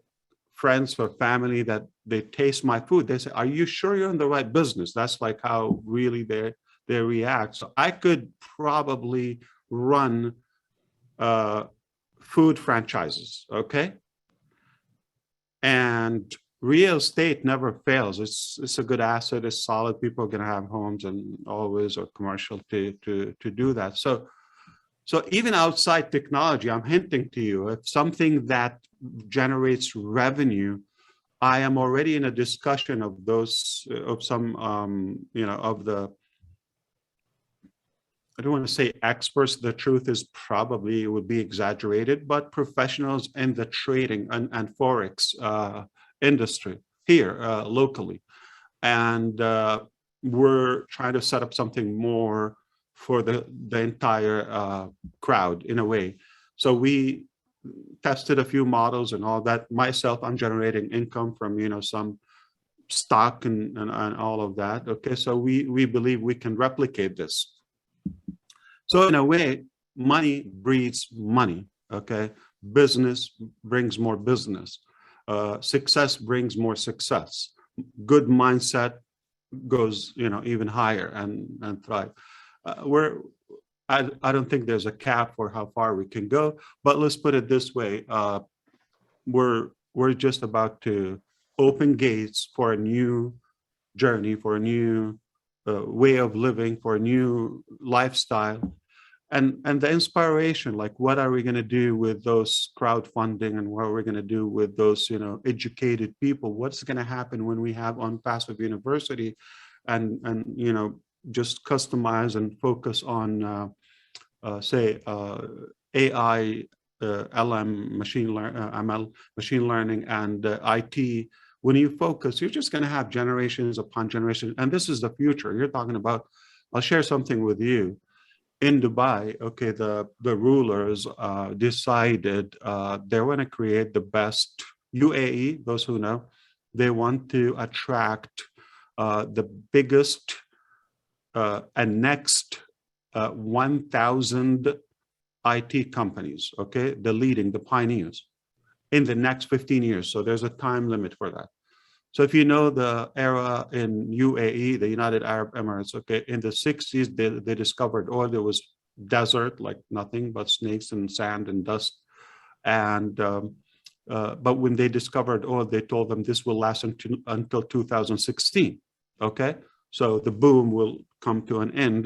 [SPEAKER 4] friends or family that they taste my food. They say, "Are you sure you're in the right business?" That's like how really they react. So I could probably run food franchises, okay? And real estate never fails. It's a good asset. It's solid. People are going to have homes and always, or commercial to do that. So even outside technology, I'm hinting to you, if something that generates revenue, I am already in a discussion of those, of some, of the, I don't want to say experts. The truth is probably, it would be exaggerated, but professionals in the trading and Forex industry here locally. And we're trying to set up something more for the entire crowd in a way. So we tested a few models and all that. Myself, I'm generating income from, some stock and all of that. Okay, so we believe we can replicate this. So in a way, money breeds money, okay? Business brings more business. Success brings more success. Good mindset goes, even higher and thrive. I don't think there's a cap for how far we can go, but let's put it this way. We're just about to open gates for a new journey, for a new way of living, for a new lifestyle, and the inspiration, like what are we going to do with those crowdfunding, and what are we going to do with those educated people? What's going to happen when we have OnPassive University and just customize and focus on say AI, LM, ML, machine learning, and IT. When you focus, you're just going to have generations upon generations. And this is the future. You're talking about, I'll share something with you. In Dubai, okay, the rulers decided they want to create the best UAE, those who know, they want to attract the biggest and next 1,000 IT companies, okay, the pioneers in the next 15 years. So there's a time limit for that. So if you know the era in UAE, the United Arab Emirates, okay, in the 60s, they discovered oil. There was desert, like nothing but snakes and sand and dust. And but when they discovered oil, they told them this will last until 2016. Okay, so the boom will come to an end.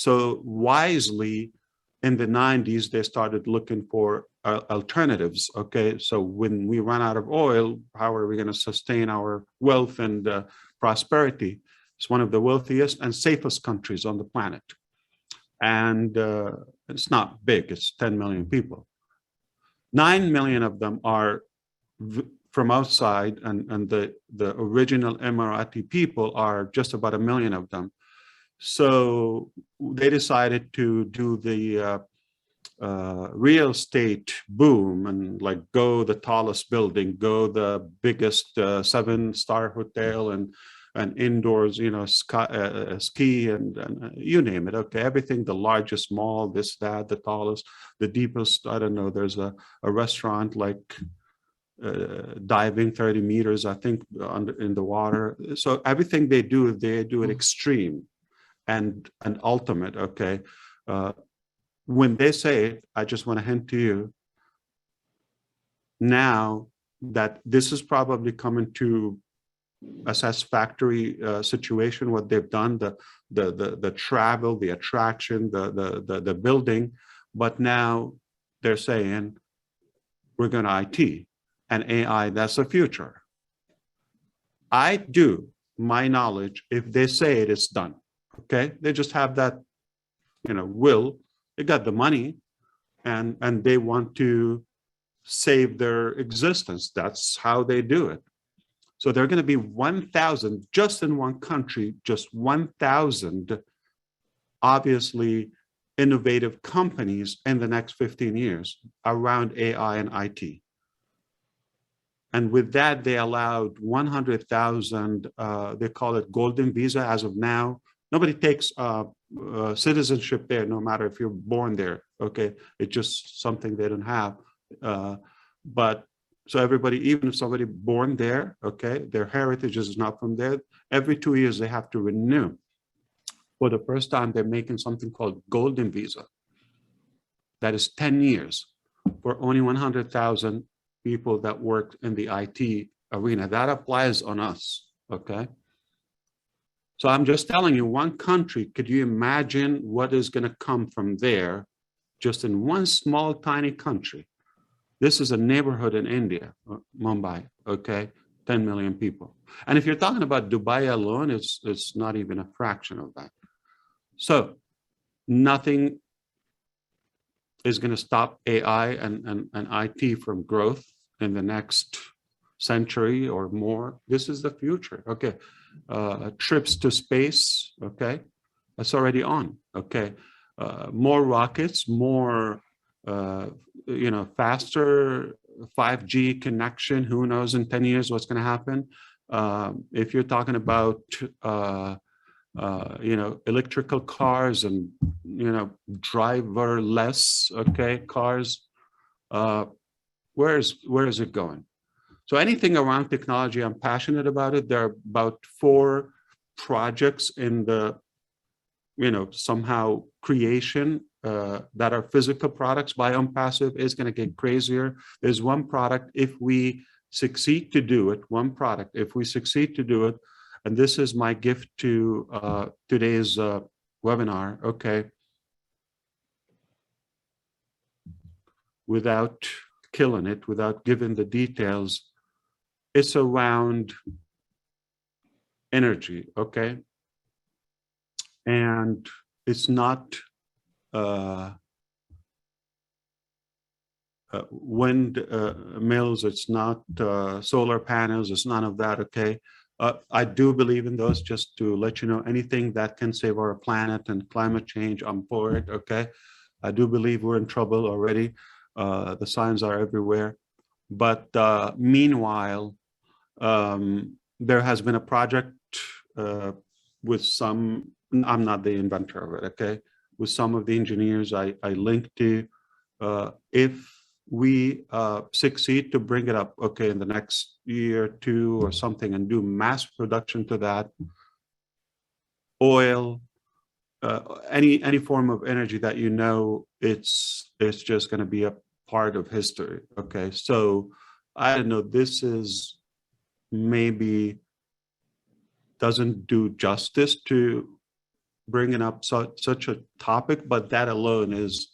[SPEAKER 4] So wisely, in the 90s, they started looking for alternatives. Okay, so when we run out of oil, how are we going to sustain our wealth and prosperity? It's one of the wealthiest and safest countries on the planet. And it's not big, it's 10 million people. 9 million of them are from outside, and the original Emirati people are just about 1 million of them. So they decided to do the real estate boom and like go the tallest building, go the biggest 7-star hotel and indoors, you know, ski and you name it. Okay, everything, the largest mall, this, that, the tallest, the deepest, I don't know, there's a restaurant like diving 30 meters, I think, in the water. So everything they do it extreme and ultimate. Okay, when they say it, I just want to hint to you now that this is probably coming to a satisfactory situation. What they've done, the travel, the attraction, the building, but now they're saying we're going to IT and AI. That's the future. I do, my knowledge, if they say it, it's done. Okay, they just have that, you know, will. They got the money, and they want to save their existence. That's how they do it. So there are going to be 1,000 just in one country, just 1,000 obviously innovative companies in the next 15 years around AI and IT. And with that, they allowed 100,000, they call it golden visa as of now. Nobody takes citizenship there, no matter if you're born there, okay? It's just something they don't have. But so everybody, even if somebody born there, okay, their heritage is not from there, every 2 years they have to renew. For the first time, they're making something called golden visa. That is 10 years for only 100,000 people that work in the IT arena. That applies on us, okay? So I'm just telling you, one country, could you imagine what is going to come from there just in one small, tiny country? This is a neighborhood in India, Mumbai, okay? 10 million people. And if you're talking about Dubai alone, it's not even a fraction of that. So nothing is going to stop AI and IT from growth in the next century or more. This is the future, okay? Trips to space, okay? That's already on, okay? More rockets, more, you know, faster 5G connection. Who knows in 10 years what's going to happen? If you're talking about, you know, electrical cars and, you know, driverless, okay, cars, where is it going? So anything around technology, I'm passionate about it. There are about 4 projects in the, you know, somehow creation that are physical products. BioMPassive is going to get crazier. There's one product, if we succeed to do it, one product, if we succeed to do it, and this is my gift to today's webinar, okay, without killing it, without giving the details, it's around energy, okay? And it's not wind mills, it's not solar panels, it's none of that, okay? I do believe in those, just to let you know, anything that can save our planet and climate change, I'm for it, okay? I do believe we're in trouble already. The signs are everywhere. But meanwhile, there has been a project with some, I'm not the inventor of it, okay? With some of the engineers I linked to, if we succeed to bring it up, okay, in the next year, two or something, and do mass production to that, oil, any form of energy that you know, it's just going to be a part of history. Okay, so I don't know, this is maybe doesn't do justice to bringing up such a topic, but that alone is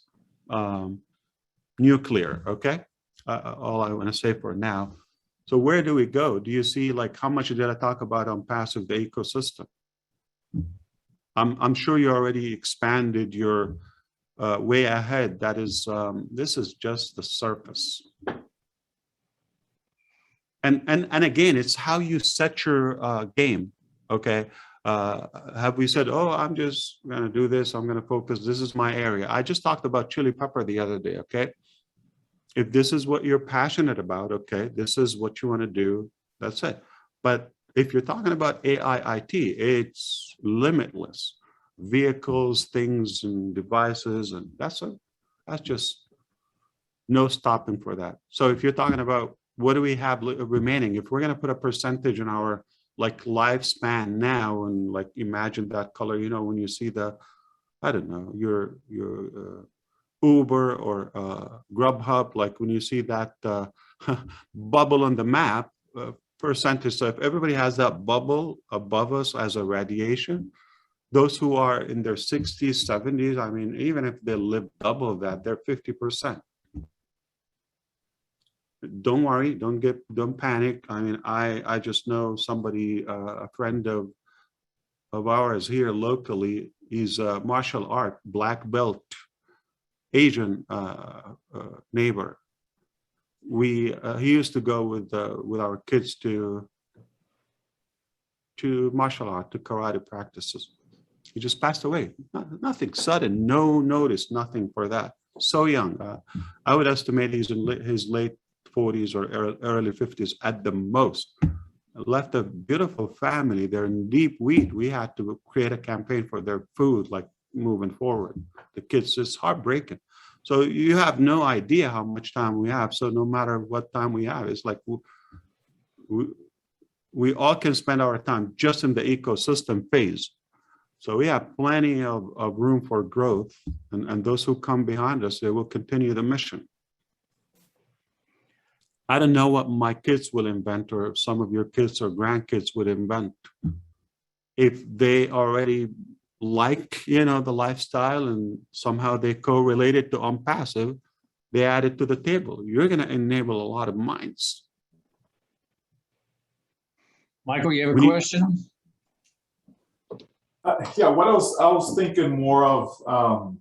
[SPEAKER 4] nuclear. Okay, all I want to say for now. So where do we go? Do you see, like, how much did I talk about on passive, the ecosystem? I'm sure you already expanded your way ahead. That is, this is just the surface. And again, it's how you set your game. Okay. Have we said, oh, I'm just going to do this. I'm going to focus. This is my area. I just talked about chili pepper the other day. Okay. If this is what you're passionate about, okay, this is what you want to do. That's it. But if you're talking about AI IT, it's limitless. Vehicles, things, and devices, and that's just no stopping for that. So if you're talking about what do we have remaining, if we're going to put a percentage in our like lifespan now, and like imagine that color, you know, when you see the, I don't know, your Uber or Grubhub, like when you see that bubble on the map, percentage. So if everybody has that bubble above us as a radiation, those who are in their 60s, 70s, I mean, even if they live double that, they're 50%. Don't worry, don't panic. I mean, I just know somebody, a friend of ours here locally, he's a martial art black belt Asian neighbor. He used to go with our kids to martial art, to karate practices. He just passed away. Nothing sudden, no notice, nothing for that. So young. I would estimate he's in his late 40s or early 50s at the most. Left a beautiful family. They're in deep weed. We had to create a campaign for their food, like moving forward. The kids, it's heartbreaking. So you have no idea how much time we have. So no matter what time we have, it's like we all can spend our time just in the ecosystem phase. So we have plenty of room for growth, and those who come behind us, they will continue the mission. I don't know what my kids will invent, or some of your kids or grandkids would invent. If they already like, you know, the lifestyle and somehow they correlate it to OnPassive, they add it to the table. You're going to enable a lot of minds.
[SPEAKER 1] Michael, you have a question?
[SPEAKER 2] Yeah, what I was thinking more of,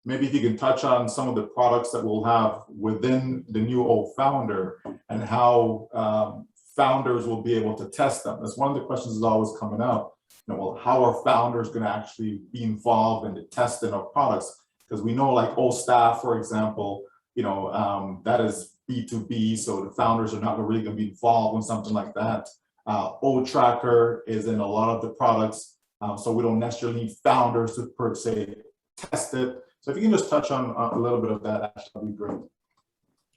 [SPEAKER 2] maybe if you can touch on some of the products that we'll have within the new OFounder and how founders will be able to test them. That's one of the questions that's always coming up. You know, well, how are founders going to actually be involved in the testing of products? Because we know, like OStaff, for example, you know, that is B2B, so the founders are not really going to be involved in something like that. OTracker is in a lot of the products, so we don't necessarily need founders to per se test it. So if you can just touch on a little bit of that, that would be great.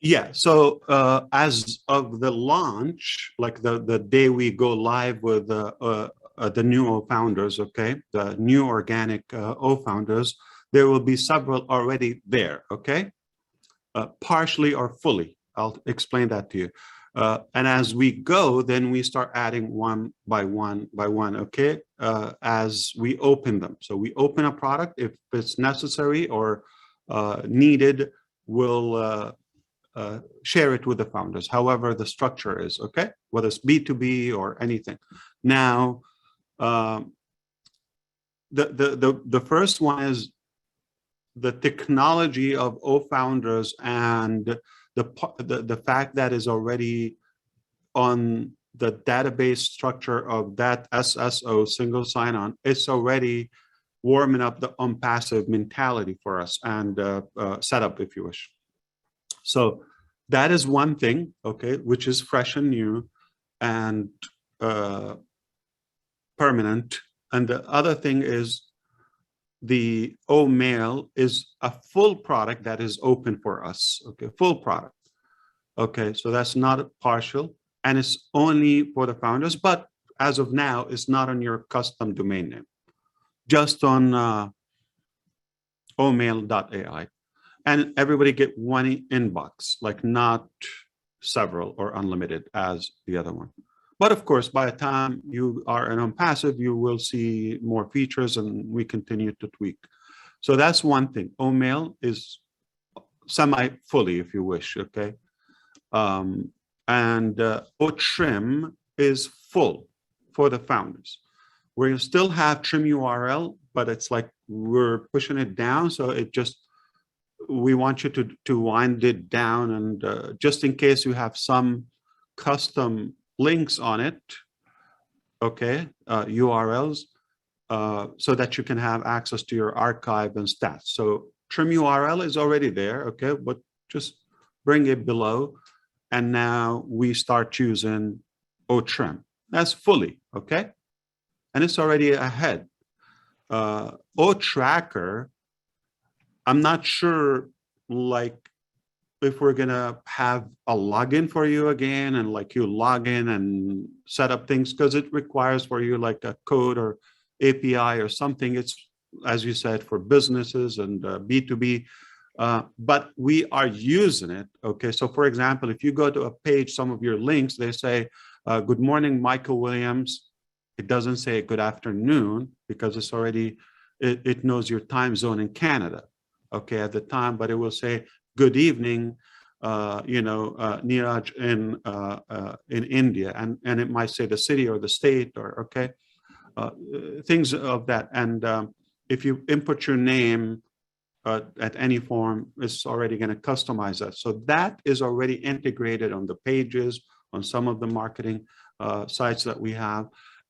[SPEAKER 4] Yeah, so as of the launch, like the day we go live with the new OFounders, okay, the new organic OFounders, there will be several already there, okay, partially or fully. I'll explain that to you. And as we go, then we start adding one by one, okay, as we open them. So we open a product. If it's necessary or needed, we'll share it with the founders, however the structure is, okay, whether it's B2B or anything. Now, the first one is the technology of OFounders and the fact that is already on the database structure of that SSO, single sign-on. It's already warming up the OnPassive mentality for us and setup, if you wish. So that is one thing, okay, which is fresh and new and permanent. And the other thing is the O Mail is a full product that is open for us. Okay, full product. Okay, so that's not partial, and it's only for the founders, but as of now, it's not on your custom domain name, just on omail.ai. And everybody get one inbox, like not several or unlimited as the other one. But of course, by the time you are an OnPassive, you will see more features and we continue to tweak. So that's one thing. OMail is semi-fully, if you wish, okay? And OTrim is full for the founders. We're gonna still have trim URL, but it's like we're pushing it down. So it just, we want you to wind it down, and just in case you have some custom links on it, okay, URLs, so that you can have access to your archive and stats. So trim URL is already there, okay, but just bring it below, and now we start using OTrim. That's fully, okay, and it's already ahead. OTracker, I'm not sure, like, if we're gonna have a login for you again, and like you log in and set up things, because it requires for you like a code or API or something. It's, as you said, for businesses and B2B, but we are using it. Okay, so for example, if you go to a page, some of your links, they say, good morning, Michael Williams. It doesn't say good afternoon because it's already, it knows your time zone in Canada, okay, at the time, but it will say, good evening, Neeraj in India, and it might say the city or the state, or okay, things of that. And if you input your name at any form, it's already going to customize that. So that is already integrated on the pages, on some of the marketing sites that we have,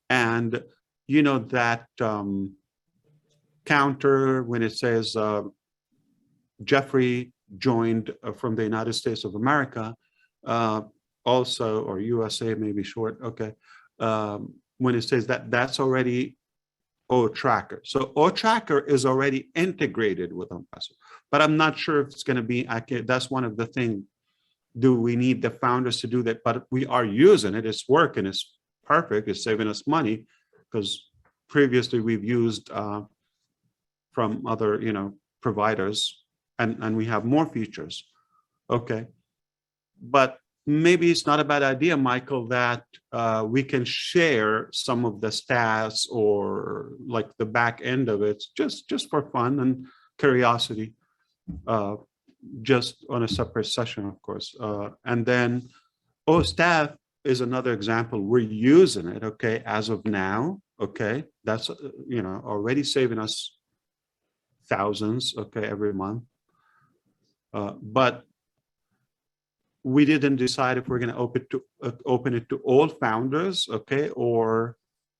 [SPEAKER 4] and you know that counter when it says Jeffrey joined from the United States of America, also, or USA maybe short, okay, when it says that, that's already OTracker. So OTracker is already integrated with OnPassive, but I'm not sure if it's going to be accurate. That's one of the things. Do we need the founders to do that? But we are using it. It's working. It's perfect. It's saving us money, because previously we've used from other, providers. And we have more features, okay? But maybe it's not a bad idea, Michael, that we can share some of the stats or like the back end of it, just for fun and curiosity, just on a separate session, of course. And then OStaff is another example. We're using it, okay, as of now, okay? That's, already saving us thousands, okay, every month. But we didn't decide if we're going to open it to all founders, okay, or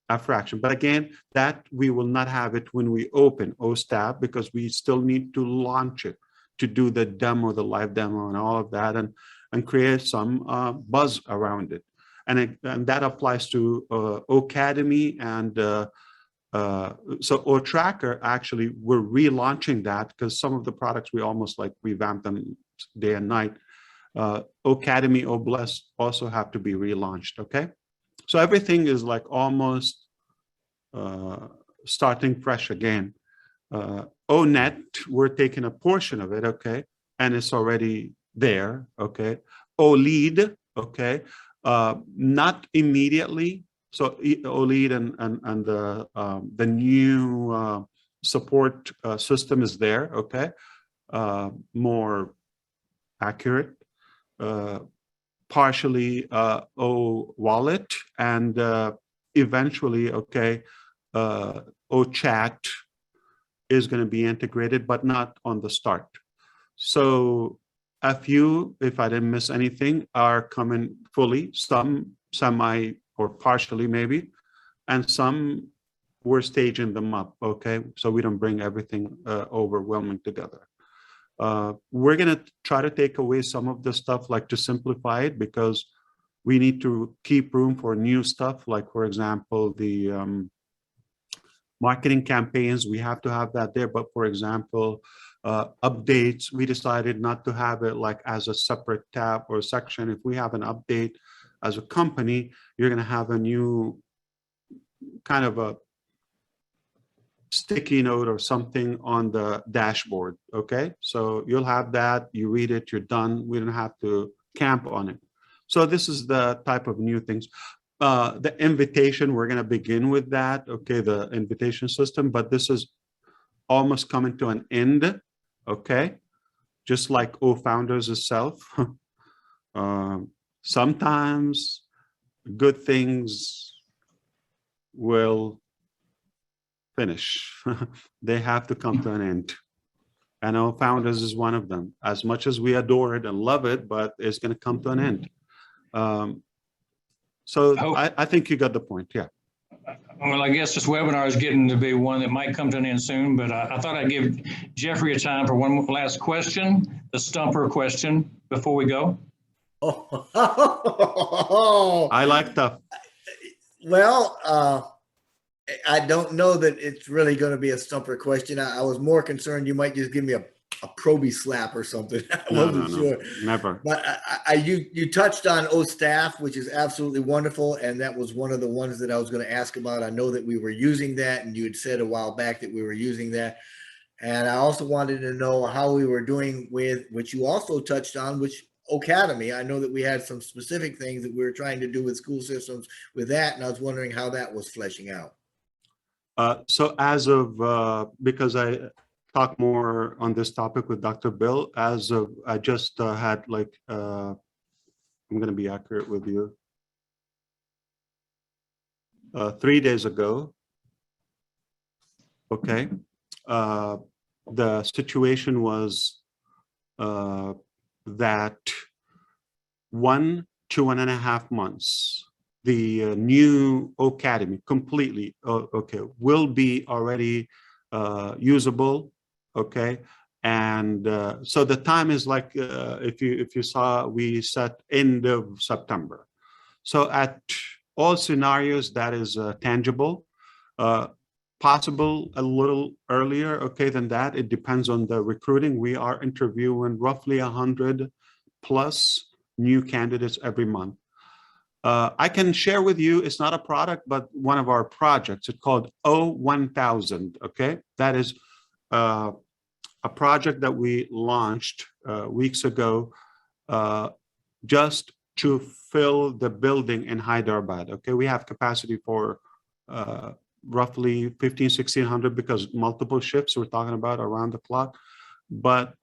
[SPEAKER 4] a fraction. But again, that we will not have it when we open OStaff, because we still need to launch it, to do the demo, the live demo, and all of that, and create some buzz around it. And that applies to Ocademy and so OTracker, actually, we're relaunching that because some of the products we almost like revamped them day and night. Ocademy, OBless also have to be relaunched, okay? So everything is like almost starting fresh again. ONet, we're taking a portion of it, okay? And it's already there, okay? OLead, okay? Not immediately. So OLead and the new support system is there, okay? More accurate, partially OWallet, and eventually, okay, OChat is going to be integrated, but not on the start. So a few, if I didn't miss anything, are coming fully, some semi or partially maybe, and some we're staging them up, okay? So we don't bring everything overwhelming together. We're gonna try to take away some of the stuff, like to simplify it, because we need to keep room for new stuff, like for example, the marketing campaigns, we have to have that there. But for example, updates, we decided not to have it like as a separate tab or section. If we have an update as a company, you're going to have a new kind of a sticky note or something on the dashboard. Okay, so you'll have that, you read it, you're done. We don't have to camp on it. So this is the type of new things. The invitation, we're going to begin with that. Okay, the invitation system, but this is almost coming to an end. Okay, just like Founders itself. Sometimes good things will finish. They have to come to an end. I know Founders is one of them. As much as we adore it and love it, but it's going to come to an end. So I think you got the point. Yeah.
[SPEAKER 1] Well, I guess this webinar is getting to be one that might come to an end soon, but I thought I'd give Jeffrey a time for one last question, the stumper question, before we go.
[SPEAKER 3] I
[SPEAKER 4] like the.
[SPEAKER 3] Well, I don't know that it's really going to be a stumper question. I was more concerned you might just give me a probie slap or something. I wasn't sure.
[SPEAKER 4] Never.
[SPEAKER 3] But you touched on OStaff, which is absolutely wonderful, and that was one of the ones that I was going to ask about. I know that we were using that, and you had said a while back that we were using that. And I also wanted to know how we were doing with, which you also touched on, which Ocademy. I know that we had some specific things that we were trying to do with school systems with that, and I was wondering how that was fleshing out.
[SPEAKER 4] So as of, because I talk more on this topic with Dr. Bill, as of, I just had like, I'm going to be accurate with you. 3 days ago, okay, the situation was that 2.5 months, the new Ocademy completely will be already usable. Okay, and so the time is like if you saw, we set end of September. So at all scenarios that is tangible, possible a little earlier, okay, than that. It depends on the recruiting. We are interviewing roughly 100 plus new candidates every month. I can share with you, it's not a product, but one of our projects. It's called O1000, okay? That is a project that we launched weeks ago just to fill the building in Hyderabad, okay? We have capacity for roughly 1,500-1,600 because multiple shifts we're talking about around the clock. But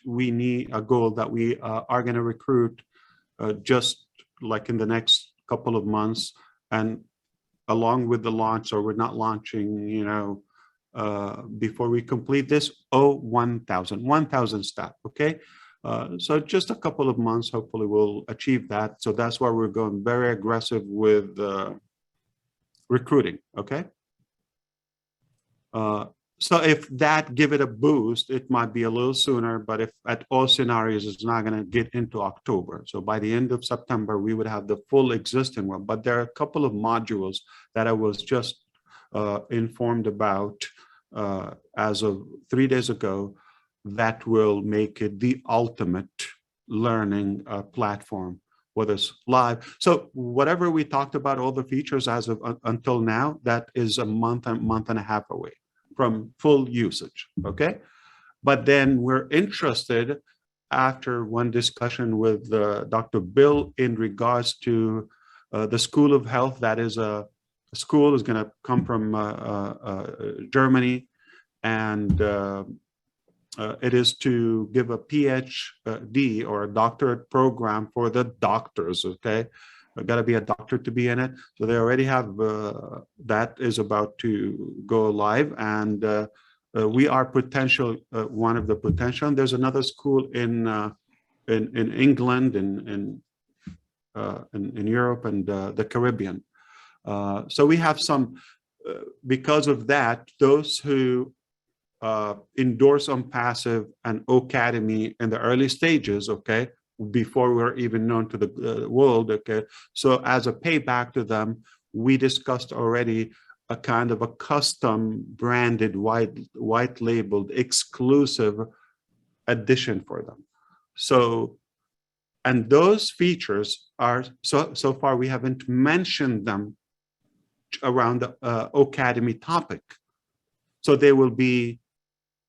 [SPEAKER 4] we need a goal that we are going to recruit just like in the next couple of months, and along with the launch, so we're not launching, you know, before we complete this 1,000 staff, okay? So just a couple of months, hopefully we'll achieve that. So that's why we're going very aggressive with recruiting, okay? So if that give it a boost, it might be a little sooner, but if at all scenarios, it's not going to get into October. So by the end of September, we would have the full existing one. But there are a couple of modules that I was just informed about as of 3 days ago that will make it the ultimate learning platform, whether it's live. So whatever we talked about, all the features as of until now, that is a month and a half away from full usage, okay? But then we're interested, after one discussion with Dr. Bill in regards to the School of Health. That is a school is going to come from Germany, and it is to give a PhD or a doctorate program for the doctors, okay? Got to be a doctor to be in it. So they already have that is about to go live, and we are potential one of the potential. And there's another school in England, in Europe and the Caribbean. So we have some because of that. Those who endorse OnPassive and Ocademy in the early stages, okay, before we're even known to the world, okay, so as a payback to them, we discussed already a kind of a custom branded white labeled exclusive edition for them. So, and those features are so far we haven't mentioned them around the Academy topic. So they will be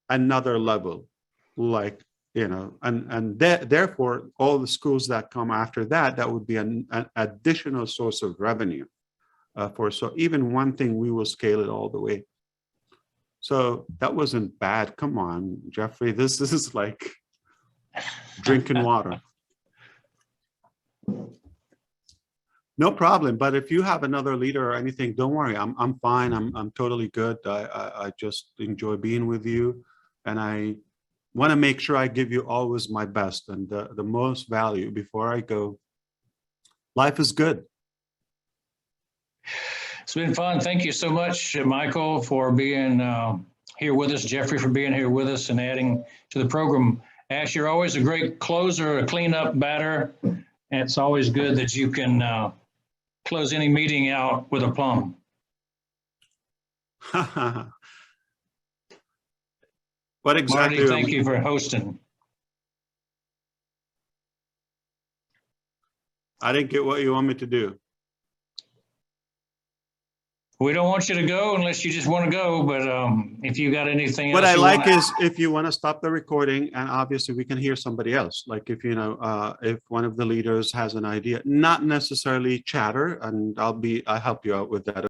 [SPEAKER 4] another level, like, you know, and therefore all the schools that come after that, that would be an additional source of revenue for, so even one thing, we will scale it all the way. So that wasn't bad. Come on, Jeffrey, this is like drinking water. No problem. But if you have another leader or anything, don't worry. I'm fine. I'm totally good. I just enjoy being with you, and I want to make sure I give you always my best and the most value before I go. Life is good.
[SPEAKER 1] It's been fun. Thank you so much, Michael, for being here with us, Jeffrey for being here with us and adding to the program. Ash, you're always a great closer, a cleanup batter, and it's always good that you can close any meeting out with a plum.
[SPEAKER 4] What exactly?
[SPEAKER 1] Marty, thank you for hosting.
[SPEAKER 4] I didn't get what you want me to do.
[SPEAKER 1] We don't want you to go unless you just want to go, but if you got anything else.
[SPEAKER 4] What I
[SPEAKER 1] you
[SPEAKER 4] like
[SPEAKER 1] wanna-
[SPEAKER 4] is if you want to stop the recording, and obviously we can hear somebody else. Like if, you know, if one of the leaders has an idea, not necessarily chatter, and I'll help you out with that